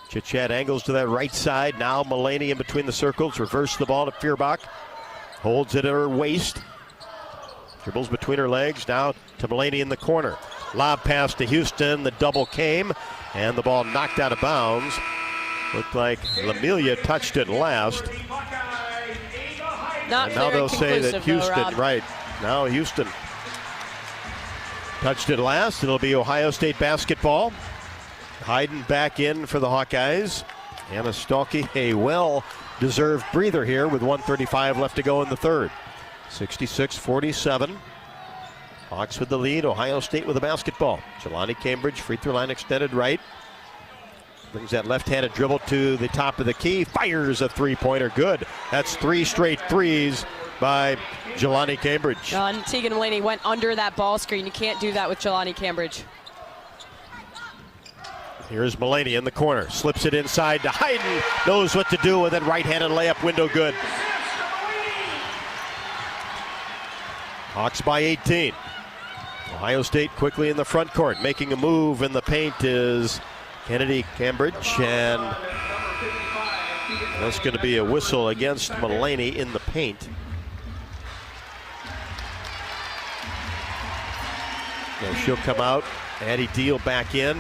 Chit-chat angles to that right side. Now Mulaney in between the circles. Reverse the ball to Feuerbach. Holds it at her waist. Dribbles between her legs. Now to Mulaney in the corner. Lob pass to Houston. The double came. And the ball knocked out of bounds. Looked like Lamelia touched it last. Not and now they'll say that Houston, though, Rob. right, now Houston touched it last. It'll be Ohio State basketball. Hayden back in for the Hawkeyes. Hannah Stalky, a well-deserved breather here with 1:35 left to go in the third. 66-47. Hawks with the lead, Ohio State with the basketball. Jelani Cambridge, free throw line extended right. Brings that left-handed dribble to the top of the key. Fires a three-pointer. Good. That's 3 straight threes by Jelani Cambridge. And Tegan Mulaney went under that ball screen. You can't do that with Jelani Cambridge. Here's Mulaney in the corner. Slips it inside to Hayden. Knows what to do with it. Right-handed layup window good. Hawks by 18. Ohio State quickly in the front court. Making a move in the paint is Kennedy Cambridge, and that's going to be a whistle against Mulaney in the paint. So she'll come out. Addie Deal back in,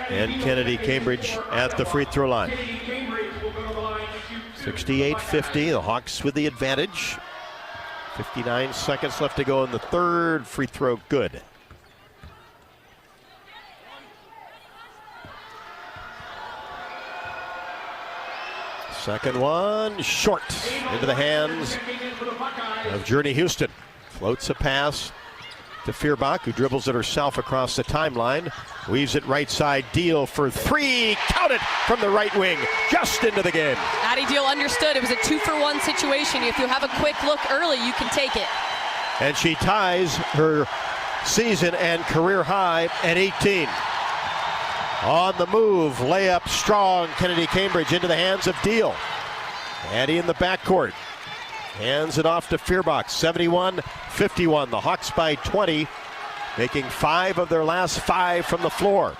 and Kennedy Cambridge at the free throw line. 68-50, the Hawks with the advantage. 59 seconds left to go in the third. Free throw good. Second one, short, into the hands of Journey Houston. Floats a pass to Feuerbach, who dribbles it herself across the timeline. Weaves it right side, Deal for three. Count it from the right wing, just into the game. Addie Deal understood it was a 2-for-1 situation. If you have a quick look early, you can take it. And she ties her season and career high at 18. On the move, layup strong. Kennedy Cambridge into the hands of Deal. Addie in the backcourt. Hands it off to Feuerbach. 71-51. The Hawks by 20, making 5 of their last 5 from the floor.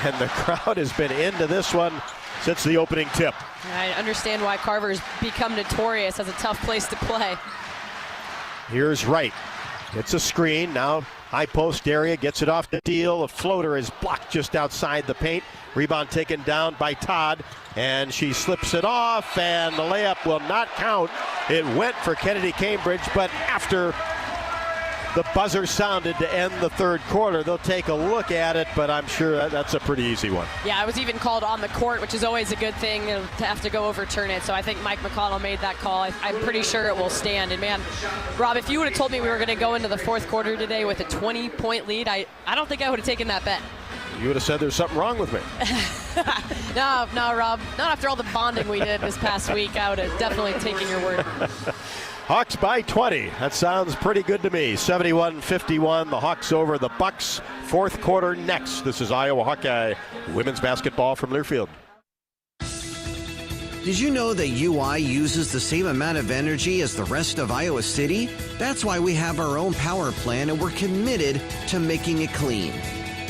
And the crowd has been into this one since the opening tip. I understand why Carver's become notorious as a tough place to play. Here's Wright. It's a screen. Now high post area. Gets it off to Deal. A floater is blocked just outside the paint. Rebound taken down by Todd. And she slips it off. And the layup will not count. It went for Kennedy Cambridge. But after the buzzer sounded to end the third quarter, they'll take a look at it. But I'm sure that's a pretty easy one. Yeah, it was even called on the court, which is always a good thing to have to go overturn it. So I think Mike McConnell made that call. I'm pretty sure it will stand. And man, Rob, if you would have told me we were going to go into the fourth quarter today with a 20-point lead, I don't think I would have taken that bet. You would have said there's something wrong with me. No, Rob. Not after all the bonding we did this past week. I would have definitely taken your word. Hawks by 20. That sounds pretty good to me. 71-51. The Hawks over the Bucks. Fourth quarter next. This is Iowa Hawkeye women's basketball from Learfield. Did you know that UI uses the same amount of energy as the rest of Iowa City? That's why we have our own power plant, and we're committed to making it clean.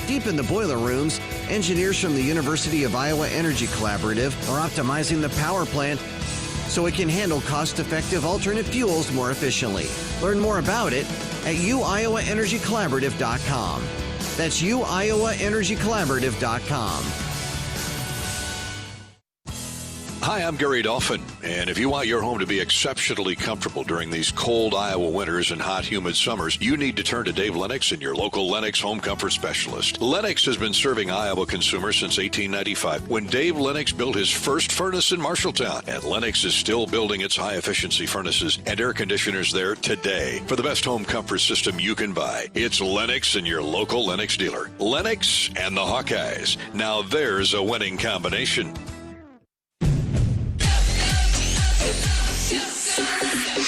Deep in the boiler rooms, engineers from the University of Iowa Energy Collaborative are optimizing the power plant so it can handle cost-effective alternate fuels more efficiently. Learn more about it at uiowaenergycollaborative.com. That's uiowaenergycollaborative.com. Hi, I'm Gary Dolphin, and if you want your home to be exceptionally comfortable during these cold Iowa winters and hot, humid summers, you need to turn to Dave Lennox and your local Lennox home comfort specialist. Lennox has been serving Iowa consumers since 1895, when Dave Lennox built his first furnace in Marshalltown, and Lennox is still building its high-efficiency furnaces and air conditioners there today. For the best home comfort system you can buy, it's Lennox and your local Lennox dealer. Lennox and the Hawkeyes. Now there's a winning combination.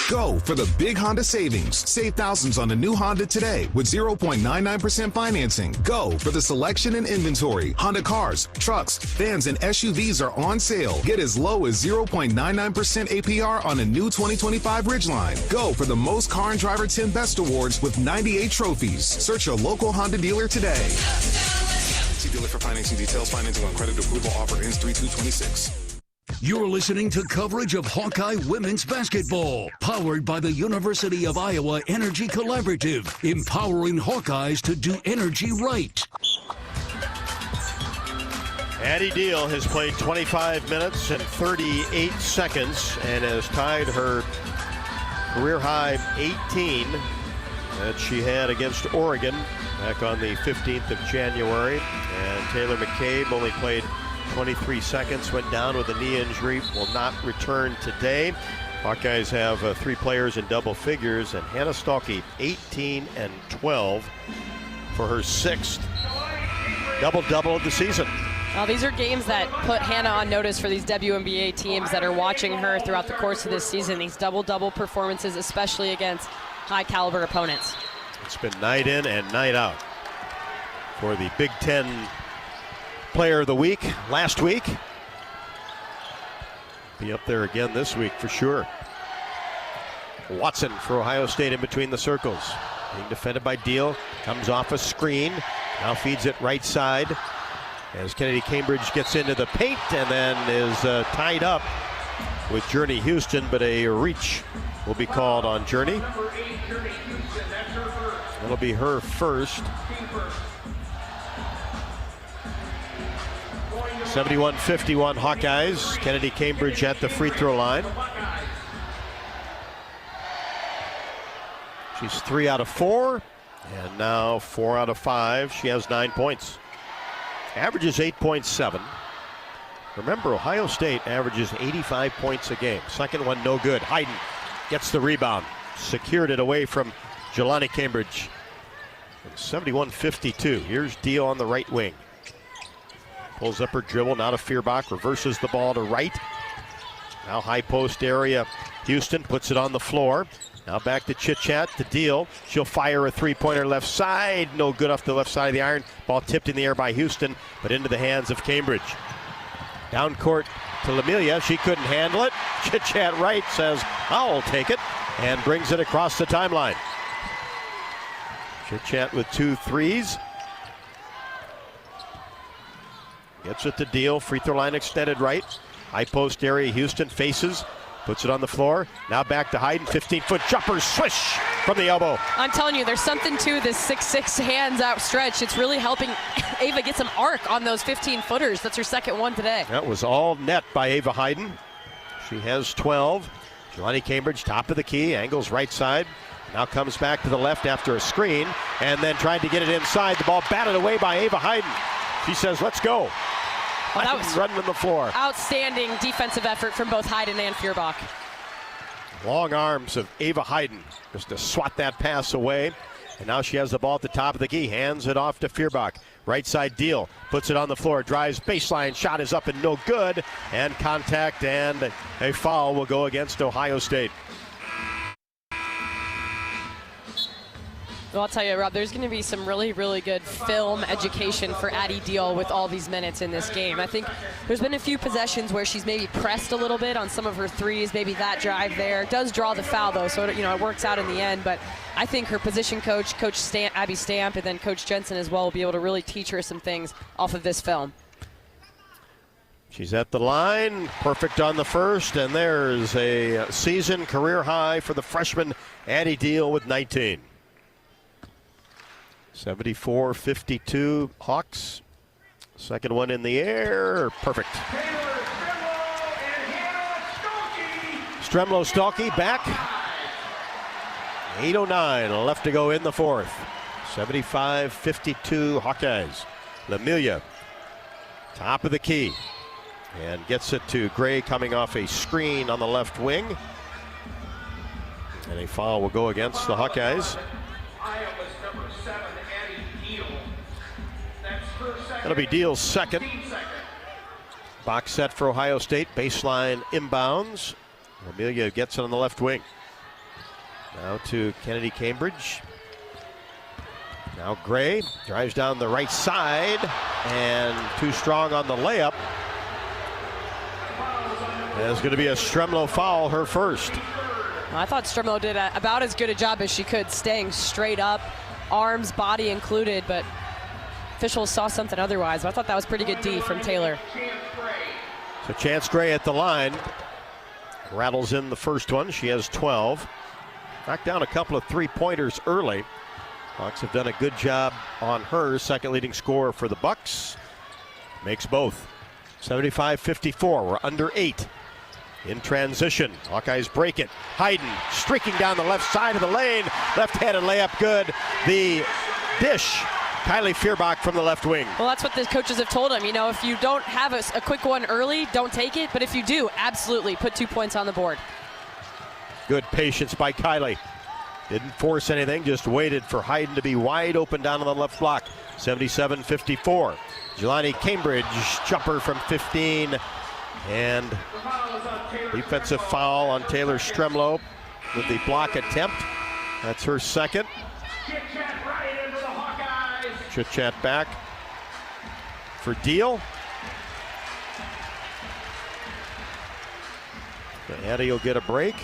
Go for the big Honda savings. Save thousands on a new Honda today with 0.99% financing. Go for the selection and inventory. Honda cars, trucks, vans, and SUVs are on sale. Get as low as 0.99% APR on a new 2025 Ridgeline. Go for the most car and driver 10 best awards with 98 trophies. Search your local Honda dealer today. See dealer for financing details. Financing on credit approval. Offer ends 3/2/26. You're listening to coverage of Hawkeye women's basketball, powered by the University of Iowa Energy Collaborative, empowering Hawkeyes to do energy right. Addie Deal has played 25 minutes and 38 seconds and has tied her career high 18 that she had against Oregon back on the 15th of January. And Taylor McCabe only played 23 seconds, went down with a knee injury, will not return today. Hawkeyes have 3 players in double figures, and Hannah Stalkey 18 and 12 for her 6th double-double of the season. Well, these are games that put Hannah on notice for these WNBA teams that are watching her throughout the course of this season. These double-double performances, especially against high-caliber opponents. It's been night in and night out for the Big Ten Player of the Week last week. Be up there again this week for sure. Watson for Ohio State in between the circles. Being defended by Deal. Comes off a screen. Now feeds it right side as Kennedy Cambridge gets into the paint and then is tied up with Journey Houston, but a reach will be called on Journey. It'll be her first. 71-51 Hawkeyes. Kennedy Cambridge at the free throw line. She's 3 out of 4, and now 4 out of 5. She has 9 points. Averages 8.7. Remember, Ohio State averages 85 points a game. Second one, no good. Hayden gets the rebound. Secured it away from Jelani Cambridge. 71-52. Here's Deal on the right wing. Pulls up her dribble, now to Feuerbach, reverses the ball to right. Now high post area. Houston puts it on the floor. Now back to Chit-Chat to Deal. She'll fire a three-pointer left side. No good off the left side of the iron. Ball tipped in the air by Houston, but into the hands of Cambridge. Down court to Lamilia. She couldn't handle it. Chit-Chat right says, I'll take it, and brings it across the timeline. Chit-Chat with 2 threes. Gets it to Deal. Free throw line extended right. High post area. Houston faces. Puts it on the floor. Now back to Hayden. 15-foot jumper. Swish from the elbow. I'm telling you, there's something to this 6'6" hands outstretched. It's really helping Ava get some arc on those 15-footers. That's her second one today. That was all net by Ava Hayden. She has 12. Jelani Cambridge, top of the key. Angles right side. Now comes back to the left after a screen. And then tried to get it inside. The ball batted away by Ava Hayden. She says, let's go. Well, that was running on the floor. Outstanding defensive effort from both Hayden and Feuerbach. Long arms of Ava Hayden just to swat that pass away. And now she has the ball at the top of the key. Hands it off to Feuerbach. Right side Deal. Puts it on the floor. Drives baseline. Shot is up and no good. And contact and a foul will go against Ohio State. Well, I'll tell you, Rob, there's going to be some really, really good film education for Addie Deal with all these minutes in this game. I think there's been a few possessions where she's maybe pressed a little bit on some of her threes, maybe that drive there. Does draw the foul, though, so it works out in the end. But I think her position coach, Abby Stamp, and then Coach Jensen as well will be able to really teach her some things off of this film. She's at the line, perfect on the first, and there's a season career high for the freshman Addie Deal with 19. 74-52 Hawks. Second one in the air. Perfect. Stremlo-Stalky back. 8:09 left to go in the fourth. 75-52 Hawkeyes. Lamilia, top of the key. And gets it to Gray coming off a screen on the left wing. And a foul will go against the Hawkeyes. That'll be Deal's second. Box set for Ohio State. Baseline inbounds. Amelia gets it on the left wing. Now to Kennedy Cambridge. Now Gray drives down the right side and too strong on the layup. There's going to be a Stremlo foul, her first. I thought Stremlo did about as good a job as she could, staying straight up, arms, body included, but officials saw something otherwise. I thought that was pretty good D from Taylor. So Chance Gray at the line. Rattles in the first one. She has 12. Knocked down a couple of three-pointers early. Hawks have done a good job on her. Second leading scorer for the Bucks. Makes both. 75-54. We're under 8. In transition. Hawkeyes break it. Hayden streaking down the left side of the lane. Left-handed layup good. The dish. Kylie Feuerbach from the left wing. Well, that's what the coaches have told him. If you don't have a quick one early, don't take it. But if you do, absolutely put 2 points on the board. Good patience by Kylie. Didn't force anything, just waited for Hayden to be wide open down on the left block. 77-54. Jelani Cambridge, jumper from 15. And defensive foul on Taylor Stremlo with the block attempt. That's her second. Chit-Chat back for Deal. Andy will get a break.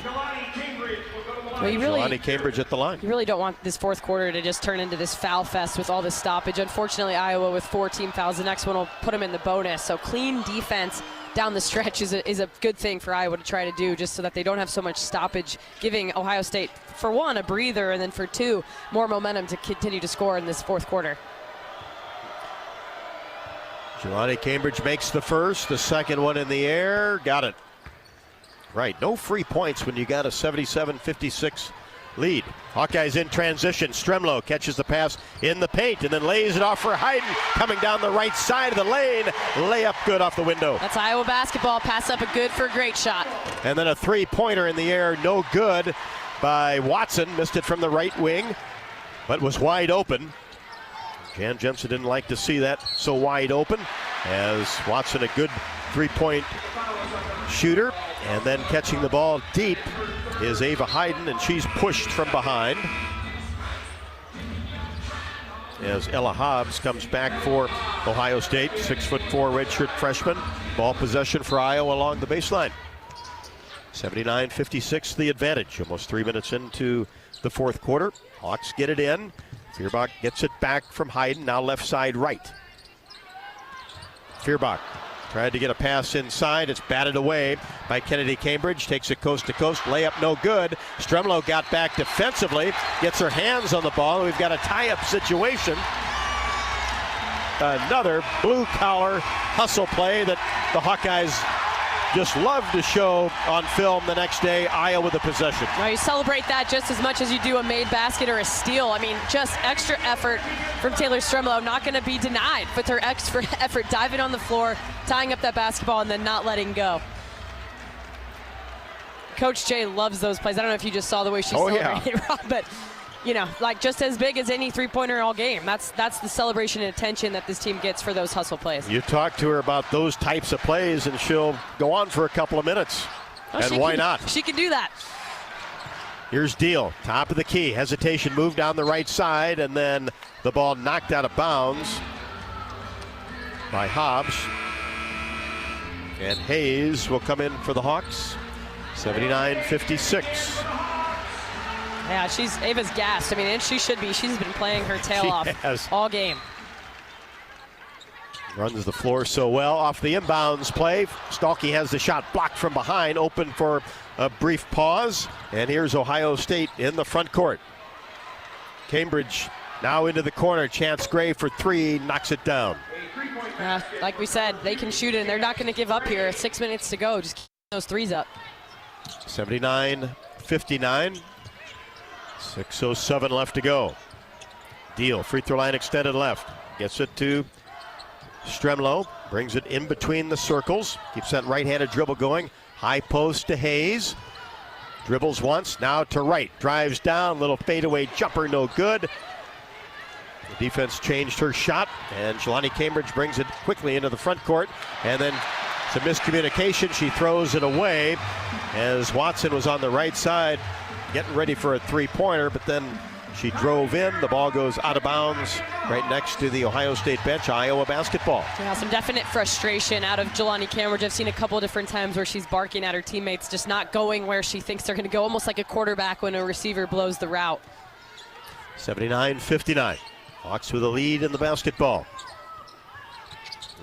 Well, Jelani Cambridge at the line. You really don't want this fourth quarter to just turn into this foul fest with all this stoppage. Unfortunately, Iowa with 4 team fouls. The next one will put them in the bonus. So clean defense down the stretch is a good thing for Iowa to try to do, just so that they don't have so much stoppage, giving Ohio State, for one, a breather, and then for two, more momentum to continue to score in this fourth quarter. Jelani Cambridge makes the first, the second one in the air, got it. Right, no free points when you got a 77-56 lead. Hawkeyes in transition. Stremlow catches the pass in the paint and then lays it off for Hayden. Coming down the right side of the lane. Layup good off the window. That's Iowa basketball. Pass up a good for a great shot. And then a three-pointer in the air, no good by Watson. Missed it from the right wing, but was wide open. Jan Jensen didn't like to see that so wide open, as Watson, a good three-point shooter. And then catching the ball deep is Ava Hayden, and she's pushed from behind as Ella Hobbs comes back for Ohio State. 6'4" redshirt freshman. Ball possession for Iowa along the baseline. 79-56 the advantage. Almost 3 minutes into the fourth quarter. Hawks get it in. Feuerbach gets it back from Hayden, now left side right. Feuerbach tried to get a pass inside. It's batted away by Kennedy Cambridge. Takes it coast to coast. Layup no good. Stremlow got back defensively. Gets her hands on the ball. We've got a tie-up situation. Another blue-collar hustle play that the Hawkeyes just love to show on film the next day. Iowa with the possession. Now you celebrate that just as much as you do a made basket or a steal. I mean, just extra effort from Taylor Stremlow, not going to be denied with her extra effort, diving on the floor, tying up that basketball, and then not letting go. Coach Jay loves those plays. I don't know if you just saw the way she celebrated, Rob, but you know, like just as big as any three-pointer all game. That's the celebration and attention that this team gets for those hustle plays. You talk to her about those types of plays, and she'll go on for a couple of minutes. And why not? She can do that. Here's Deal, top of the key. Hesitation, move down the right side, and then the ball knocked out of bounds by Hobbs. And Hayes will come in for the Hawks. 79-56. Yeah, Ava's gassed. I mean, and she should be. She's been playing her tail off all game. Runs the floor so well. Off the inbounds play, Stalkey has the shot blocked from behind, open for a brief pause. And here's Ohio State in the front court. Cambridge now into the corner. Chance Gray for three, knocks it down. Like we said, they can shoot it, and they're not going to give up here. 6 minutes to go. Just keep those threes up. 79-59. 6:07 left to go. Deal, free throw line extended left. Gets it to Stremlow. Brings it in between the circles. Keeps that right-handed dribble going. High post to Hayes. Dribbles once, now to right. Drives down, little fadeaway jumper, no good. The defense changed her shot, and Jelani Cambridge brings it quickly into the front court. And then some miscommunication. She throws it away as Watson was on the right side getting ready for a three-pointer, but then she drove in. The ball goes out of bounds right next to the Ohio State bench. Iowa basketball. Yeah, some definite frustration out of Jelani Cambridge. I've seen a couple of different times where she's barking at her teammates, just not going where she thinks they're going to go, almost like a quarterback when a receiver blows the route. 79-59. Hawks with a lead in the basketball.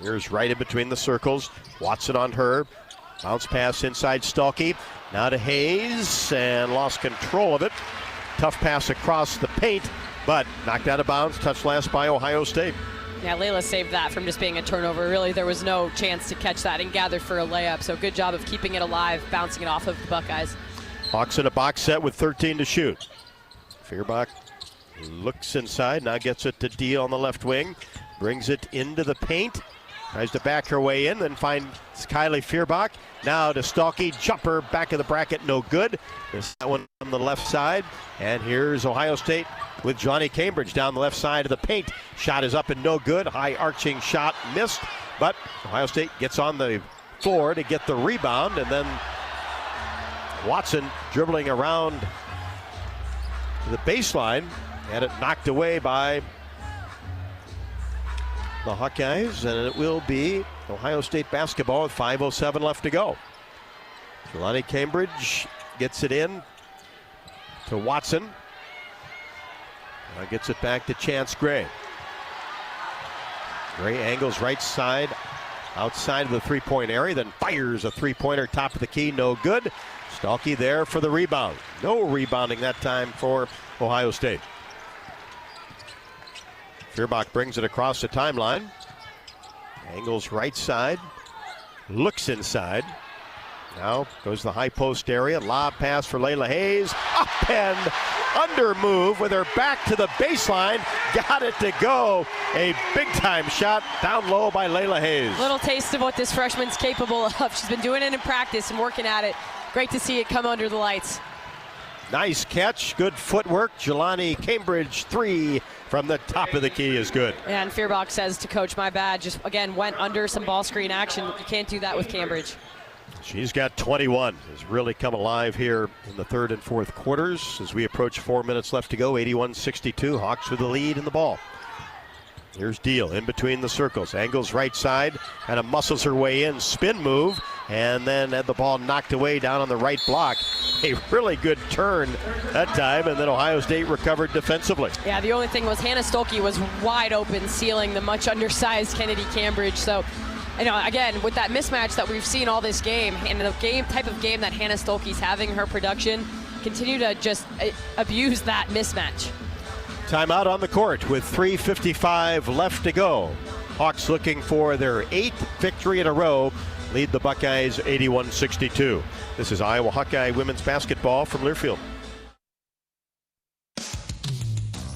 Here's right in between the circles. Watson on her. Bounce pass inside Stalkey. Now to Hayes, and lost control of it. Tough pass across the paint, but knocked out of bounds. Touched last by Ohio State. Yeah, Layla saved that from just being a turnover. Really, there was no chance to catch that and gather for a layup. So good job of keeping it alive, bouncing it off of the Buckeyes. Hawks in a box set with 13 to shoot. Feuerbach looks inside, now gets it to Deal on the left wing. Brings it into the paint. Tries to back her way in, then finds Kylie Feuerbach. Now to Stalkey, jumper, back of the bracket, no good. There's that one on the left side. And here's Ohio State with Jelani Cambridge down the left side of the paint. Shot is up and no good. High arching shot missed, but Ohio State gets on the floor to get the rebound, and then Watson dribbling around the baseline, had it knocked away by the Hawkeyes, and it will be Ohio State basketball with 5:07 left to go. Jelani Cambridge gets it in to Watson. Gets it back to Chance Gray. Gray angles right side, outside of the three-point area, then fires a three-pointer top of the key, no good. Stalkey there for the rebound. No rebounding that time for Ohio State. Feuerbach brings it across the timeline. Angles right side, looks inside. Now goes to the high post area. Lob pass for Layla Hayes. Up and under move with her back to the baseline. Got it to go. A big-time shot down low by Layla Hayes. Little taste of what this freshman's capable of. She's been doing it in practice and working at it. Great to see it come under the lights. Nice catch. Good footwork. Jelani Cambridge, three from the top of the key is good. And Feuerbach says to coach, my bad. Just, again, went under some ball screen action. You can't do that with Cambridge. She's got 21. Has really come alive here in the third and fourth quarters as we approach 4 minutes left to go. 81-62. Hawks with the lead in the ball. Here's Deal in between the circles. Angles right side. Kind of muscles her way in. Spin move. And then had the ball knocked away down on the right block. A really good turn that time. And then Ohio State recovered defensively. Yeah, the only thing was Hannah Stolke was wide open, sealing the much undersized Kennedy Cambridge. So, you know, again, with that mismatch that we've seen all this game, and the type of game that Hannah Stolke's having, her production, continue to just abuse that mismatch. Timeout on the court with 3:55 left to go. Hawks looking for their 8th victory in a row. Lead the Buckeyes 81-62. This is Iowa Hawkeye women's basketball from Learfield.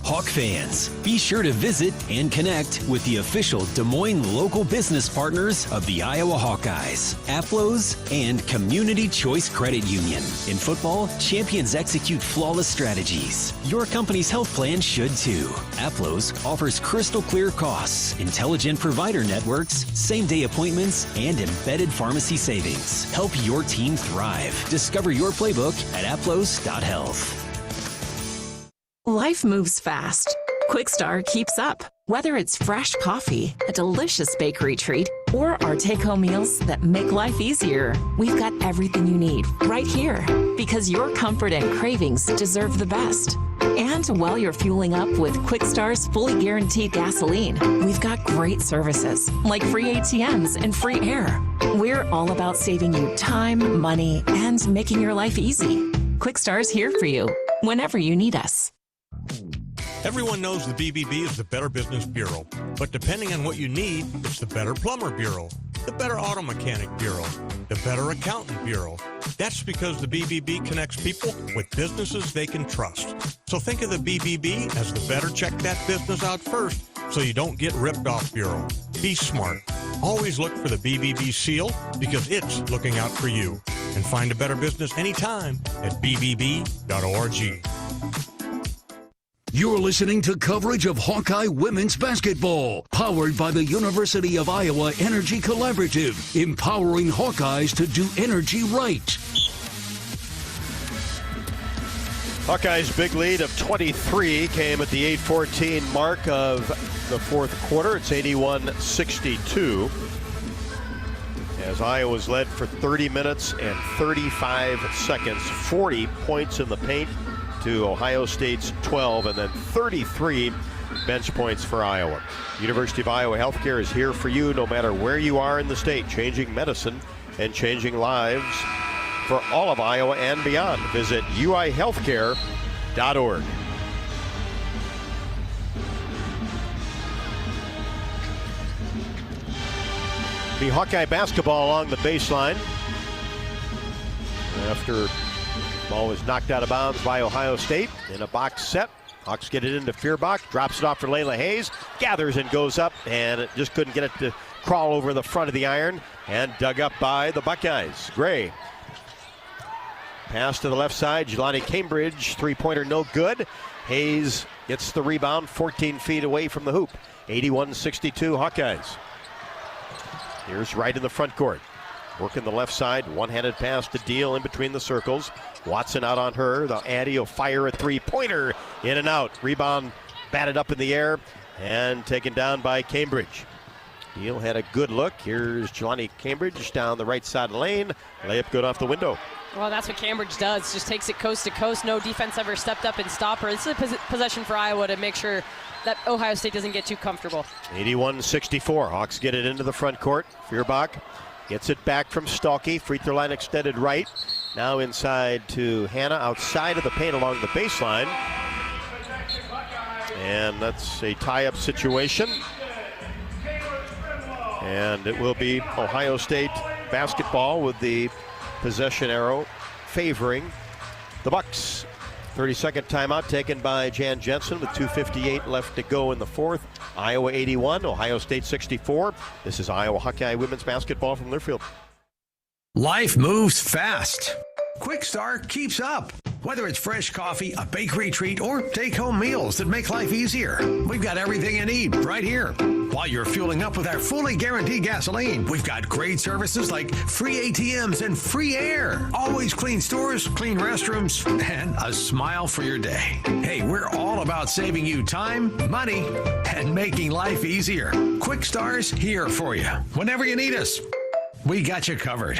Hawk fans, be sure to visit and connect with the official Des Moines local business partners of the Iowa Hawkeyes, APLOS, and Community Choice Credit Union. In football, champions execute flawless strategies. Your company's health plan should too. APLOS offers crystal clear costs, intelligent provider networks, same-day appointments, and embedded pharmacy savings. Help your team thrive. Discover your playbook at aplos.health. Life moves fast. Quickstar keeps up. Whether it's fresh coffee, a delicious bakery treat, or our take-home meals that make life easier, we've got everything you need right here. Because your comfort and cravings deserve the best. And while you're fueling up with Quickstar's fully guaranteed gasoline, we've got great services like free ATMs and free air. We're all about saving you time, money, and making your life easy. Quickstar's here for you whenever you need us. Everyone knows the BBB is the Better Business Bureau, but depending on what you need, it's the Better Plumber Bureau, the Better Auto Mechanic Bureau, the Better Accountant Bureau. That's because the BBB connects people with businesses they can trust. So think of the BBB as the better check that business out first so you don't get ripped off bureau. Be smart. Always look for the BBB seal because it's looking out for you. And find a better business anytime at bbb.org. You're listening to coverage of Hawkeye women's basketball, powered by the University of Iowa Energy Collaborative, empowering Hawkeyes to do energy right. Hawkeyes' big lead of 23 came at the 8:14 mark of the fourth quarter. It's 81-62. As Iowa's led for 30 minutes and 35 seconds, 40 points in the paint to Ohio State's 12, and then 33 bench points for Iowa. University of Iowa Healthcare is here for you no matter where you are in the state, changing medicine and changing lives for all of Iowa and beyond. Visit uihealthcare.org. The Hawkeye basketball along the baseline after the ball was knocked out of bounds by Ohio State in a box set. Hawks get it into Feuerbach, drops it off for Layla Hayes, gathers and goes up, and it just couldn't get it to crawl over the front of the iron, and dug up by the Buckeyes. Gray. Pass to the left side, Jelani Cambridge, three-pointer no good. Hayes gets the rebound 14 feet away from the hoop. 81-62 Hawkeyes. Here's Wright in the front court. Working the left side, one-handed pass to Deal in between the circles. Watson out on her. The Addy will fire a three-pointer. In and out. Rebound batted up in the air and taken down by Cambridge. Neal had a good look. Here's Jelani Cambridge down the right side of the lane. Layup good off the window. Well, that's what Cambridge does. Just takes it coast to coast. No defense ever stepped up and stopped her. This is a possession for Iowa to make sure that Ohio State doesn't get too comfortable. 81-64. Hawks get it into the front court. Feuerbach gets it back from Stalky. Free throw line extended right. Now inside to Hannah outside of the paint along the baseline. And that's a tie-up situation. And it will be Ohio State basketball with the possession arrow favoring the Bucks. 30-second timeout taken by Jan Jensen with 2:58 left to go in the fourth. Iowa 81, Ohio State 64. This is Iowa Hawkeye women's basketball from Learfield. Life moves fast. Quick Start keeps up. Whether it's fresh coffee, a bakery treat, or take-home meals that make life easier, we've got everything you need right here. While you're fueling up with our fully guaranteed gasoline, we've got great services like free ATMs and free air. Always clean stores, clean restrooms, and a smile for your day. Hey, we're all about saving you time, money, and making life easier. Quick Star's here for you. Whenever you need us, we got you covered.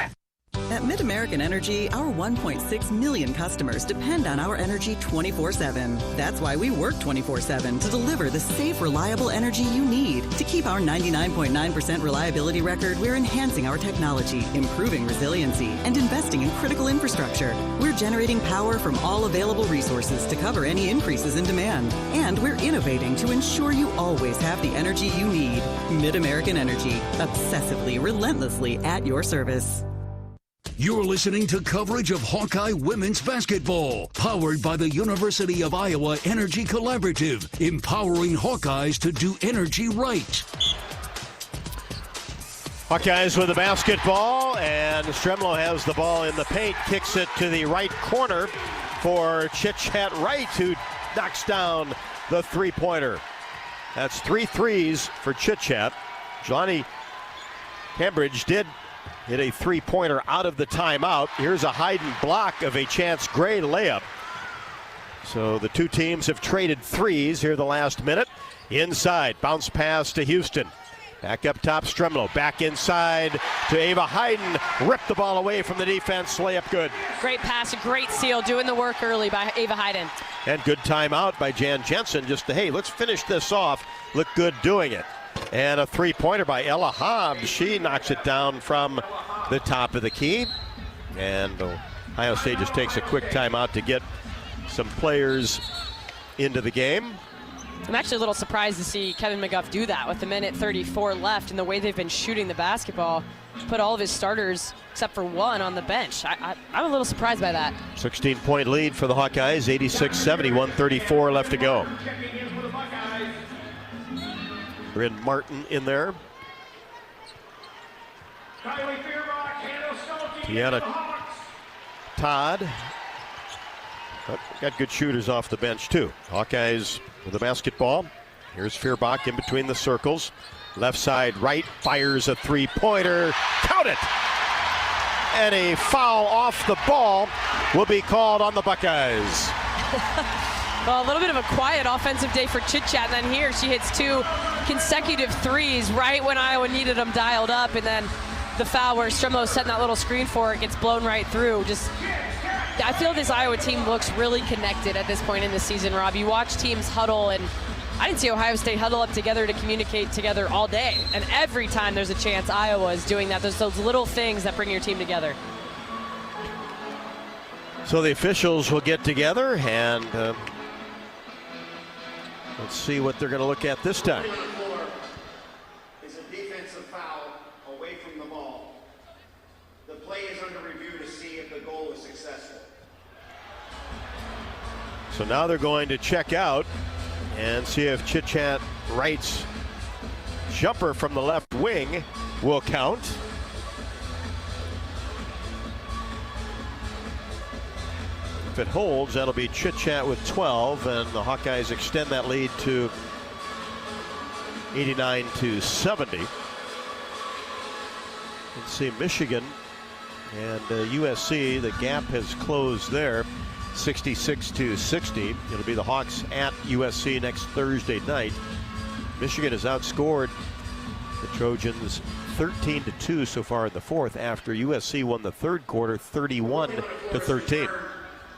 At MidAmerican Energy, our 1.6 million customers depend on our energy 24/7. That's why we work 24/7 to deliver the safe, reliable energy you need. To keep our 99.9% reliability record, we're enhancing our technology, improving resiliency, and investing in critical infrastructure. We're generating power from all available resources to cover any increases in demand. And we're innovating to ensure you always have the energy you need. MidAmerican Energy, obsessively, relentlessly at your service. You're listening to coverage of Hawkeye women's basketball, powered by the University of Iowa Energy Collaborative, empowering Hawkeyes to do energy right. Hawkeyes with the basketball, and Stremlo has the ball in the paint, kicks it to the right corner for Chit-Chat Wright, who knocks down the three-pointer. That's 3 threes for Chit-Chat. Jelani Cambridge did hit a three-pointer out of the timeout. Here's a Hayden block of a Chance Gray layup. So the two teams have traded threes here the last minute. Inside, bounce pass to Houston. Back up top, Stremlo. Back inside to Ava Hayden. Ripped the ball away from the defense. Layup good. Great pass, a great steal, doing the work early by Ava Hayden. And good timeout by Jan Jensen just to, hey, let's finish this off. Look good doing it. And a three-pointer by Ella Hobbs. She knocks it down from the top of the key. And Ohio State just takes a quick timeout to get some players into the game. I'm actually a little surprised to see Kevin McGuff do that with 1:34 left, and the way they've been shooting the basketball. Put all of his starters, except for one, on the bench. I'm a little surprised by that. 16-point lead for the Hawkeyes, 86-70, 1:34 left to go. Bryn Martin in there. Tiana Todd. But got good shooters off the bench too. Hawkeyes with the basketball. Here's Feuerbach in between the circles. Left side right, fires a three-pointer. Count it! And a foul off the ball will be called on the Buckeyes. Well, a little bit of a quiet offensive day for Chit-Chat, and then here she hits 2 consecutive threes right when Iowa needed them dialed up, and then the foul where Stremlo setting that little screen for it gets blown right through. Just, I feel this Iowa team looks really connected at this point in the season, Rob. You watch teams huddle, and I didn't see Ohio State huddle up together to communicate together all day, and every time there's a chance Iowa is doing that. There's those little things that bring your team together. So the officials will get together, and let's see what they're going to look at this time. Is a defensive foul away from the ball. The play is under review to see if the goal is successful. So now they're going to check out and see if Chit-Chat Wright's jumper from the left wing will count. If it holds, that'll be Chit-Chat with 12, and the Hawkeyes extend that lead to 89-70. Let's see, Michigan and USC, the gap has closed there, 66-60. It'll be the Hawks at USC next Thursday night. Michigan has outscored The Trojans 13-2 so far in the fourth after USC won the third quarter 31-13.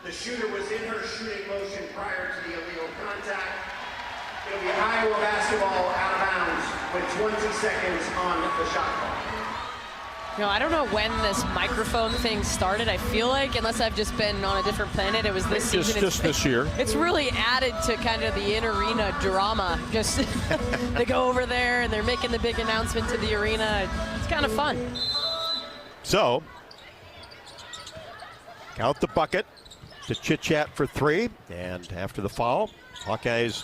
The shooter was in her shooting motion prior to the illegal contact. It'll be Iowa basketball out of bounds with 20 seconds on the shot clock. You know, I don't know when this microphone thing started. I feel like, unless I've just been on a different planet, it was this season. Just this year. It's really added to kind of the in-arena drama. Just they go over there and they're making the big announcement to the arena. It's kind of fun. So, count the bucket to chit-chat for three. And after the foul, Hawkeyes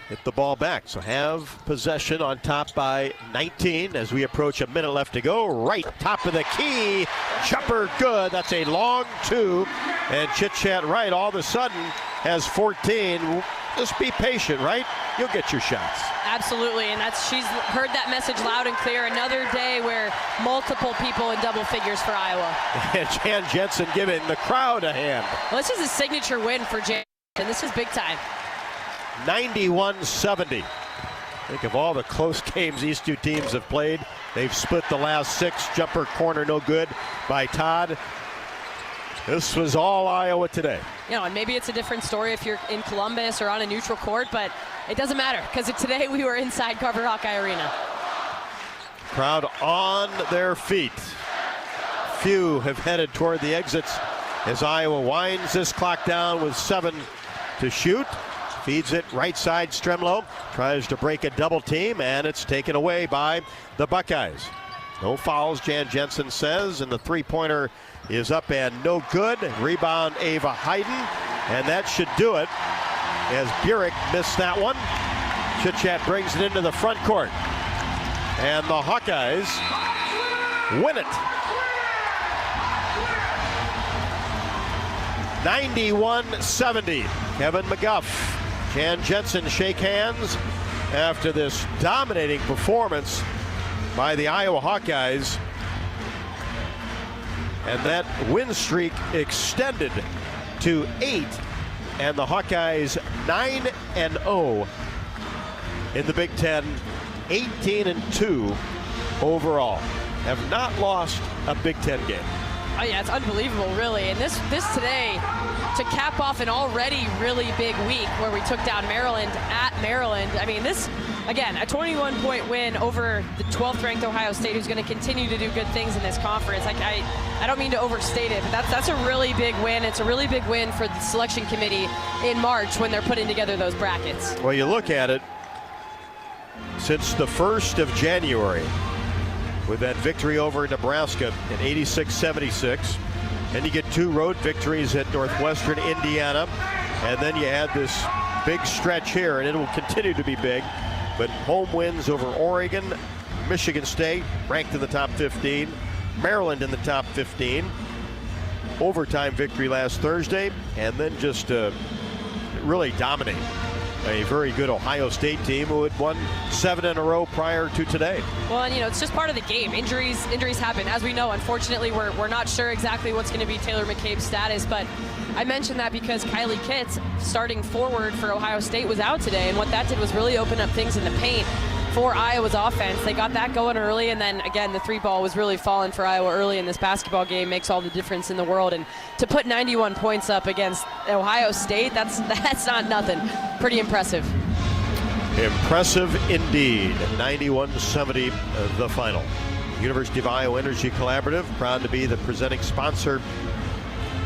hit the ball back. So have possession on top by 19 as we approach a minute left to go. Right top of the key. Jumper good. That's a long two. And Chit Chat right all of a sudden has 14. Just be patient, right? You'll get your shots. Absolutely, and she's heard that message loud and clear. Another day where multiple people in double figures for Iowa. And Jan Jensen giving the crowd a hand. Well, this is a signature win for Jan, and this is big time. 91-70. Think of all the close games these two teams have played. They've split the last six. Jumper corner no good by Todd. This was all Iowa today. You know, and maybe it's a different story if you're in Columbus or on a neutral court, but it doesn't matter because today we were inside Carver Hawkeye Arena. Crowd on their feet. Few have headed toward the exits as Iowa winds this clock down with 7 to shoot. Feeds it right side. Stremlow tries to break a double team, and it's taken away by the Buckeyes. No fouls, Jan Jensen says, and the three-pointer is up and no good. Rebound, Ava Hayden, and that should do it as Burek missed that one. Chit-Chat brings it into the front court, and the Hawkeyes win it. 91-70. Kevin McGuff, Jan Jensen shake hands after this dominating performance by the Iowa Hawkeyes. And that win streak extended to 8. And the Hawkeyes 9-0 in the Big Ten, 18-2 overall. Have not lost a Big Ten game. Oh yeah, it's unbelievable, really. And this today, to cap off an already really big week where we took down Maryland at Maryland. I mean, this, again, a 21-point win over the 12th ranked Ohio State, who's going to continue to do good things in this conference. Like, I don't mean to overstate it, but that's a really big win. It's a really big win for the selection committee in March when they're putting together those brackets. Well, you look at it, since the 1st of January, with that victory over Nebraska in 86-76. And you get 2 road victories at Northwestern Indiana. And then you add this big stretch here, and it will continue to be big. But home wins over Oregon, Michigan State, ranked in the top 15, Maryland in the top 15. Overtime victory last Thursday, and then just really dominate a very good Ohio State team who had won 7 in a row prior to today. Well, and it's just part of the game. Injuries happen. As we know, unfortunately, we're not sure exactly what's going to be Taylor McCabe's status, but I mentioned that because Kylie Kitts, starting forward for Ohio State, was out today, and what that did was really open up things in the paint for Iowa's offense. They got that going early, and then again the 3-ball was really falling for Iowa early in this basketball game. Makes all the difference in the world, and to put 91 points up against Ohio State, that's not nothing. Pretty impressive. Impressive indeed. 91-70 the final. University of Iowa Energy Collaborative, proud to be the presenting sponsor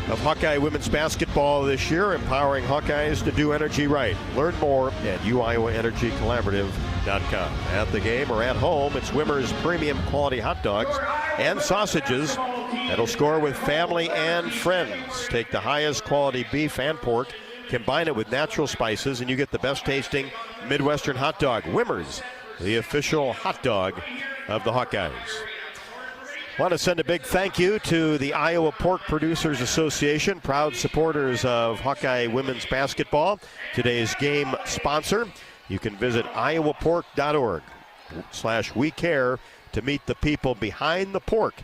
of Hawkeye women's basketball this year, empowering Hawkeyes to do energy right. Learn more at uiowaenergycollaborative.com. At the game or at home, it's Wimmer's premium quality hot dogs and sausages that'll score with family and friends. Take the highest quality beef and pork, combine it with natural spices, and you get the best tasting Midwestern hot dog. Wimmer's, the official hot dog of the Hawkeyes. Want to send a big thank you to the Iowa Pork Producers Association, proud supporters of Hawkeye women's basketball. Today's game sponsor. You can visit iowapork.org/WeCare to meet the people behind the pork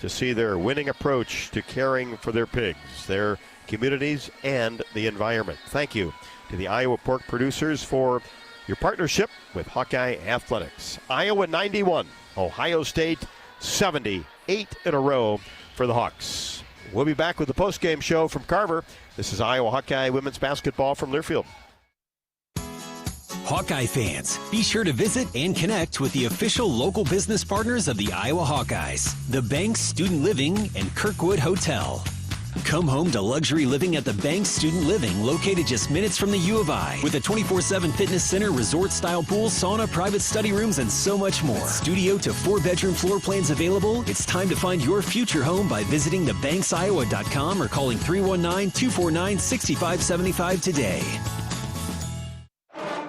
to see their winning approach to caring for their pigs, their communities, and the environment. Thank you to the Iowa Pork Producers for your partnership with Hawkeye Athletics. Iowa 91, Ohio State 70, 8 in a row for the Hawks. We'll be back with the postgame show from Carver. This is Iowa Hawkeye women's basketball from Learfield. Hawkeye fans, be sure to visit and connect with the official local business partners of the Iowa Hawkeyes, the Banks Student Living and Kirkwood Hotel. Come home to luxury living at the Banks Student Living, located just minutes from the U of I, with a 24/7 fitness center, resort-style pool, sauna, private study rooms, and so much more. Studio to 4-bedroom floor plans available. It's time to find your future home by visiting thebanksiowa.com or calling 319-249-6575 today.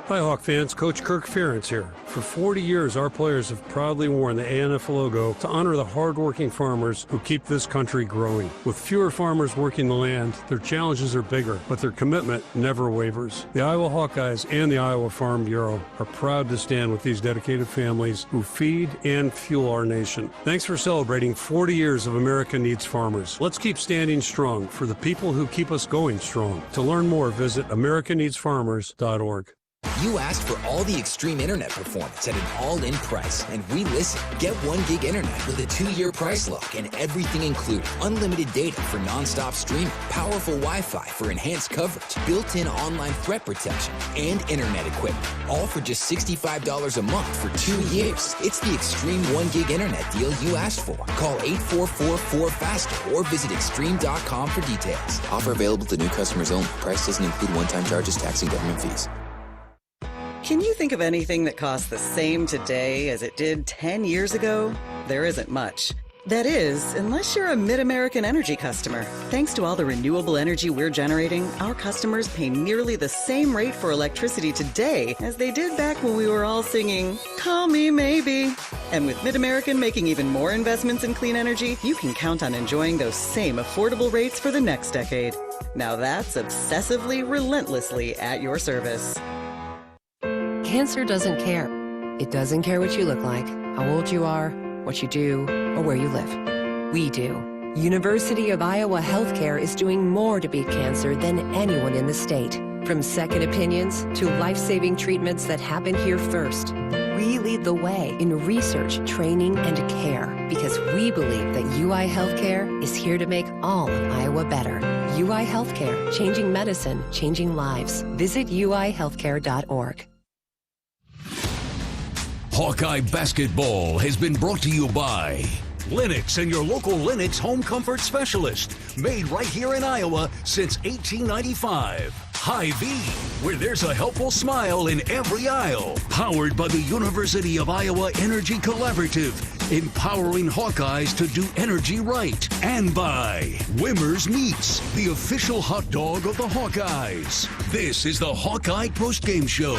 Hi, Hawk fans. Coach Kirk Ferentz here. For 40 years, our players have proudly worn the ANF logo to honor the hardworking farmers who keep this country growing. With fewer farmers working the land, their challenges are bigger, but their commitment never wavers. The Iowa Hawkeyes and the Iowa Farm Bureau are proud to stand with these dedicated families who feed and fuel our nation. Thanks for celebrating 40 years of America Needs Farmers. Let's keep standing strong for the people who keep us going strong. To learn more, visit americaneedsfarmers.org. You asked for all the extreme internet performance at an all-in price, and we listened. Get 1 gig internet with a 2-year price lock and everything included. Unlimited data for non-stop streaming, powerful Wi-Fi for enhanced coverage, built-in online threat protection, and internet equipment. All for just $65 a month for 2 years. It's the extreme 1 gig internet deal you asked for. Call 844-4FASTER or visit extreme.com for details. Offer available to new customers only. Price doesn't include one-time charges, tax, and government fees. Can you think of anything that costs the same today as it did 10 years ago? There isn't much. That is, unless you're a Mid-American Energy customer. Thanks to all the renewable energy we're generating, our customers pay nearly the same rate for electricity today as they did back when we were all singing, "Call Me Maybe." And with Mid-American making even more investments in clean energy, you can count on enjoying those same affordable rates for the next decade. Now that's obsessively, relentlessly at your service. Cancer doesn't care. It doesn't care what you look like, how old you are, what you do, or where you live. We do. University of Iowa Healthcare is doing more to beat cancer than anyone in the state. From second opinions to life-saving treatments that happen here first. We lead the way in research, training, and care because we believe that UI Healthcare is here to make all of Iowa better. UI Healthcare, changing medicine, changing lives. Visit uihealthcare.org. Hawkeye Basketball has been brought to you by Lennox and your local Lennox home comfort specialist. Made right here in Iowa since 1895. Hy-Vee, where there's a helpful smile in every aisle. Powered by the University of Iowa Energy Collaborative, empowering Hawkeyes to do energy right. And by Wimmer's Meats, the official hot dog of the Hawkeyes. This is the Hawkeye Postgame Show.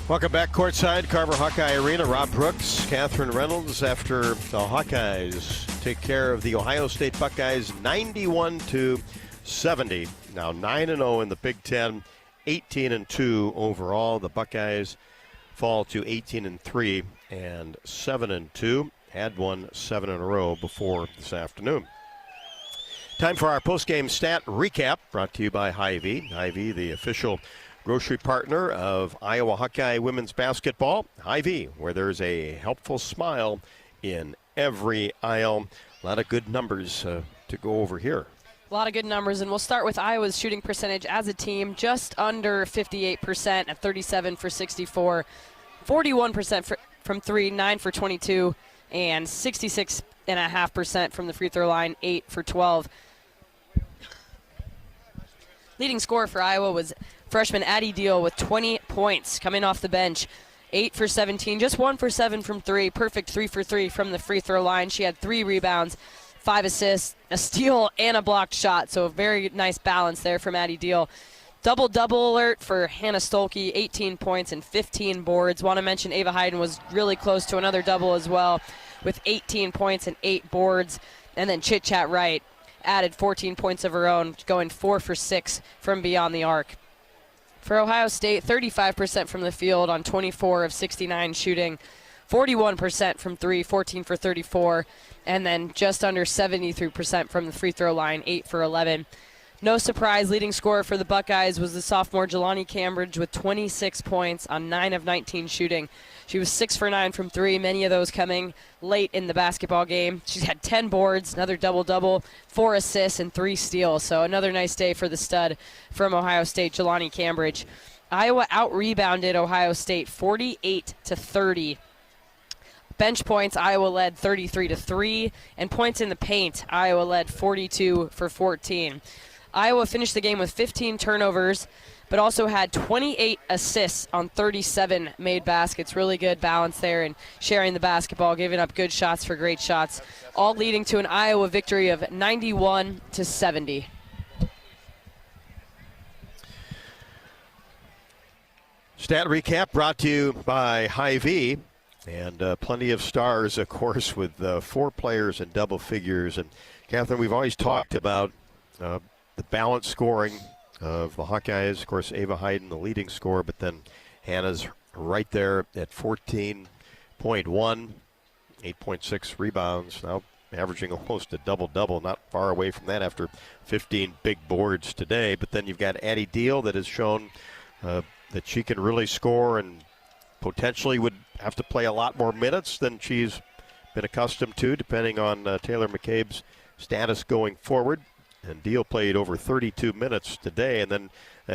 Welcome back courtside, Carver Hawkeye Arena. Rob Brooks, Catherine Reynolds, after the Hawkeyes take care of the Ohio State Buckeyes 91-70. Now 9-0 in the Big Ten, 18-2 overall. The Buckeyes fall to 18-3 and 7-2. Had won 7 in a row before this afternoon. Time for our postgame stat recap, brought to you by Hy-Vee. Hy-Vee, the official grocery partner of Iowa Hawkeye women's basketball. Hy-Vee, where there's a helpful smile in every aisle. A lot of good numbers to go over here. A lot of good numbers, and we'll start with Iowa's shooting percentage as a team, just under 58% at 37 for 64, 41% from 3, 9 for 22, and 66.5% from the free throw line, 8 for 12. Leading scorer for Iowa was freshman Addie Deal with 20 points coming off the bench. 8 for 17, just 1 for 7 from 3, perfect 3 for 3 from the free throw line. She had 3 rebounds, 5 assists, a steal, and a blocked shot, so a very nice balance there from Addie Deal. Double-double alert for Hannah Stolke, 18 points and 15 boards. Want to mention Ava Hayden was really close to another double as well with 18 points and 8 boards. And then Chit Chat Wright added 14 points of her own, going 4 for 6 from beyond the arc. For Ohio State, 35% from the field on 24 of 69 shooting, 41% from 3, 14 for 34, and then just under 73% from the free throw line, 8 for 11. No surprise, leading scorer for the Buckeyes was the sophomore Jelani Cambridge with 26 points on 9 of 19 shooting. She was 6 for 9 from 3, many of those coming late in the basketball game. She's had 10 boards, another double-double, 4 assists, and 3 steals. So another nice day for the stud from Ohio State, Jelani Cambridge. Iowa out-rebounded Ohio State 48-30. Bench points, Iowa led 33-3, and points in the paint, Iowa led 42 for 14. Iowa finished the game with 15 turnovers, but also had 28 assists on 37 made baskets. Really good balance there and sharing the basketball, giving up good shots for great shots, all leading to an Iowa victory of 91-70. Stat recap brought to you by Hy-Vee. And plenty of stars, of course, with 4 players in double figures. And, Catherine, we've always talked about the balanced scoring of the Hawkeyes. Of course, Ava Hayden, the leading scorer, but then Hannah's right there at 14.1, 8.6 rebounds, now averaging almost a double-double, not far away from that after 15 big boards today. But then you've got Addie Deal that has shown that she can really score and potentially would have to play a lot more minutes than she's been accustomed to, depending on Taylor McCabe's status going forward. And Deal played over 32 minutes today, and then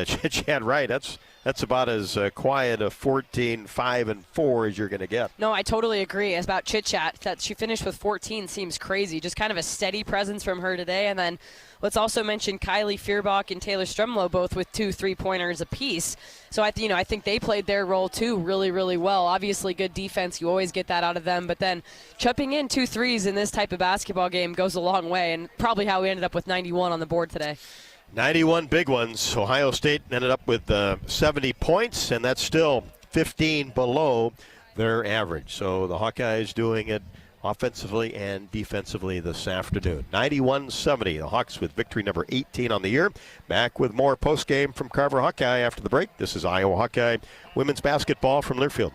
Chad Wright, that's about as quiet a 14, 5, and 4 as you're going to get. No, I totally agree. As about Chit Chat, that she finished with 14 seems crazy. Just kind of a steady presence from her today. And then let's also mention Kylie Fierbach and Taylor Strumlow, both with 2 3-pointers apiece. So I think they played their role too really, really well. Obviously, good defense. You always get that out of them. But then chupping in 2 threes in this type of basketball game goes a long way, and probably how we ended up with 91 on the board today. 91 big ones. Ohio State ended up with 70 points, and that's still 15 below their average. So the Hawkeyes doing it offensively and defensively this afternoon. 91-70. The Hawks with victory number 18 on the year. Back with more postgame from Carver Hawkeye after the break. This is Iowa Hawkeye women's basketball from Learfield.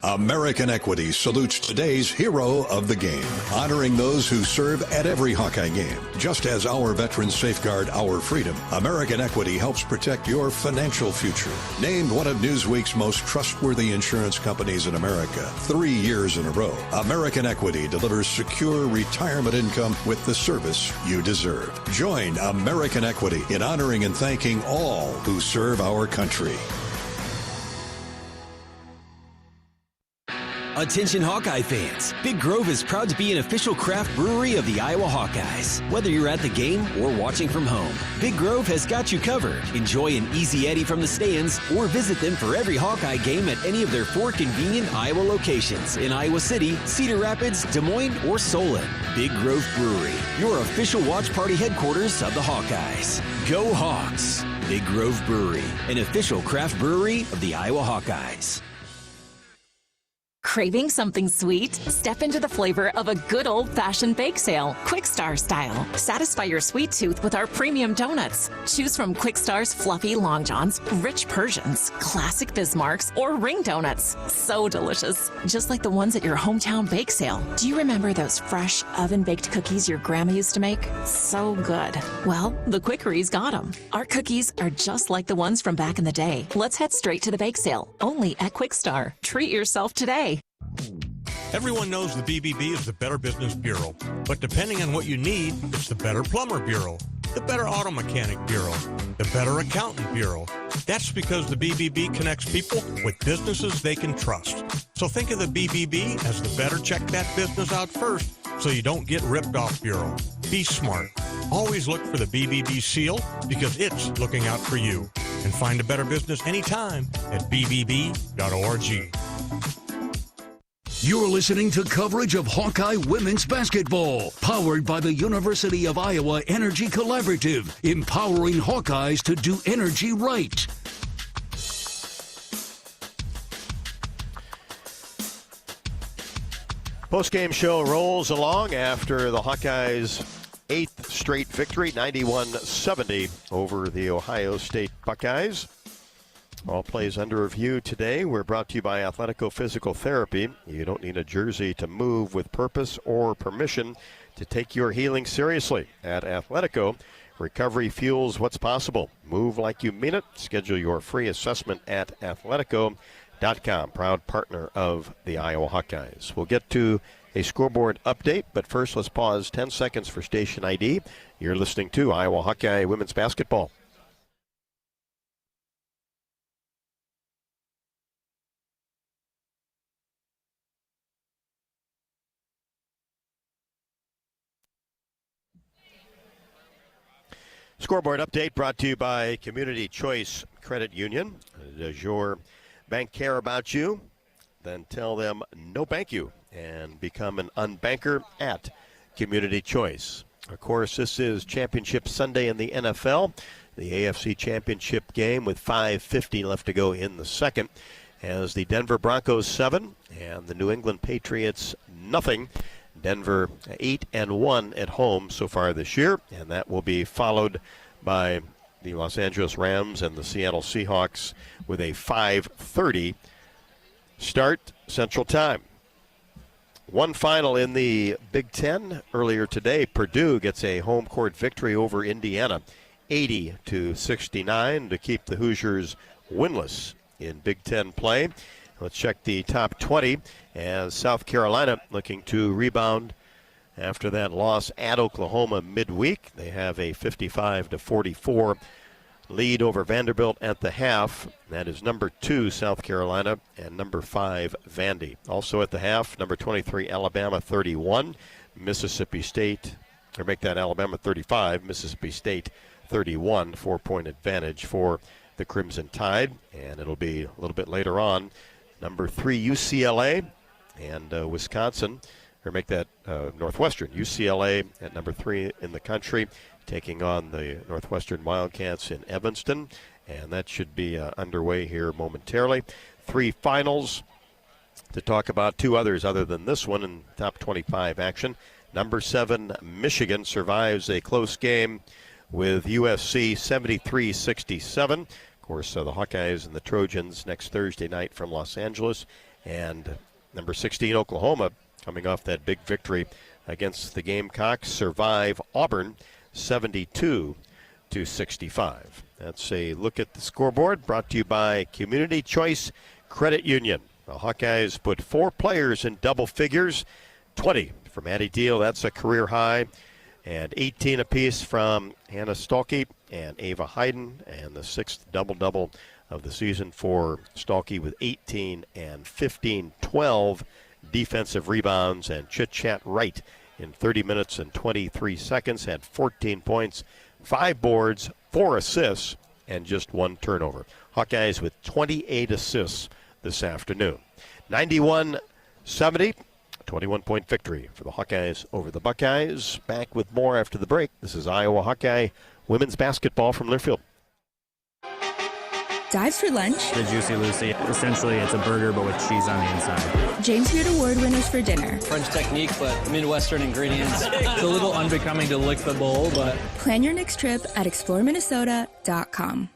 American Equity salutes today's hero of the game, honoring those who serve at every Hawkeye game. Just as our veterans safeguard our freedom, American Equity helps protect your financial future. Named one of Newsweek's most trustworthy insurance companies in America 3 years in a row, American Equity delivers secure retirement income with the service you deserve. Join American Equity in honoring and thanking all who serve our country. Attention Hawkeye fans, Big Grove is proud to be an official craft brewery of the Iowa Hawkeyes. Whether you're at the game or watching from home, Big Grove has got you covered. Enjoy an easy Eddie from the stands or visit them for every Hawkeye game at any of their 4 convenient Iowa locations in Iowa City, Cedar Rapids, Des Moines, or Solon. Big Grove Brewery, your official watch party headquarters of the Hawkeyes. Go Hawks! Big Grove Brewery, an official craft brewery of the Iowa Hawkeyes. Craving something sweet? Step into the flavor of a good old-fashioned bake sale, Quick Star style. Satisfy your sweet tooth with our premium donuts. Choose from Quick Star's fluffy long johns, rich Persians, classic Bismarcks, or ring donuts. So delicious, just like the ones at your hometown bake sale. Do you remember those fresh oven-baked cookies your grandma used to make? So good. Well, the Quickery's got them. Our cookies are just like the ones from back in the day. Let's head straight to the bake sale, only at Quick Star. Treat yourself today. Everyone knows the BBB is the Better Business Bureau, but depending on what you need, it's the Better Plumber Bureau, the Better Auto Mechanic Bureau, the Better Accountant Bureau. That's because the BBB connects people with businesses they can trust. So think of the BBB as the better check that business out first so you don't get ripped off bureau. Be smart. Always look for the BBB seal because it's looking out for you. And find a better business anytime at bbb.org. You're listening to coverage of Hawkeye women's basketball, powered by the University of Iowa Energy Collaborative, empowering Hawkeyes to do energy right. Postgame show rolls along after the Hawkeyes' 8th straight victory, 91-70 over the Ohio State Buckeyes. All plays under review today. We're brought to you by Athletico Physical Therapy. You don't need a jersey to move with purpose or permission. to take your healing seriously. At Athletico, recovery fuels what's possible. Move like you mean it. Schedule your free assessment at athletico.com, proud partner of the Iowa Hawkeyes. We'll get to a scoreboard update, but first let's pause 10 seconds for station ID. You're listening to Iowa Hawkeye women's basketball. Scoreboard update brought to you by Community Choice Credit Union. Does your bank care about you? Then tell them no thank you and become an unbanker at Community Choice. Of course, this is Championship Sunday in the NFL, the AFC Championship game with 5:50 left to go in the second, as the Denver Broncos 7 and the New England Patriots nothing. Denver 8-1 at home so far this year, and that will be followed by the Los Angeles Rams and the Seattle Seahawks with a 5:30 start Central Time. One final in the Big Ten earlier today. Purdue gets a home court victory over Indiana, 80-69 to keep the Hoosiers winless in Big Ten play. Let's check the top 20 as South Carolina looking to rebound after that loss at Oklahoma midweek. They have a 55-44 lead over Vanderbilt at the half. That is number 2 South Carolina and number 5 Vandy. Also at the half, number 23 Alabama 31, Mississippi State, or make that Alabama 35, Mississippi State 31, 4-point advantage for the Crimson Tide. And it'll be a little bit later on. Number 3 UCLA and Wisconsin, or make that Northwestern. UCLA at number 3 in the country, taking on the Northwestern Wildcats in Evanston. And that should be underway here momentarily. 3 finals to talk about, 2 others other than this one in top 25 action. Number 7 Michigan survives a close game with USC 73-67. Of course, the Hawkeyes and the Trojans next Thursday night from Los Angeles. And number 16, Oklahoma, coming off that big victory against the Gamecocks, survive Auburn 72-65. That's a look at the scoreboard brought to you by Community Choice Credit Union. The Hawkeyes put 4 players in double figures, 20 from Addie Deal, that's a career high, and 18 apiece from Hannah Stalkey and Ava Hayden, and the 6th double-double of the season for Stalkey with 18 and 15, 12 defensive rebounds, and Chit-Chat Wright in 30 minutes and 23 seconds had 14 points, 5 boards, 4 assists, and just 1 turnover. Hawkeyes with 28 assists this afternoon. 91-70, 21-point victory for the Hawkeyes over the Buckeyes. Back with more after the break. This is Iowa Hawkeye women's basketball from Learfield. Dives for lunch. The Juicy Lucy. Essentially, it's a burger, but with cheese on the inside. James Beard Award winners for dinner. French technique, but Midwestern ingredients. It's a little unbecoming to lick the bowl, but... Plan your next trip at exploreminnesota.com.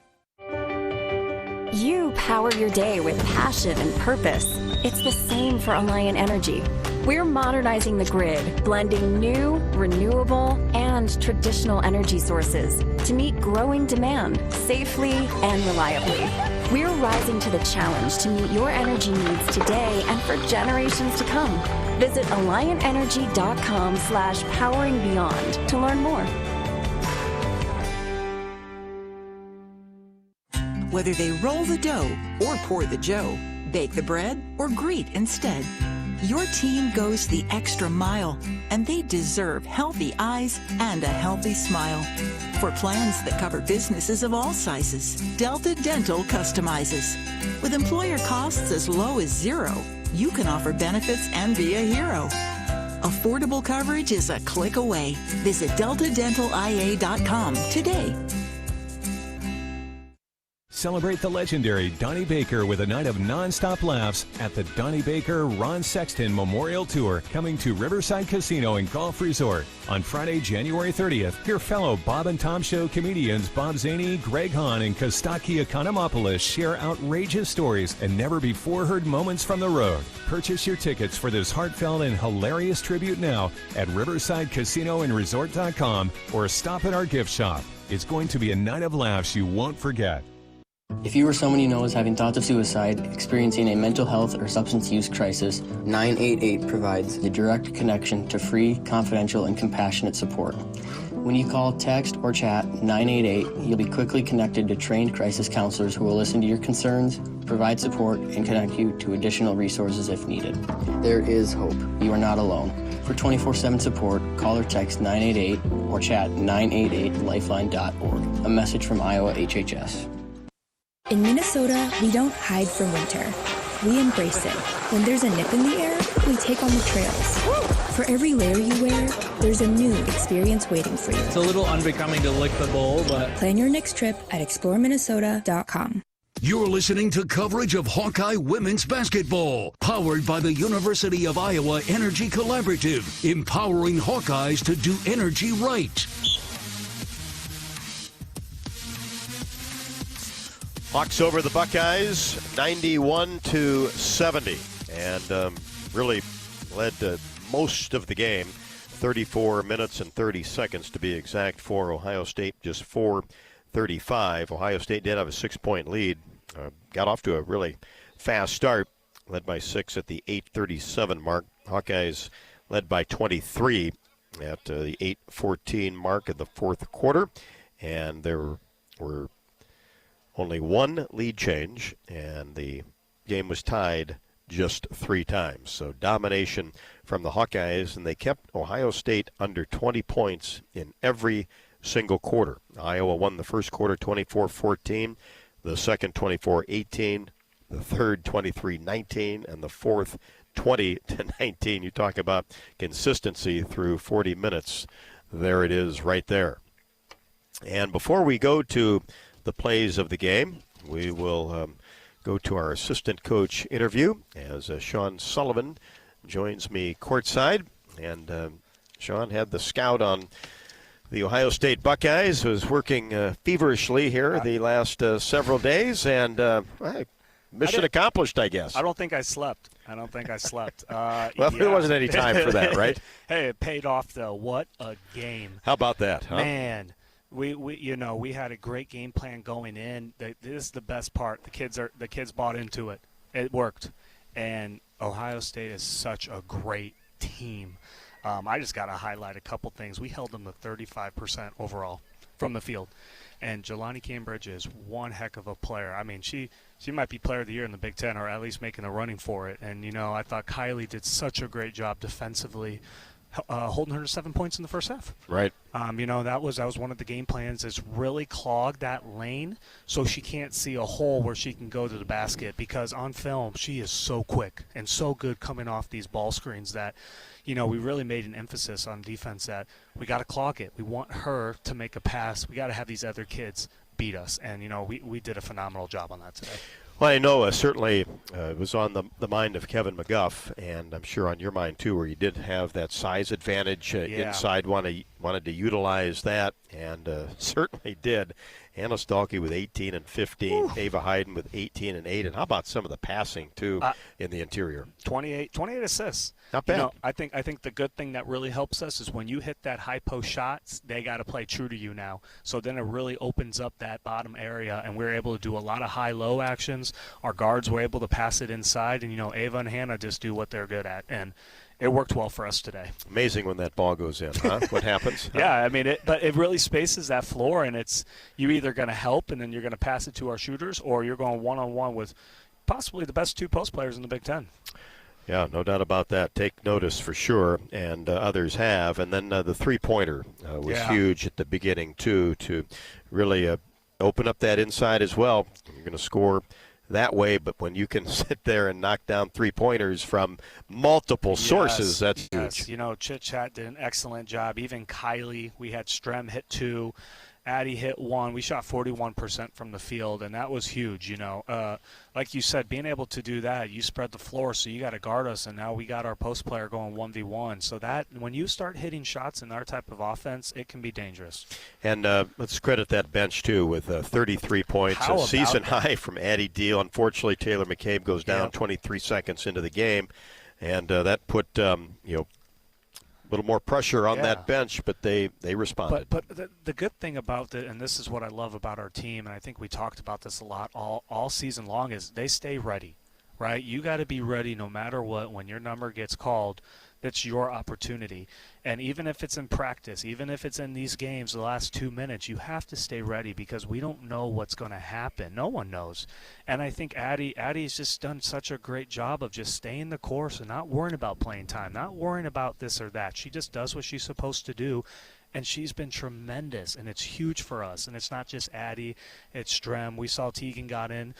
You power your day with passion and purpose. It's the same for Alliant Energy. We're modernizing the grid, blending new, renewable, and traditional energy sources to meet growing demand safely and reliably. We're rising to the challenge to meet your energy needs today and for generations to come. Visit AlliantEnergy.com/poweringbeyond to learn more. Whether they roll the dough or pour the joe, bake the bread or greet instead, your team goes the extra mile, and they deserve healthy eyes and a healthy smile. For plans that cover businesses of all sizes, Delta Dental customizes. With employer costs as low as $0, you can offer benefits and be a hero. Affordable coverage is a click away. Visit deltadentalia.com today. Celebrate the legendary Donnie Baker with a night of non-stop laughs at the Donnie Baker Ron Sexton Memorial Tour coming to Riverside Casino and Golf Resort. On Friday, January 30th, hear fellow Bob and Tom Show comedians Bob Zaney, Greg Hahn, and Kostaki Economopoulos share outrageous stories and never-before-heard moments from the road. Purchase your tickets for this heartfelt and hilarious tribute now at riversidecasinoandresort.com or stop at our gift shop. It's going to be a night of laughs you won't forget. If you or someone you know is having thoughts of suicide, experiencing a mental health or substance use crisis, 988 provides a direct connection to free, confidential, and compassionate support. When you call, text, or chat 988, you'll be quickly connected to trained crisis counselors who will listen to your concerns, provide support, and connect you to additional resources if needed. There is hope. You are not alone. For 24/7 support, call or text 988 or chat 988lifeline.org. A message from Iowa HHS. In Minnesota, we don't hide from winter. We embrace it. When there's a nip in the air, we take on the trails. For every layer you wear, there's a new experience waiting for you. It's a little unbecoming to lick the bowl, but... Plan your next trip at exploreminnesota.com. You're listening to coverage of Hawkeye women's basketball, powered by the University of Iowa Energy Collaborative, empowering Hawkeyes to do energy right. Hawks over the Buckeyes, 91-70, and really led most of the game, 34 minutes and 30 seconds to be exact for Ohio State, just 4:35. Ohio State did have a 6-point lead, got off to a really fast start, led by 6 at the 8:37 mark. Hawkeyes led by 23 at the 8:14 mark in the fourth quarter, and there were only one lead change, and the game was tied just 3 times. So domination from the Hawkeyes, and they kept Ohio State under 20 points in every single quarter. Iowa won the first quarter 24-14, the second 24-18, the third 23-19, and the fourth 20-19. You talk about consistency through 40 minutes. There it is right there. And before we go to the plays of the game, we will go to our assistant coach interview as Sean Sullivan joins me courtside. And Sean had the scout on the Ohio State Buckeyes, was working feverishly here the last several days, and mission accomplished, I guess. I don't think I slept. Well, there wasn't any time for that, right? Hey, it paid off, though. What a game. How about that, huh? Man. We had a great game plan going in. This is the best part. The kids bought into it. It worked, and Ohio State is such a great team. I just got to highlight a couple things. We held them to 35% overall from the field, and Jelani Cambridge is one heck of a player. I mean, she might be Player of the Year in the Big Ten, or at least making a running for it. And I thought Kylie did such a great job defensively. Holding her to 7 points in the first half. Right. That was one of the game plans, is really clog that lane so she can't see a hole where she can go to the basket, because on film she is so quick and so good coming off these ball screens that, we really made an emphasis on defense that we got to clog it. We want her to make a pass. We got to have these other kids beat us. And, we did a phenomenal job on that today. Well, I know certainly it was on the mind of Kevin McGuff, and I'm sure on your mind too, where you did have that size advantage inside, wanted to utilize that, and certainly did. Anna Stalke with 18 and 15, Ava Hayden with 18 and 8, and how about some of the passing too in the interior? 28 assists. Not bad. I think the good thing that really helps us is when you hit that high post shots, they got to play true to you now. So then it really opens up that bottom area, and we're able to do a lot of high-low actions. Our guards were able to pass it inside, and Ava and Hannah just do what they're good at, and it worked well for us today. Amazing when that ball goes in, huh? What happens? Yeah, but it really spaces that floor, and it's you either going to help and then you're going to pass it to our shooters, or you're going one-on-one with possibly the best 2 post players in the Big Ten. Yeah, no doubt about that. Take notice for sure, and others have. And then the three-pointer was huge at the beginning, too, to really open up that inside as well. You're going to score that way, but when you can sit there and knock down 3-pointers from multiple sources, that's huge. Chit Chat did an excellent job. Even Kylie, we had Strem hit 2, Addie hit one. We shot 41% from the field, and that was huge, you know. Like you said, being able to do that, you spread the floor, so you got to guard us, and now we got our post player going 1v1. So that when you start hitting shots in our type of offense, it can be dangerous. And let's credit that bench, too, with 33 points, a season high from Addie Deal. Unfortunately, Taylor McCabe goes down 23 seconds into the game, and that put, a little more pressure on that bench, but they responded. But the good thing about it, and this is what I love about our team, and I think we talked about this a lot all season long, is they stay ready, right? You got to be ready no matter what. When your number gets called, that's your opportunity. And even if it's in practice, even if it's in these games, the last 2 minutes, you have to stay ready because we don't know what's going to happen. No one knows. And I think Addie's just done such a great job of just staying the course and not worrying about playing time, not worrying about this or that. She just does what she's supposed to do. And she's been tremendous, and it's huge for us. And it's not just Addie, it's Strem. We saw Tegan got in,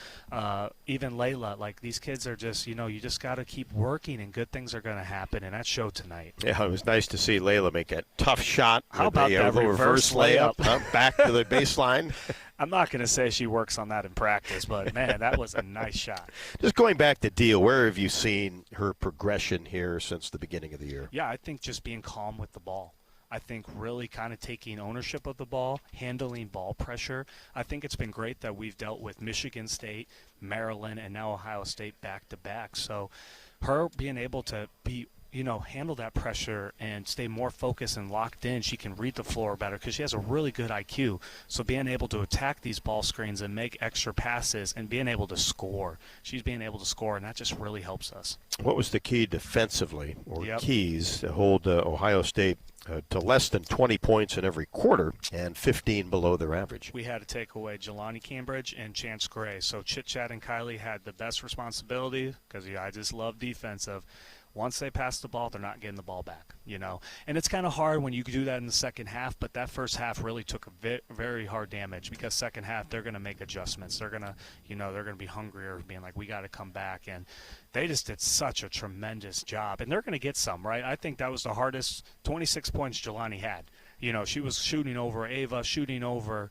even Layla. Like, these kids are just, you just got to keep working, and good things are going to happen, and that showed tonight. Yeah, it was nice to see Layla make a tough shot. How about that reverse layup? Back to the baseline. I'm not going to say she works on that in practice, but, man, that was a nice shot. Just going back to Deal, where have you seen her progression here since the beginning of the year? Yeah, I think just being calm with the ball. I think really kind of taking ownership of the ball, handling ball pressure. I think it's been great that we've dealt with Michigan State, Maryland, and now Ohio State back-to-back. So her being able to be, handle that pressure and stay more focused and locked in, she can read the floor better because she has a really good IQ. So being able to attack these ball screens and make extra passes and being able to score. She's being able to score, and that just really helps us. What was the key defensively, or keys, to hold Ohio State to less than 20 points in every quarter and 15 below their average? We had to take away Jelani Cambridge and Chance Gray. So Chit Chat and Kylie had the best responsibility because I just love defensive. Once they pass the ball, they're not getting the ball back, And it's kind of hard when you do that in the second half, but that first half really took a very hard damage because second half they're going to make adjustments. They're going to, they're going to be hungrier, being like, we got to come back. And they just did such a tremendous job. And they're going to get some, right? I think that was the hardest 26 points Jelani had. She was shooting over Ava, shooting over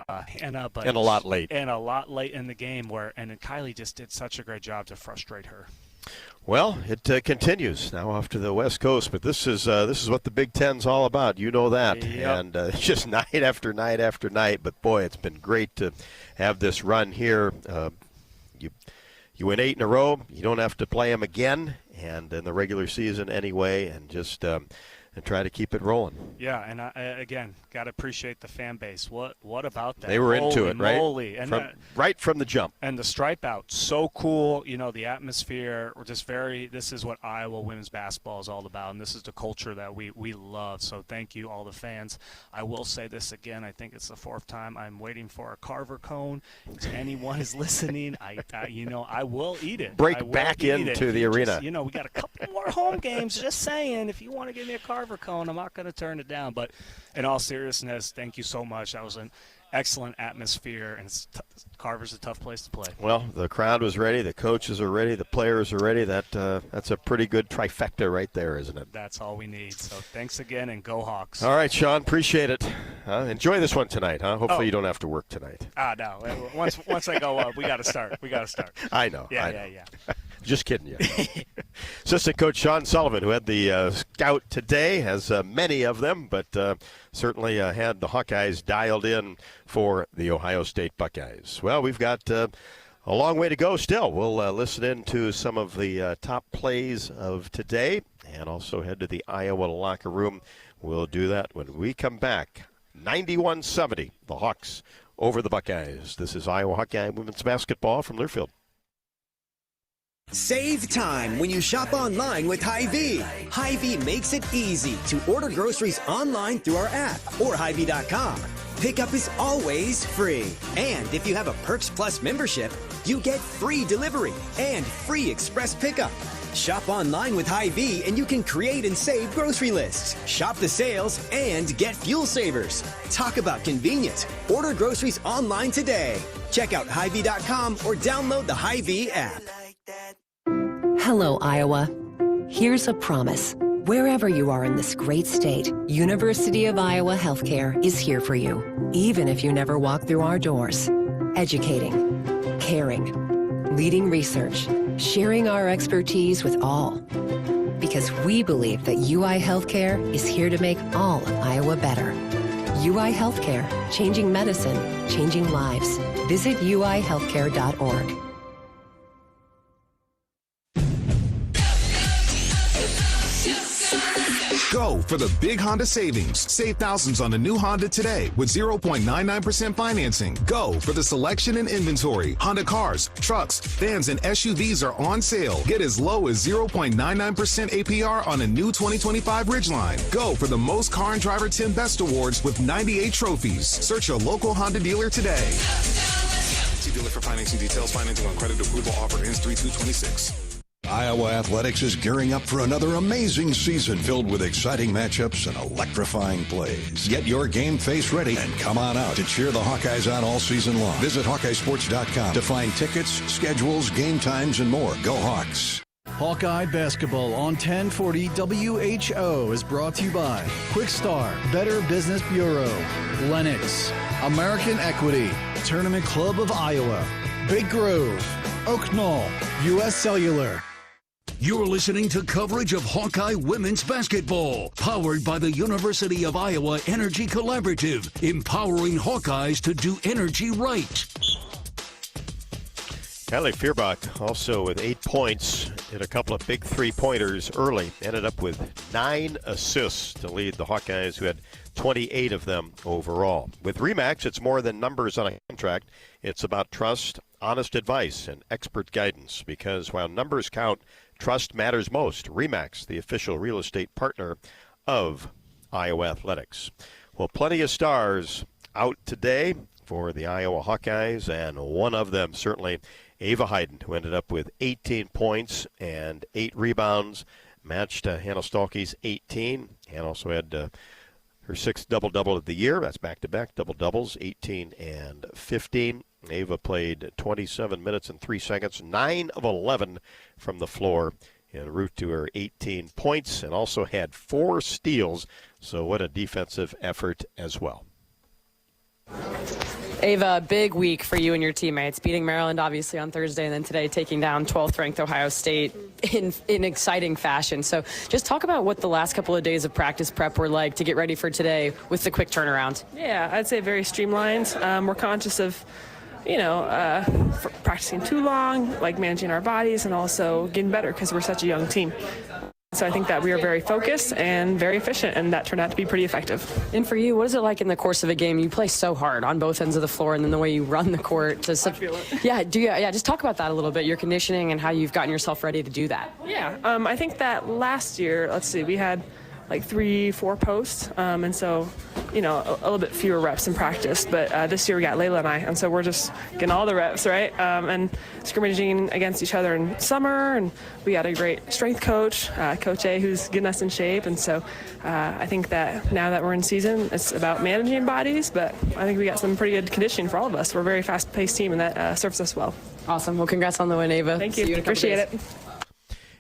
Hannah. And a lot late. And a lot late in the game and Kylie just did such a great job to frustrate her. Well, it continues now off to the West Coast, but this is what the Big Ten's all about. You know that, and it's just night after night after night. But boy, it's been great to have this run here. You win 8 in a row. You don't have to play them again, and in the regular season anyway, and just and try to keep it rolling. Yeah, and again, got to appreciate the fan base. What about that? They were into it, right? Moly. And right from the jump. And the stripe out, so cool. The atmosphere, just this is what Iowa women's basketball is all about, and this is the culture that we love. So thank you, all the fans. I will say this again. I think it's the 4th time I'm waiting for a Carver cone. If anyone is listening, I will eat it. Break back into the arena. We got a couple more home games. Just saying, if you want to give me a Carver cone, I'm not going to turn it down. But in all seriousness, thank you so much. That was an excellent atmosphere, and Carver's a tough place to play. Well, the crowd was ready, the coaches are ready, the players are ready. That's a pretty good trifecta right there, isn't it? That's all we need. So thanks again, and go Hawks. All right, Sean, appreciate it. Enjoy this one tonight, huh? Hopefully you don't have to work tonight. No. Once I go up, we got to start. I know. Yeah. Just kidding you. Assistant Coach Sean Sullivan, who had the scout today, has many of them, but certainly had the Hawkeyes dialed in for the Ohio State Buckeyes. Well, we've got a long way to go still. We'll listen in to some of the top plays of today and also head to the Iowa locker room. We'll do that when we come back. 91-70, the Hawks over the Buckeyes. This is Iowa Hawkeye women's basketball from Learfield. Save time when you shop online with Hy-Vee. Hy-Vee makes it easy to order groceries online through our app or Hy-Vee.com. Pickup is always free. And if you have a Perks Plus membership, you get free delivery and free express pickup. Shop online with Hy-Vee and you can create and save grocery lists, shop the sales, and get fuel savers. Talk about convenient. Order groceries online today. Check out Hy-Vee.com or download the Hy-Vee app. Hello, Iowa. Here's a promise. Wherever you are in this great state, University of Iowa Healthcare is here for you, even if you never walk through our doors. Educating, caring, leading research, sharing our expertise with all. Because we believe that UI Healthcare is here to make all of Iowa better. UI Healthcare, changing medicine, changing lives. Visit uihealthcare.org. Go for the big Honda savings. Save thousands on the new Honda today with 0.99% financing. Go for the selection and inventory. Honda cars, trucks, vans, and SUVs are on sale. Get as low as 0.99% APR on a new 2025 Ridgeline. Go for the most Car and Driver 10 Best Awards with 98 trophies. Search your local Honda dealer today. See dealer for financing details. Financing on credit approval offer ends 3/2/26. Iowa Athletics is gearing up for another amazing season filled with exciting matchups and electrifying plays. Get your game face ready and come on out to cheer the Hawkeyes on all season long. Visit HawkeyeSports.com to find tickets, schedules, game times, and more. Go Hawks! Hawkeye Basketball on 1040 WHO is brought to you by Quick Star, Better Business Bureau, Lennox, American Equity, Tournament Club of Iowa, Big Grove, Oak Knoll, U.S. Cellular. You're listening to coverage of Hawkeye women's basketball, powered by the University of Iowa Energy Collaborative, empowering Hawkeyes to do energy right. Kelly Feuerbach also with 8 points and a couple of big three-pointers early. Ended up with 9 assists to lead the Hawkeyes, who had 28 of them overall. With RE/MAX, it's more than numbers on a contract. It's about trust, honest advice, and expert guidance, because while numbers count, trust matters most. RE/MAX, the official real estate partner of Iowa Athletics. Well, plenty of stars out today for the Iowa Hawkeyes, and one of them certainly Ava Hayden, who ended up with 18 points and 8 rebounds, matched Hannah Stalkey's 18. Hannah also had her 6th double-double of the year. That's back-to-back double-doubles, 18 and 15. Ava played 27 minutes and 3 seconds, 9 of 11 from the floor en route to her 18 points, and also had 4 steals. So what a defensive effort as well. Ava, big week for you and your teammates, beating Maryland obviously on Thursday, and then today taking down 12th ranked Ohio State in exciting fashion. So just talk about what the last couple of days of practice prep were like to get ready for today with the quick turnaround. Yeah, I'd say very streamlined. We're conscious of practicing too long, like managing our bodies, and also getting better because we're such a young team. So I think that we are very focused and very efficient, and that turned out to be pretty effective. And for you, what is it like in the course of a game? You play so hard on both ends of the floor, and then the way you run the court. I feel it. Yeah, just talk about that a little bit, your conditioning and how you've gotten yourself ready to do that. Yeah, I think that last year, we had like 3-4 posts, and so a little bit fewer reps in practice, but this year we got Layla and I, and so we're just getting all the reps, right, and scrimmaging against each other in summer, and we got a great strength coach, Coach A, who's getting us in shape, and so I think that now that we're in season, it's about managing bodies, but I think we got some pretty good conditioning for all of us. We're a very fast-paced team, and that serves us well. Awesome. Well, congrats on the win, Ava. Thank you. Appreciate it.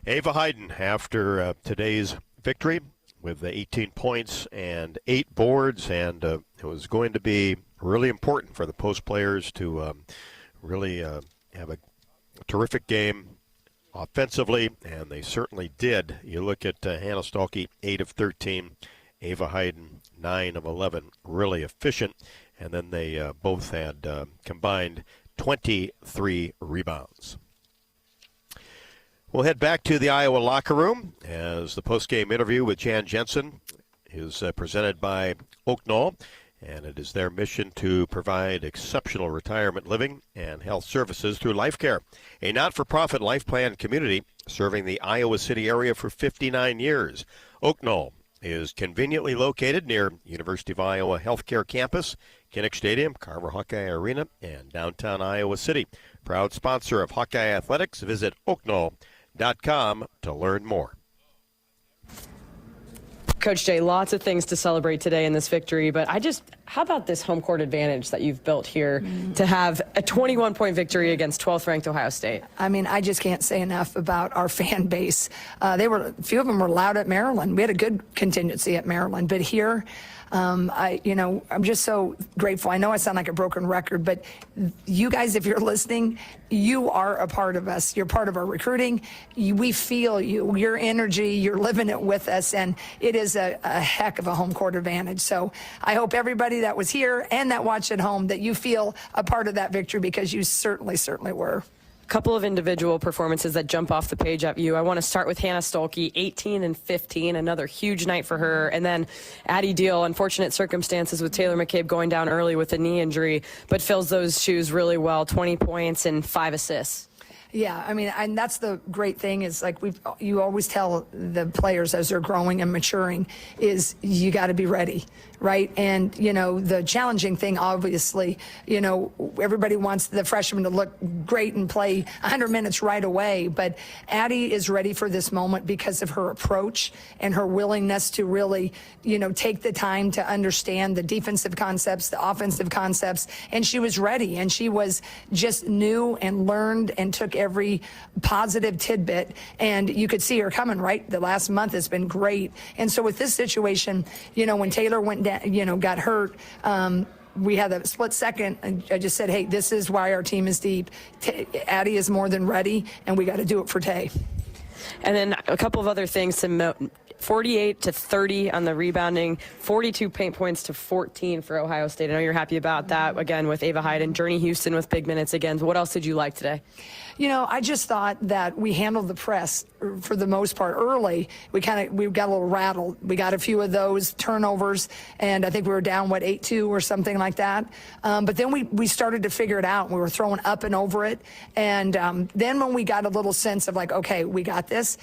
Ava Hayden, after today's victory, with 18 points and 8 boards, and it was going to be really important for the post players to really have a terrific game offensively, and they certainly did. You look at Hannah Stalkey, 8 of 13, Ava Hayden, 9 of 11, really efficient, and then they both had combined 23 rebounds. We'll head back to the Iowa locker room as the postgame interview with Jan Jensen is presented by Oak Knoll, and it is their mission to provide exceptional retirement living and health services through Life Care, a not-for-profit life plan community serving the Iowa City area for 59 years. Oak Knoll is conveniently located near University of Iowa Healthcare Campus, Kinnick Stadium, Carver Hawkeye Arena, and downtown Iowa City. Proud sponsor of Hawkeye Athletics. Visit oaknoll.com to learn more. Coach Jay, lots of things to celebrate today in this victory, but How about this home court advantage that you've built here to have a 21-point victory against 12th-ranked Ohio State? I mean, I just can't say enough about our fan base. A few of them were loud at Maryland. We had a good contingency at Maryland, but here, I'm just so grateful. I know I sound like a broken record, but you guys, if you're listening, you are a part of us. You're part of our recruiting. We feel you, your energy, you're living it with us, and it is a heck of a home court advantage. So I hope everybody that was here and that watched at home that you feel a part of that victory, because you certainly were. Couple of individual performances that jump off the page at you. I want to start with Hannah Stolke, 18 and 15, another huge night for her. And then Addie Deal, unfortunate circumstances with Taylor McCabe going down early with a knee injury, but fills those shoes really well, 20 points and 5 assists. Yeah, I mean, and that's the great thing is, like, you always tell the players as they're growing and maturing is you got to be ready, right? And, the challenging thing, obviously, everybody wants the freshmen to look great and play 100 minutes right away, but Addie is ready for this moment because of her approach and her willingness to really, take the time to understand the defensive concepts, the offensive concepts, and she was ready, and she was just new and learned and took every positive tidbit, and you could see her coming, right? The last month has been great. And so with this situation, when Taylor went down, got hurt, we had a split second, and I just said, hey, this is why our team is deep. Addie is more than ready, and we got to do it for Tay. And then a couple of other things to note. 48 to 30 on the rebounding, 42 paint points to 14 for Ohio State. I know you're happy about that, again, with Ava Hyde and Journey Houston with big minutes again. What else did you like today? I just thought that we handled the press for the most part early. We got a little rattled. We got a few of those turnovers, and I think we were down, 8-2 or something like that. But then we started to figure it out. We were throwing up and over it. And then when we got a little sense of okay, we got this,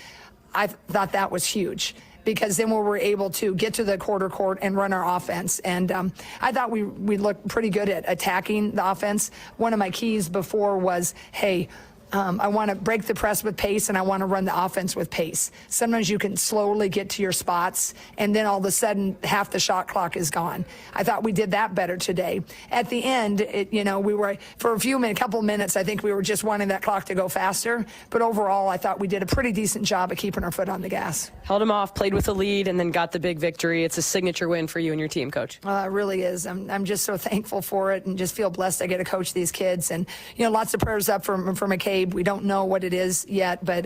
I thought that was huge, because then we were able to get to the quarter court and run our offense. And I thought we looked pretty good at attacking the offense. One of my keys before was, hey, I want to break the press with pace, and I want to run the offense with pace. Sometimes you can slowly get to your spots, and then all of a sudden half the shot clock is gone. I thought we did that better today. At the end, we were, for a couple minutes, I think we were just wanting that clock to go faster. But overall, I thought we did a pretty decent job of keeping our foot on the gas. Held them off, played with a lead, and then got the big victory. It's a signature win for you and your team, Coach. It really is. I'm just so thankful for it, and just feel blessed I get to coach these kids. And, lots of prayers up for McCabe. We don't know what it is yet, but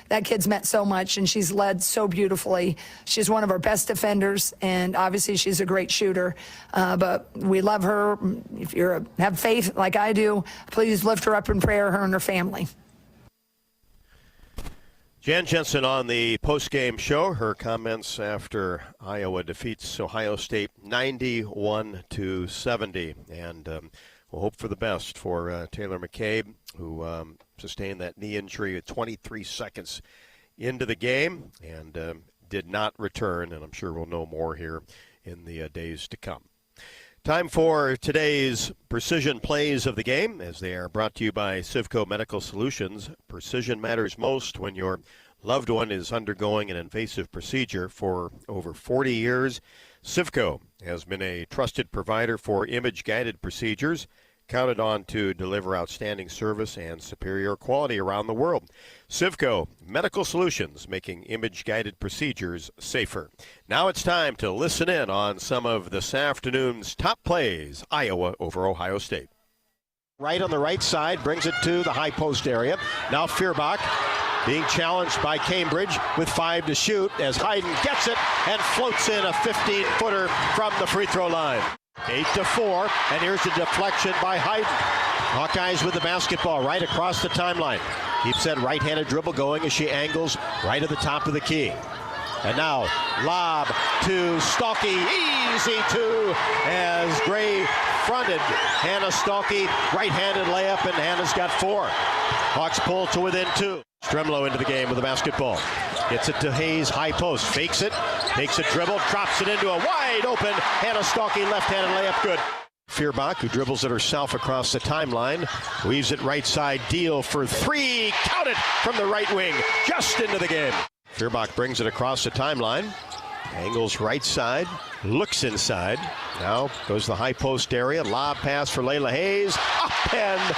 that kid's meant so much, and she's led so beautifully. She's one of our best defenders, and obviously she's a great shooter. But we love her. If you have faith like I do, please lift her up in prayer, her and her family. Jan Jensen on the postgame show. Her comments after Iowa defeats Ohio State 91-70, and we'll hope for the best for Taylor McCabe, who sustained that knee injury at 23 seconds into the game and did not return, and I'm sure we'll know more here in the days to come. Time for today's precision plays of the game, as they are brought to you by Civco Medical Solutions. Precision matters most when your loved one is undergoing an invasive procedure. For over 40 years, Civco has been a trusted provider for image-guided procedures, counted on to deliver outstanding service and superior quality around the world. Civco Medical Solutions, making image-guided procedures safer. Now it's time to listen in on some of this afternoon's top plays. Iowa over Ohio State. Right on the right side, brings it to the high post area. Now Feuerbach being challenged by Cambridge with 5 to shoot as Hayden gets it and floats in a 15-footer from the free throw line. 8-4, and here's a deflection by Hayden. Hawkeyes with the basketball right across the timeline. Keeps that right-handed dribble going as she angles right at the top of the key. And now, lob to Stolke, easy two, as Gray fronted Hannah Stolke, right-handed layup, and Hannah's got 4. Hawks pull to within 2. Stremlow into the game with the basketball. Gets it to Hayes, high post, fakes it, takes a dribble, drops it into a wide open Hannah Stolke left-handed layup, good. Feuerbach, who dribbles it herself across the timeline, weaves it right side, Deal for 3, count it from the right wing, just into the game. Feuerbach brings it across the timeline, Angles right side, looks inside. Now goes the high post area. Lob pass for Layla Hayes. Up and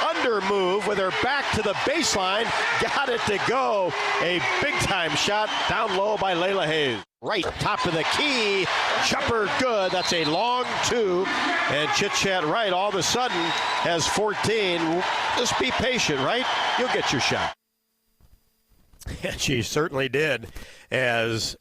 under move with her back to the baseline. Got it to go. A big-time shot down low by Layla Hayes. Right, top of the key. Jumper good. That's a long two. And Chit Chat Wright all of a sudden has 14. Just be patient, right? You'll get your shot. And she certainly did, as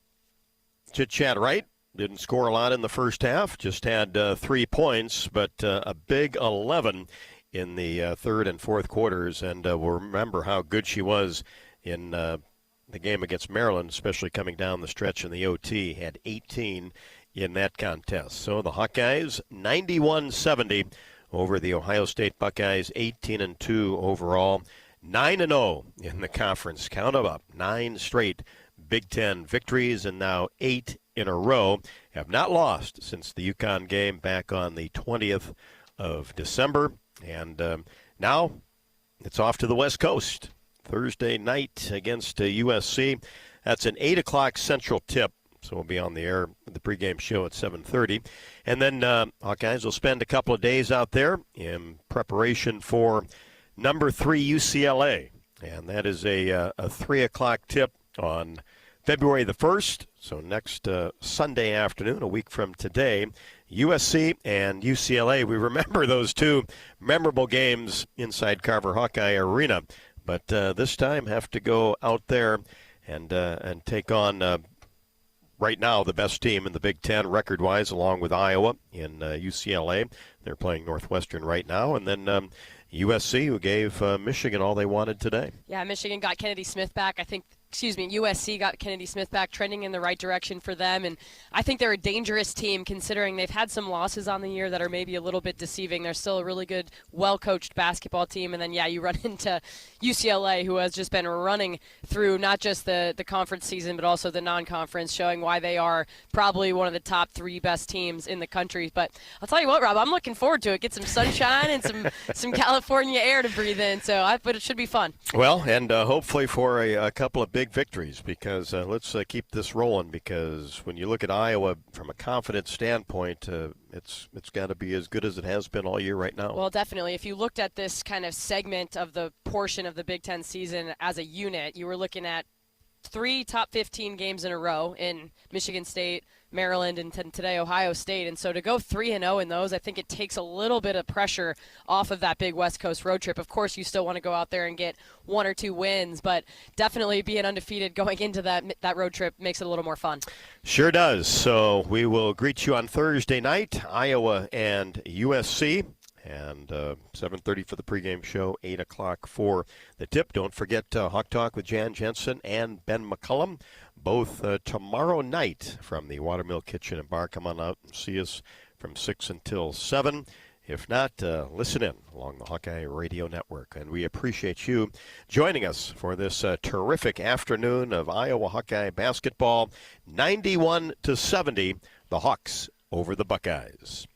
Chit Chat Wright didn't score a lot in the first half, just had 3 points, but a big 11 in the third and fourth quarters. And we'll remember how good she was in the game against Maryland, especially coming down the stretch in the OT, had 18 in that contest. So the Hawkeyes 91-70 over the Ohio State Buckeyes, 18-2 overall. 9-0 in the conference. Count them up. 9 straight Big Ten victories, and now 8 in a row. Have not lost since the UConn game back on the 20th of December. And now it's off to the West Coast. Thursday night against USC. That's an 8 o'clock Central tip. So we'll be on the air with the pregame show at 7:30. And then Hawkeyes will spend a couple of days out there in preparation for number 3 UCLA, and that is a 3 o'clock tip on February the 1st, so next Sunday afternoon, a week from today. USC and UCLA, we remember those two memorable games inside Carver Hawkeye Arena, but this time have to go out there and take on right now the best team in the Big Ten record-wise, along with Iowa in UCLA. They're playing Northwestern right now, and then USC, who gave Michigan all they wanted today. Yeah, Michigan got Kennedy Smith back. USC got Kennedy Smith back, trending in the right direction for them. And I think they're a dangerous team considering they've had some losses on the year that are maybe a little bit deceiving. They're still a really good, well-coached basketball team. And then, you run into UCLA, who has just been running through not just the conference season, but also the non-conference, showing why they are probably one of the top 3 best teams in the country. But I'll tell you what, Rob, I'm looking forward to it. Get some sunshine and some California air to breathe in. But it should be fun. Well, and hopefully for a couple of big victories, because let's keep this rolling, because when you look at Iowa from a confidence standpoint, it's got to be as good as it has been all year right now. Well, definitely. If you looked at this kind of segment of the portion of the Big Ten season as a unit, you were looking at 3 top 15 games in a row in Michigan State, Maryland, and today Ohio State. And so to go 3-0 in those, I think it takes a little bit of pressure off of that big West Coast road trip. Of course, you still want to go out there and get 1 or 2 wins, but definitely being undefeated going into that road trip makes it a little more fun. Sure does. So we will greet you on Thursday night, Iowa and USC. And 7:30 for the pregame show, 8 o'clock for the tip. Don't forget Hawk Talk with Jan Jensen and Ben McCullum, both tomorrow night from the Watermill Kitchen and Bar. Come on out and see us from 6 until 7. If not, listen in along the Hawkeye Radio Network. And we appreciate you joining us for this terrific afternoon of Iowa Hawkeye basketball. 91-70, the Hawks over the Buckeyes.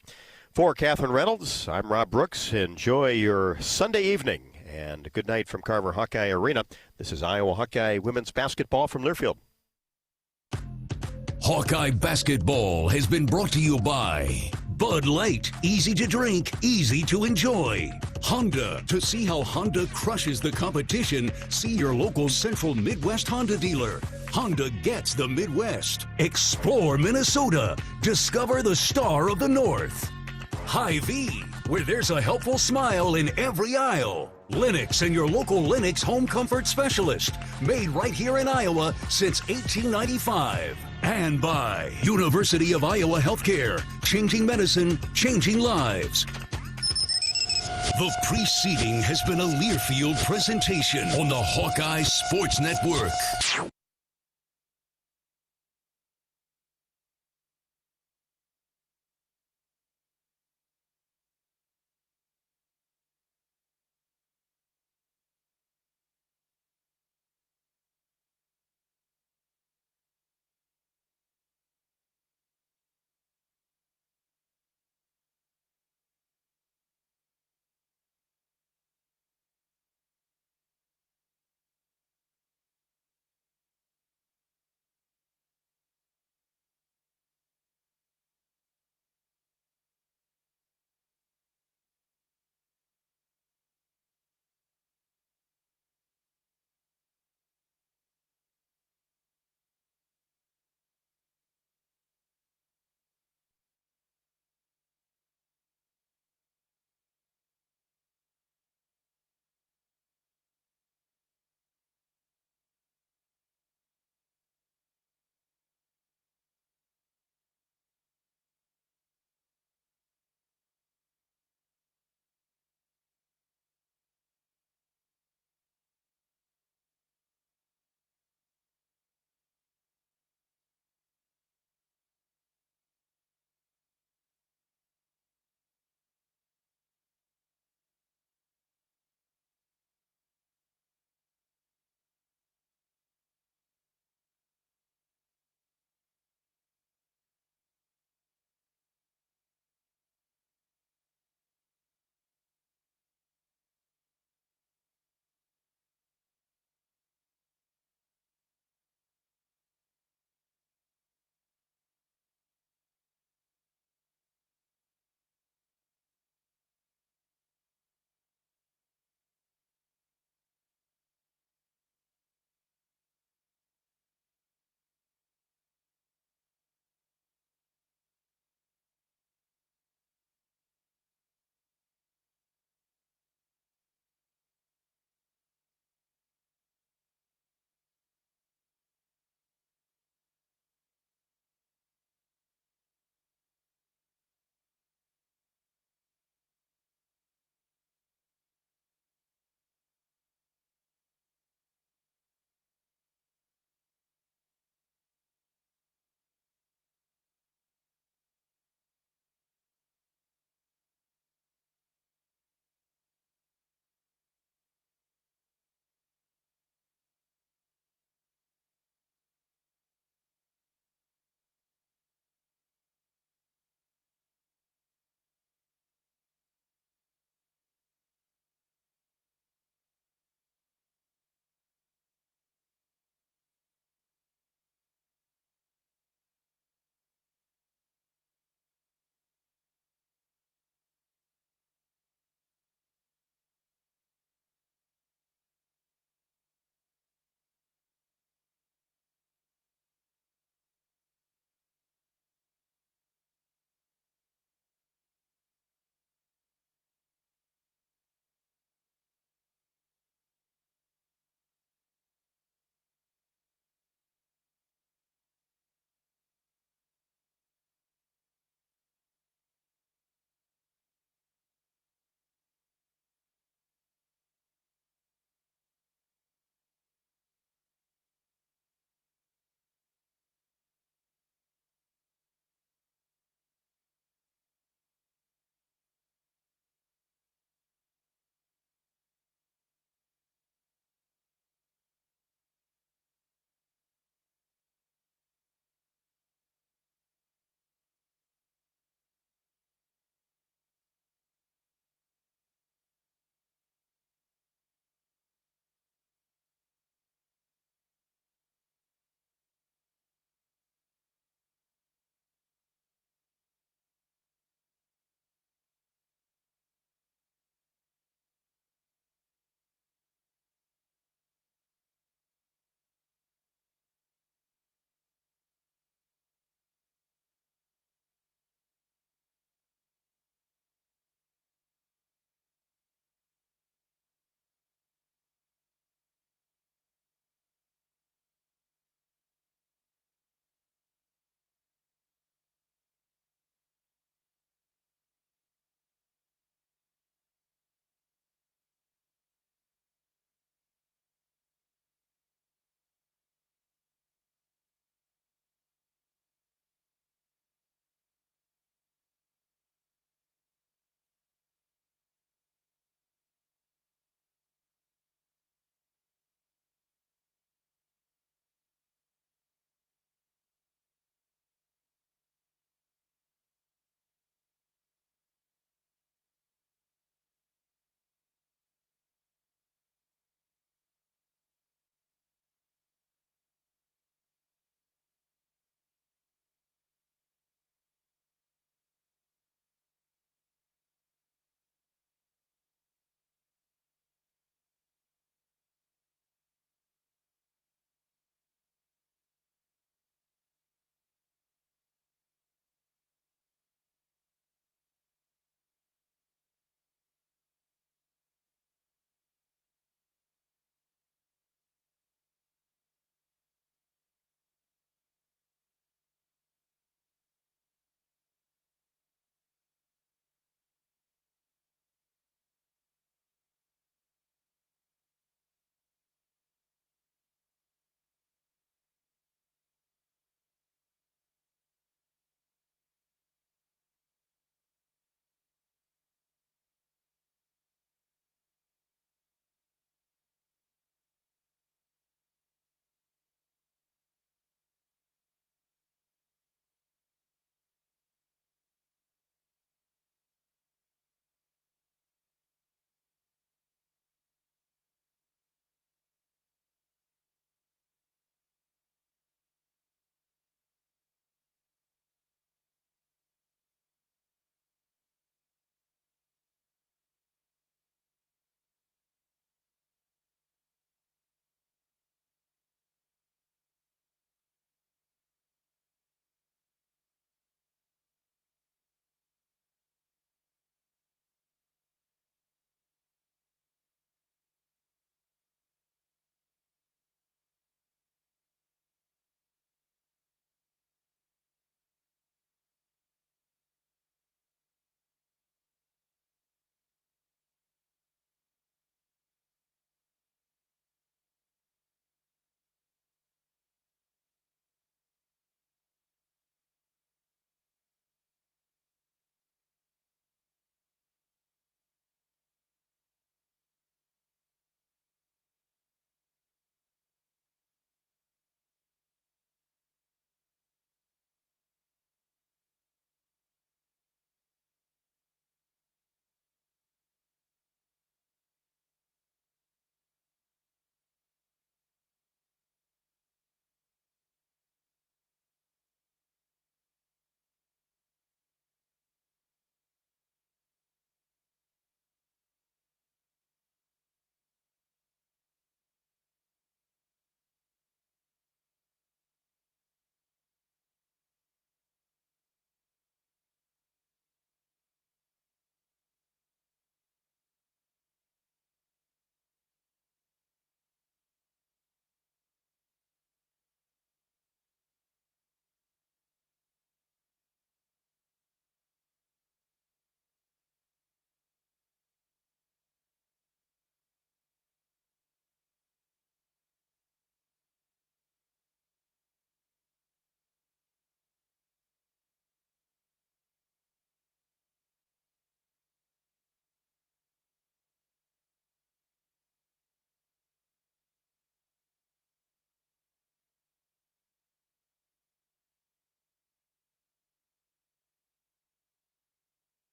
For Catherine Reynolds, I'm Rob Brooks. Enjoy your Sunday evening, and good night from Carver Hawkeye Arena. This is Iowa Hawkeye women's basketball from Learfield. Hawkeye basketball has been brought to you by Bud Light, easy to drink, easy to enjoy. Honda, to see how Honda crushes the competition, see your local Central Midwest Honda dealer. Honda gets the Midwest. Explore Minnesota. Discover the star of the North. Hy-Vee, where there's a helpful smile in every aisle. Lennox and your local Lennox home comfort specialist. Made right here in Iowa since 1895. And by University of Iowa Healthcare. Changing medicine, changing lives. The preceding has been a Learfield presentation on the Hawkeye Sports Network.